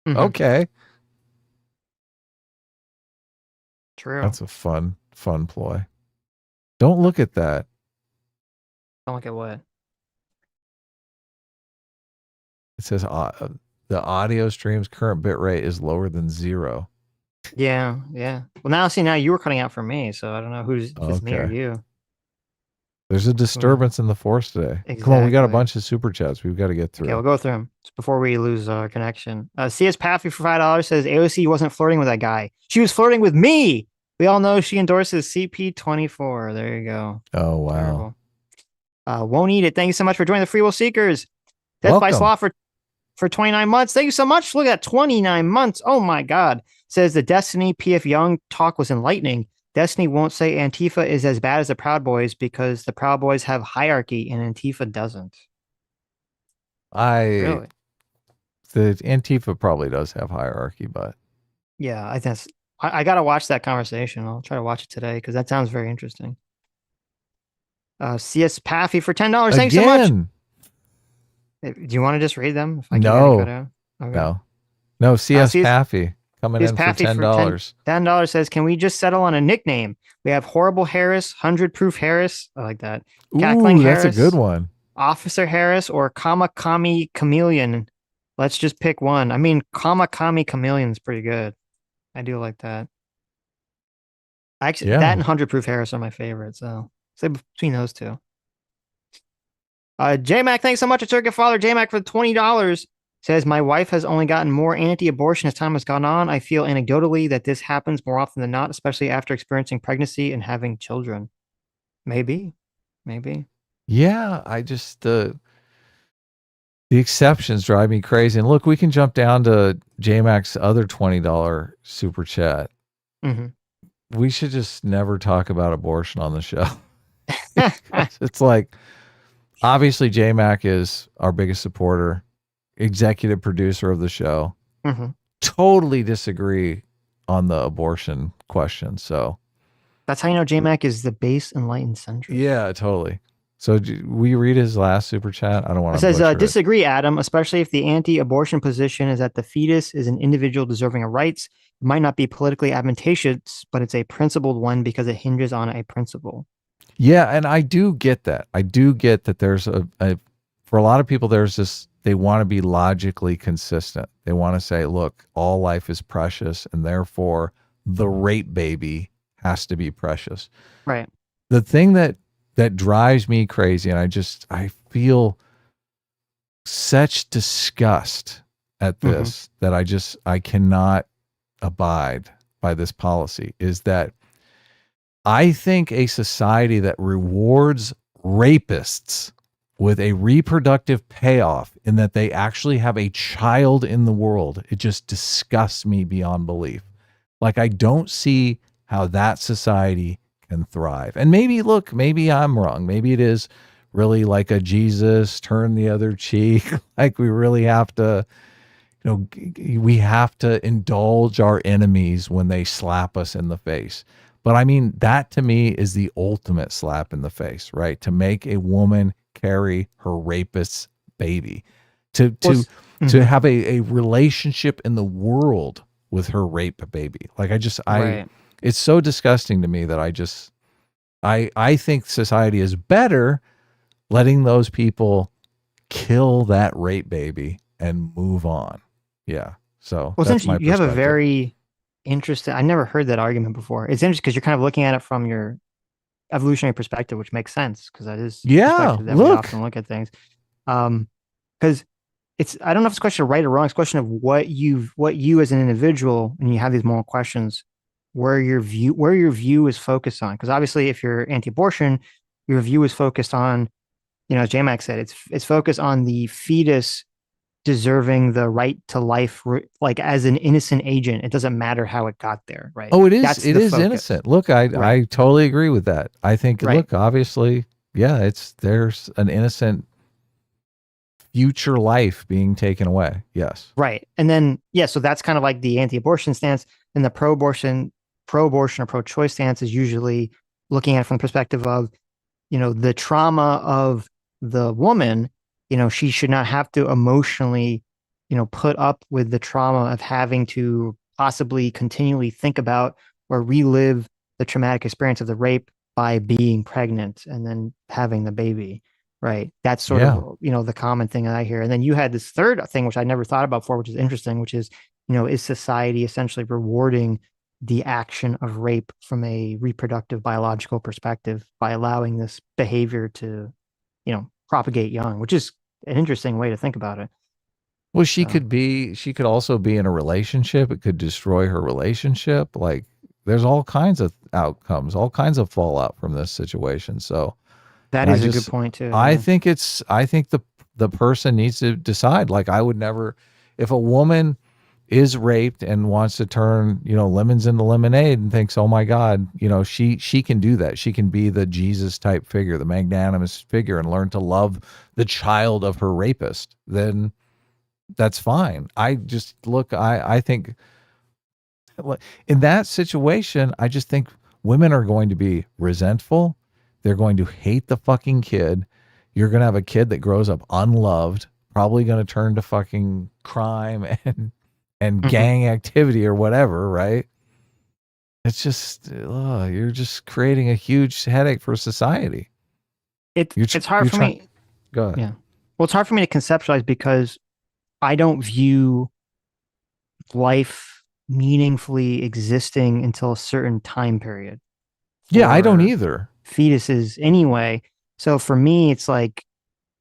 [SPEAKER 1] Mm-hmm. Okay.
[SPEAKER 2] True.
[SPEAKER 1] That's a fun ploy. Don't look at that.
[SPEAKER 2] Don't look at what?
[SPEAKER 1] It says the audio stream's current bit rate is lower than 0.
[SPEAKER 2] Yeah. Well, now you were cutting out for me, so I don't know if it's me or you.
[SPEAKER 1] There's a disturbance in the force today. Exactly. Come on, we got a bunch of super chats we've got to get through.
[SPEAKER 2] Okay, we'll go through them before we lose our connection. CS Paffy for $5 says AOC wasn't flirting with that guy. She was flirting with me. We all know she endorses CP24. There you go.
[SPEAKER 1] Oh, wow.
[SPEAKER 2] Won't eat it. Thank you so much for joining the Free Will Seekers. Death by Slaw for 29 months. Thank you so much. Look at 29 months. Oh my God. Says the Destiny PF Young talk was enlightening. Destiny won't say Antifa is as bad as the Proud Boys because the Proud Boys have hierarchy and Antifa doesn't.
[SPEAKER 1] Really? The Antifa probably does have hierarchy, but
[SPEAKER 2] yeah, I got to watch that conversation. I'll try to watch it today because that sounds very interesting. CS Paffy for $10. Thanks so much. Do you want to just read them? If I
[SPEAKER 1] no. No, CS Paffy coming in for $10.
[SPEAKER 2] $10 says, can we just settle on a nickname? We have Horrible Harris, 100 Proof Harris. I like that.
[SPEAKER 1] Cackling Harris, that's a good one.
[SPEAKER 2] Officer Harris or Kamakami Chameleon. Let's just pick one. I mean, Kamakami Chameleon is pretty good. I do like that. Actually, that and 100 Proof Harris are my favorites. So say between those two. J-Mac, thanks so much. A Circuit Father J-Mac for $20 says, my wife has only gotten more anti-abortion as time has gone on. I feel anecdotally that this happens more often than not, especially after experiencing pregnancy and having children. Maybe.
[SPEAKER 1] Yeah, I just the exceptions drive me crazy. And look, we can jump down to J-Mac's other $20 super chat.
[SPEAKER 2] Mm-hmm.
[SPEAKER 1] We should just never talk about abortion on the show. It's like, obviously J-Mac is our biggest supporter, executive producer of the show.
[SPEAKER 2] Mm-hmm.
[SPEAKER 1] Totally disagree on the abortion question. So
[SPEAKER 2] that's how you know J-Mac is the base enlightened centrist.
[SPEAKER 1] Yeah, totally. So we read his last super chat. I don't want to.
[SPEAKER 2] It says, disagree, Adam, especially if the anti-abortion position is that the fetus is an individual deserving of rights. It might not be politically advantageous, but it's a principled one because it hinges on a principle.
[SPEAKER 1] Yeah, and I do get that. I do get that there's for a lot of people, there's this, they want to be logically consistent. They want to say, look, all life is precious, and therefore the rape baby has to be precious.
[SPEAKER 2] Right.
[SPEAKER 1] The thing that drives me crazy, and I feel such disgust at this that I cannot abide by this policy is that I think a society that rewards rapists with a reproductive payoff in that they actually have a child in the world, it just disgusts me beyond belief. Like, I don't see how that society can thrive. And maybe I'm wrong. Maybe it is really like a Jesus turn the other cheek. Like, we really have to, we have to indulge our enemies when they slap us in the face. But I mean, that to me is the ultimate slap in the face, right? To make a woman carry her rapist's baby, to have a relationship in the world with her rape baby. Like, it's so disgusting to me that I think society is better letting those people kill that rape baby and move on. Yeah. So that's my
[SPEAKER 2] you have a
[SPEAKER 1] perspective.
[SPEAKER 2] very interesting, I never heard that argument before. It's interesting because you're kind of looking at it from your evolutionary perspective, which makes sense because that is the perspective that we often look at things. Because I don't know if it's a question of right or wrong. It's a question of what you as an individual, and you have these moral questions, where your view is focused on. Because obviously, if you're anti-abortion, your view is focused on, as J-Mac said, it's focused on the fetus deserving the right to life, like as an innocent agent. It doesn't matter how it got there, right?
[SPEAKER 1] Oh, it is. It is innocent. Look, I totally agree with that. I think, look, obviously, yeah, there's an innocent future life being taken away. Yes. Right.
[SPEAKER 2] And then, so that's kind of like the anti-abortion stance. And the pro-abortion or pro-choice stance is usually looking at it from the perspective of, the trauma of the woman. She should not have to emotionally, put up with the trauma of having to possibly continually think about or relive the traumatic experience of the rape by being pregnant and then having the baby. Right. That's sort of, the common thing that I hear. And then you had this third thing, which I never thought about before, which is interesting, which is, is society essentially rewarding the action of rape from a reproductive biological perspective by allowing this behavior to, propagate young, which is an interesting way to think about it.
[SPEAKER 1] Well, she could also be in a relationship. It could destroy her relationship. Like, there's all kinds of outcomes, all kinds of fallout from this situation. So
[SPEAKER 2] that is a good point too.
[SPEAKER 1] I think the person needs to decide. Like, I would never, if a woman is raped and wants to turn, lemons into lemonade and thinks, oh my God, she can do that. She can be the Jesus type figure, the magnanimous figure, and learn to love the child of her rapist. Then that's fine. I think in that situation, I just think women are going to be resentful. They're going to hate the fucking kid. You're going to have a kid that grows up unloved, probably going to turn to fucking crime and gang activity or whatever, right? It's just, you're just creating a huge headache for society.
[SPEAKER 2] It's hard for me.
[SPEAKER 1] Go ahead.
[SPEAKER 2] Yeah. Well, it's hard for me to conceptualize because I don't view life meaningfully existing until a certain time period.
[SPEAKER 1] Yeah, I don't either.
[SPEAKER 2] Fetuses anyway. So for me, it's like,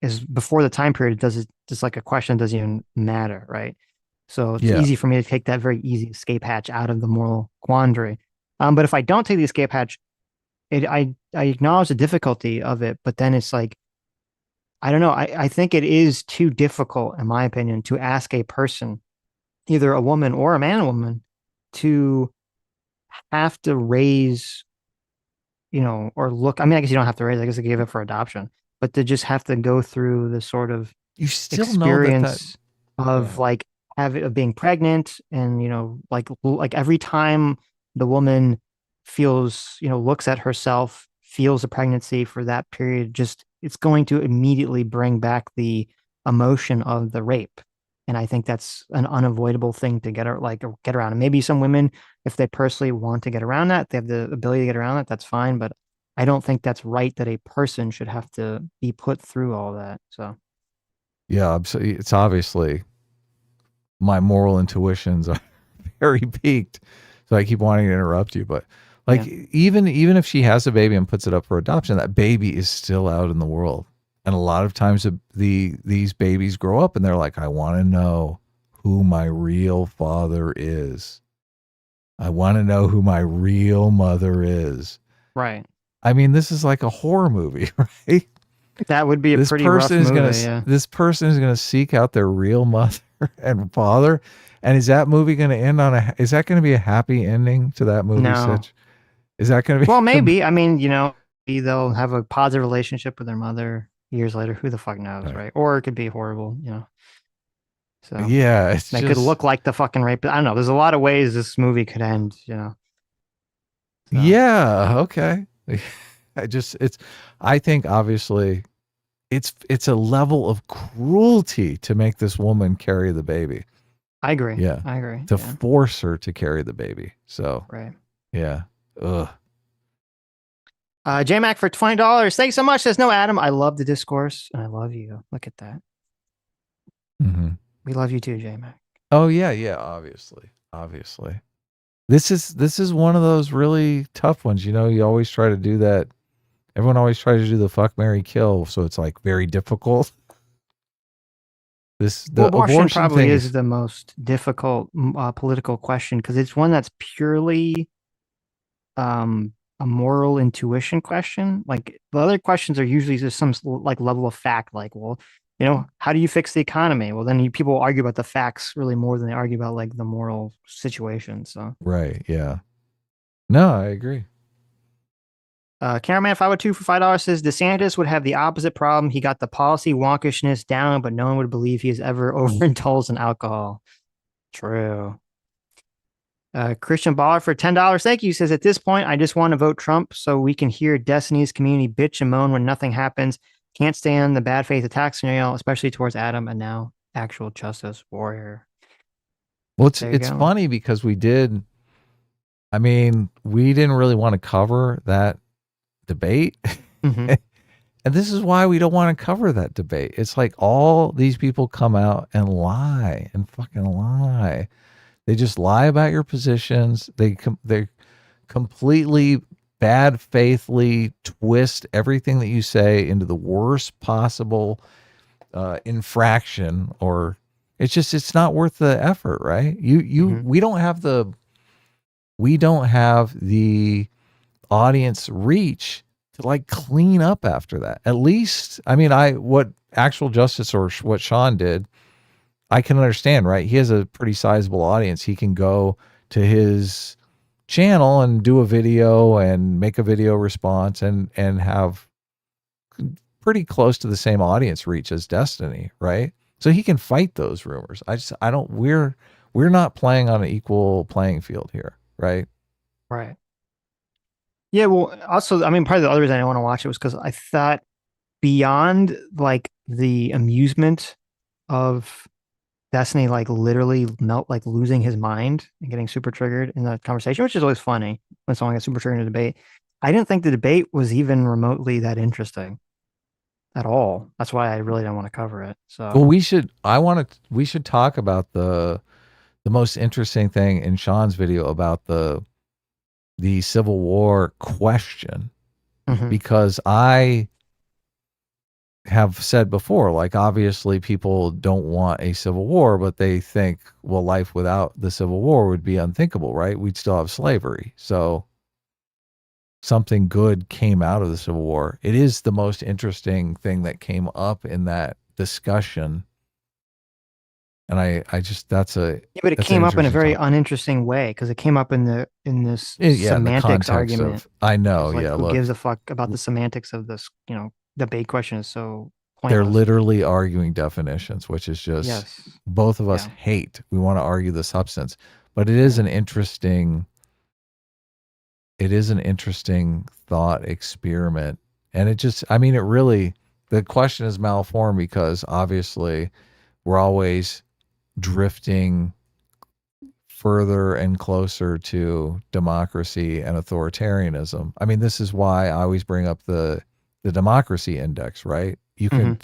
[SPEAKER 2] is before the time period, just like a question doesn't even matter, right? So it's easy for me to take that very easy escape hatch out of the moral quandary. But if I don't take the escape hatch, I acknowledge the difficulty of it, but then it's like, I don't know. I think it is too difficult, in my opinion, to ask a person, either a woman or a man or woman, to have to raise, or look. I mean, I guess you don't have to raise. I guess they gave it for adoption, but to just have to go through the sort of
[SPEAKER 1] you still
[SPEAKER 2] experience of like of being pregnant, and like every time the woman feels, looks at herself, feels a pregnancy for that period, just it's going to immediately bring back the emotion of the rape. And I think that's an unavoidable thing to get around. And maybe some women, if they personally want to get around that, they have the ability to get around that, that's fine. But I don't think that's right that a person should have to be put through all that. So,
[SPEAKER 1] yeah, it's obviously my moral intuitions are very peaked. So I keep wanting to interrupt you, but even if she has a baby and puts it up for adoption, that baby is still out in the world. And a lot of times these babies grow up and they're like, I want to know who my real father is. I want to know who my real mother is.
[SPEAKER 2] Right.
[SPEAKER 1] I mean, this is like a horror movie, right?
[SPEAKER 2] That would be a pretty rough movie. Yeah.
[SPEAKER 1] This person is gonna seek out their real mother and father. And is that movie gonna end on is that gonna be a happy ending to that movie,
[SPEAKER 2] No.
[SPEAKER 1] Sitch? Is that gonna be
[SPEAKER 2] Well, maybe. I mean, maybe they'll have a positive relationship with their mother years later. Who the fuck knows, right? Or it could be horrible, So
[SPEAKER 1] yeah, it's
[SPEAKER 2] they could look like the fucking rape. I don't know. There's a lot of ways this movie could end, So.
[SPEAKER 1] Yeah, okay. I think obviously it's a level of cruelty to make this woman carry the baby.
[SPEAKER 2] I agree.
[SPEAKER 1] Yeah.
[SPEAKER 2] I agree.
[SPEAKER 1] To force her to carry the baby. So
[SPEAKER 2] right.
[SPEAKER 1] Yeah. Ugh.
[SPEAKER 2] JMac for $20. Thanks so much. Says no, Adam. I love the discourse and I love you. Look at that.
[SPEAKER 1] Mm-hmm.
[SPEAKER 2] We love you too, JMac.
[SPEAKER 1] Oh yeah, obviously. This is one of those really tough ones. You always try to do that. Everyone always tries to do the fuck, marry, kill, so it's like very difficult. The
[SPEAKER 2] abortion probably is the most difficult political question because it's one that's purely a moral intuition question. Like the other questions are usually just some like level of fact, like, well, how do you fix the economy? Well, then people argue about the facts really more than they argue about like the moral situation. So
[SPEAKER 1] right, yeah. No, I agree.
[SPEAKER 2] Cameraman 502 for $5 says DeSantis would have the opposite problem. He got the policy wonkishness down, but no one would believe he has ever overindulged in alcohol. True. Christian Baller for $10. Thank you. Says at this point, I just want to vote Trump so we can hear Destiny's community bitch and moan when nothing happens. Can't stand the bad faith attack scenario, especially towards Adam and now actual justice warrior.
[SPEAKER 1] Well, it's funny because we didn't really want to cover that debate.
[SPEAKER 2] Mm-hmm.
[SPEAKER 1] And this is why we don't want to cover that debate. It's like all these people come out and lie and fucking lie. They just lie about your positions. They completely bad faithfully twist everything that you say into the worst possible infraction, or it's not worth the effort, right? We don't have the audience reach to like clean up after that. At least, what actual justice or what Sean did, I can understand, right? He has a pretty sizable audience. He can go to his channel and do a video and make a video response and have pretty close to the same audience reach as Destiny, right? So he can fight those rumors. We're not playing on an equal playing field here, right?
[SPEAKER 2] Right. Yeah, well, also, part of the other reason I didn't want to watch it was because I thought beyond like the amusement of Destiny, like literally losing his mind and getting super triggered in that conversation, which is always funny when someone gets super triggered in a debate. I didn't think the debate was even remotely that interesting at all. That's why I really don't want to cover it. So,
[SPEAKER 1] well, we should talk about the most interesting thing in Sean's video about the Civil War question, because I have said before, like obviously people don't want a civil war, but they think, well, life without the Civil War would be unthinkable, right? We'd still have slavery. So something good came out of the Civil War. It is the most interesting thing that came up in that discussion. And
[SPEAKER 2] but it came up in a very uninteresting way because it came up in this semantics argument.
[SPEAKER 1] I know,
[SPEAKER 2] like, who gives a fuck about the semantics of this? Debate question is so pointless.
[SPEAKER 1] They're literally arguing definitions, which is just both of us hate. We want to argue the substance, but it is an interesting thought experiment, and the question is malformed because obviously we're always drifting further and closer to democracy and authoritarianism. This is why I always bring up the democracy index, right? You can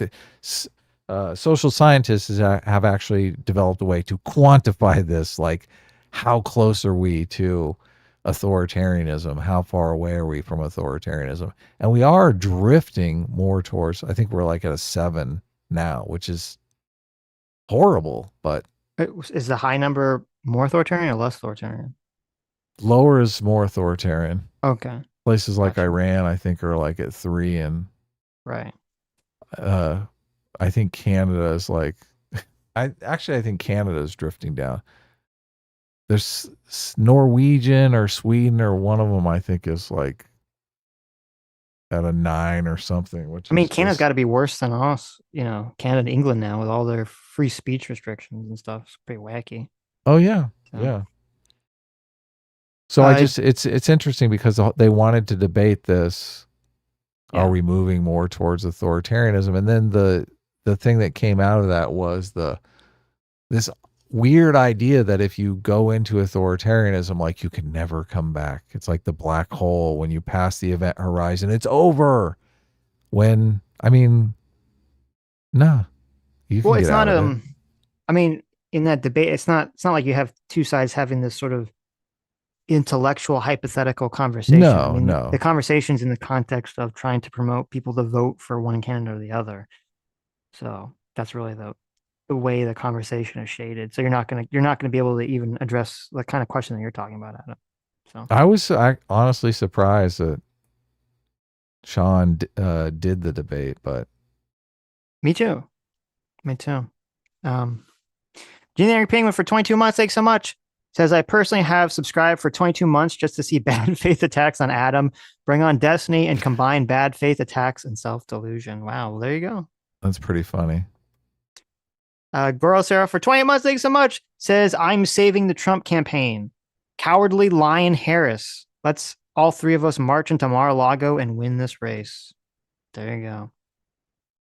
[SPEAKER 1] social scientists have actually developed a way to quantify this, like how close are we to authoritarianism, how far away are we from authoritarianism, and we are drifting more towards, I think we're like at a 7 now, which is horrible, but
[SPEAKER 2] Is the high number more authoritarian or less authoritarian?
[SPEAKER 1] Lower is more authoritarian.
[SPEAKER 2] Okay,
[SPEAKER 1] Places like
[SPEAKER 2] gotcha.
[SPEAKER 1] Iran, I think, are like at 3, and
[SPEAKER 2] Right.
[SPEAKER 1] I think Canada is like, I think Canada is drifting down. There's Norwegian or Sweden or one of them, I think, is like at a 9 or something, which
[SPEAKER 2] I mean,
[SPEAKER 1] is
[SPEAKER 2] Canada's
[SPEAKER 1] just,
[SPEAKER 2] got to be worse than us. Canada and England now with all their free speech restrictions and stuff. It's pretty wacky.
[SPEAKER 1] oh yeah,
[SPEAKER 2] So,
[SPEAKER 1] yeah. So it's interesting because they wanted to debate this.
[SPEAKER 2] Yeah.
[SPEAKER 1] Are we moving more towards authoritarianism? And then the thing that came out of that was this weird idea that if you go into authoritarianism, like, you can never come back. It's like the black hole. When you pass the event horizon, it's over. When, I mean, no, you can
[SPEAKER 2] Well,
[SPEAKER 1] get
[SPEAKER 2] it's
[SPEAKER 1] out
[SPEAKER 2] not.
[SPEAKER 1] of it.
[SPEAKER 2] I mean, in that debate, it's not like you have two sides having this sort of intellectual hypothetical conversation. I
[SPEAKER 1] No,
[SPEAKER 2] mean,
[SPEAKER 1] no.
[SPEAKER 2] the conversation's in the context of trying to promote people to vote for one candidate or the other. So that's really the way the conversation is shaded. So you're not gonna be able to even address the kind of question that you're talking about, Adam. So
[SPEAKER 1] I was honestly surprised that Sean did the debate, but
[SPEAKER 2] me too. Generic Penguin for 22 months. Thanks so much. Says, I personally have subscribed for 22 months just to see bad faith attacks on Adam, bring on Destiny, and combine bad faith attacks and self delusion. Wow. Well, there you go.
[SPEAKER 1] that's pretty funny.
[SPEAKER 2] Goro Sarah for 20 months. Thanks so much. Says, I'm saving the Trump campaign. Cowardly Lion Harris. Let's all three of us march into Mar-a-Lago and win this race. There you go.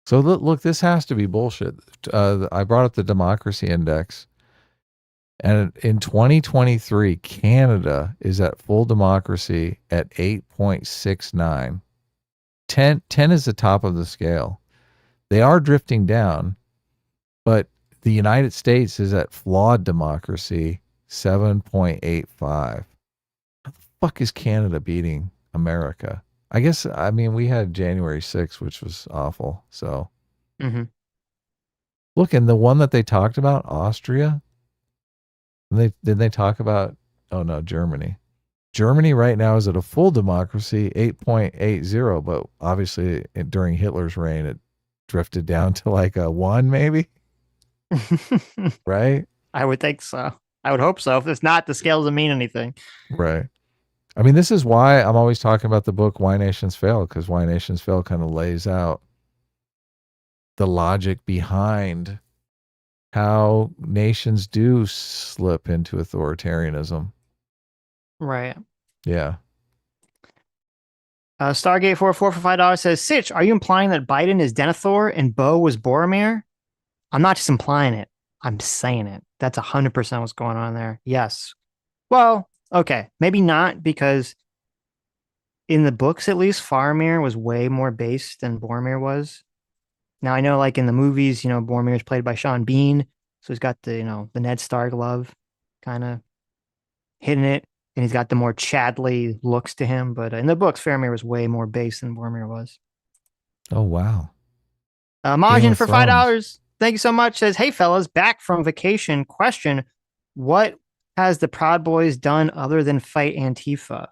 [SPEAKER 1] So look, this has to be bullshit. I brought up the democracy index, and in 2023, Canada is at full democracy at 8.69. 10 is the top of the scale. They are drifting down, but the United States is at flawed democracy, 7.85. How the fuck is Canada beating America? I guess, I mean, we had January 6th, which was awful. So, Look, and the one that they talked about, Austria, they talk about, oh no, Germany. Germany right now is at a full democracy, 8.80, but obviously during Hitler's reign, it drifted down to like a 1 maybe, right?
[SPEAKER 2] I would think so. I would hope so. If it's not, the scale doesn't mean anything.
[SPEAKER 1] Right. I mean, this is why I'm always talking about the book Why Nations Fail, because Why Nations Fail kind of lays out the logic behind how nations do slip into authoritarianism.
[SPEAKER 2] Right.
[SPEAKER 1] Yeah.
[SPEAKER 2] Stargate 44 for $5 says, Sitch, are you implying that Biden is Denethor and Bo was Boromir? I'm not just implying it. I'm saying it. That's 100% what's going on there. Yes. Well, okay. Maybe not, because in the books, at least, Faramir was way more based than Boromir was. Now, I know, like, in the movies, Boromir is played by Sean Bean, so he's got the Ned Stark love kind of hitting it, and he's got the more Chadley looks to him. But in the books, Faramir was way more based than Boromir was.
[SPEAKER 1] Oh, wow.
[SPEAKER 2] Majin for $5. Thank you so much. Says, hey, fellas, back from vacation. Question, what has the Proud Boys done other than fight Antifa?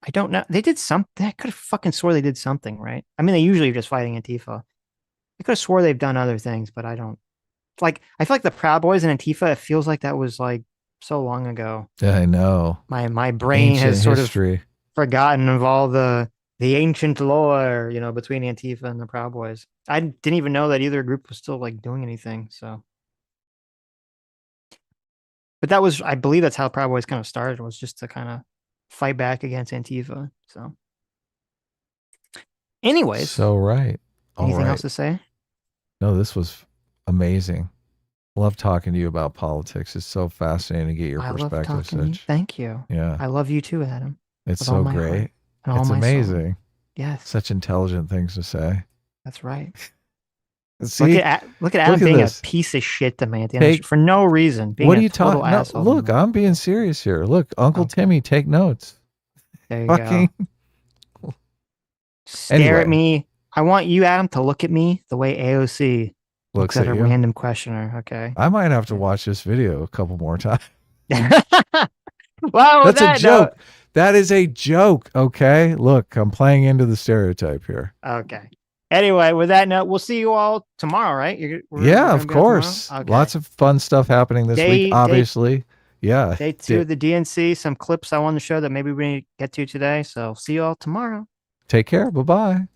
[SPEAKER 2] I don't know. They did something. I could have fucking swore they did something, right? I mean, they usually are just fighting Antifa. I could have swore they've done other things, but I don't. Like, I feel like the Proud Boys and Antifa, it feels like that was like so long ago.
[SPEAKER 1] Yeah, I know.
[SPEAKER 2] My brain
[SPEAKER 1] Ancient
[SPEAKER 2] has sort
[SPEAKER 1] history.
[SPEAKER 2] of forgotten of all the ancient lore, between Antifa and the Proud Boys. I didn't even know that either group was still like doing anything. So, but that was, I believe that's how Proud Boys kind of started, was just to kind of fight back against Antifa. So, anyways,
[SPEAKER 1] So right.
[SPEAKER 2] Anything else to say?
[SPEAKER 1] No, this was amazing. Love talking to you about politics. It's so fascinating to get your perspective.
[SPEAKER 2] Love talking to you. Thank you.
[SPEAKER 1] Yeah.
[SPEAKER 2] I love you too, Adam.
[SPEAKER 1] It's so great. It's amazing.
[SPEAKER 2] Yes.
[SPEAKER 1] Such intelligent things to say.
[SPEAKER 2] That's right.
[SPEAKER 1] See,
[SPEAKER 2] look at Adam being a piece of shit to me for no reason.
[SPEAKER 1] What are you talking about? No, look, I'm being serious here. Look, Uncle Timmy, take notes.
[SPEAKER 2] There you go. Stare
[SPEAKER 1] Anyway.
[SPEAKER 2] at me. I want you, Adam, to look at me the way AOC
[SPEAKER 1] Looks
[SPEAKER 2] at
[SPEAKER 1] at
[SPEAKER 2] a
[SPEAKER 1] you.
[SPEAKER 2] random questioner. Okay.
[SPEAKER 1] I might have to watch this video a couple more times.
[SPEAKER 2] Well,
[SPEAKER 1] That's a
[SPEAKER 2] that
[SPEAKER 1] joke. That is a joke. Okay. Look, I'm playing into the stereotype here.
[SPEAKER 2] Okay. Anyway, with that note, we'll see you all tomorrow, right?
[SPEAKER 1] Yeah, of course.
[SPEAKER 2] Okay.
[SPEAKER 1] Lots of fun stuff happening this week, obviously. Yeah.
[SPEAKER 2] Day 2 of the DNC, some clips I wanted to show that maybe we didn't get to today. So see you all tomorrow.
[SPEAKER 1] Take care. Bye-bye.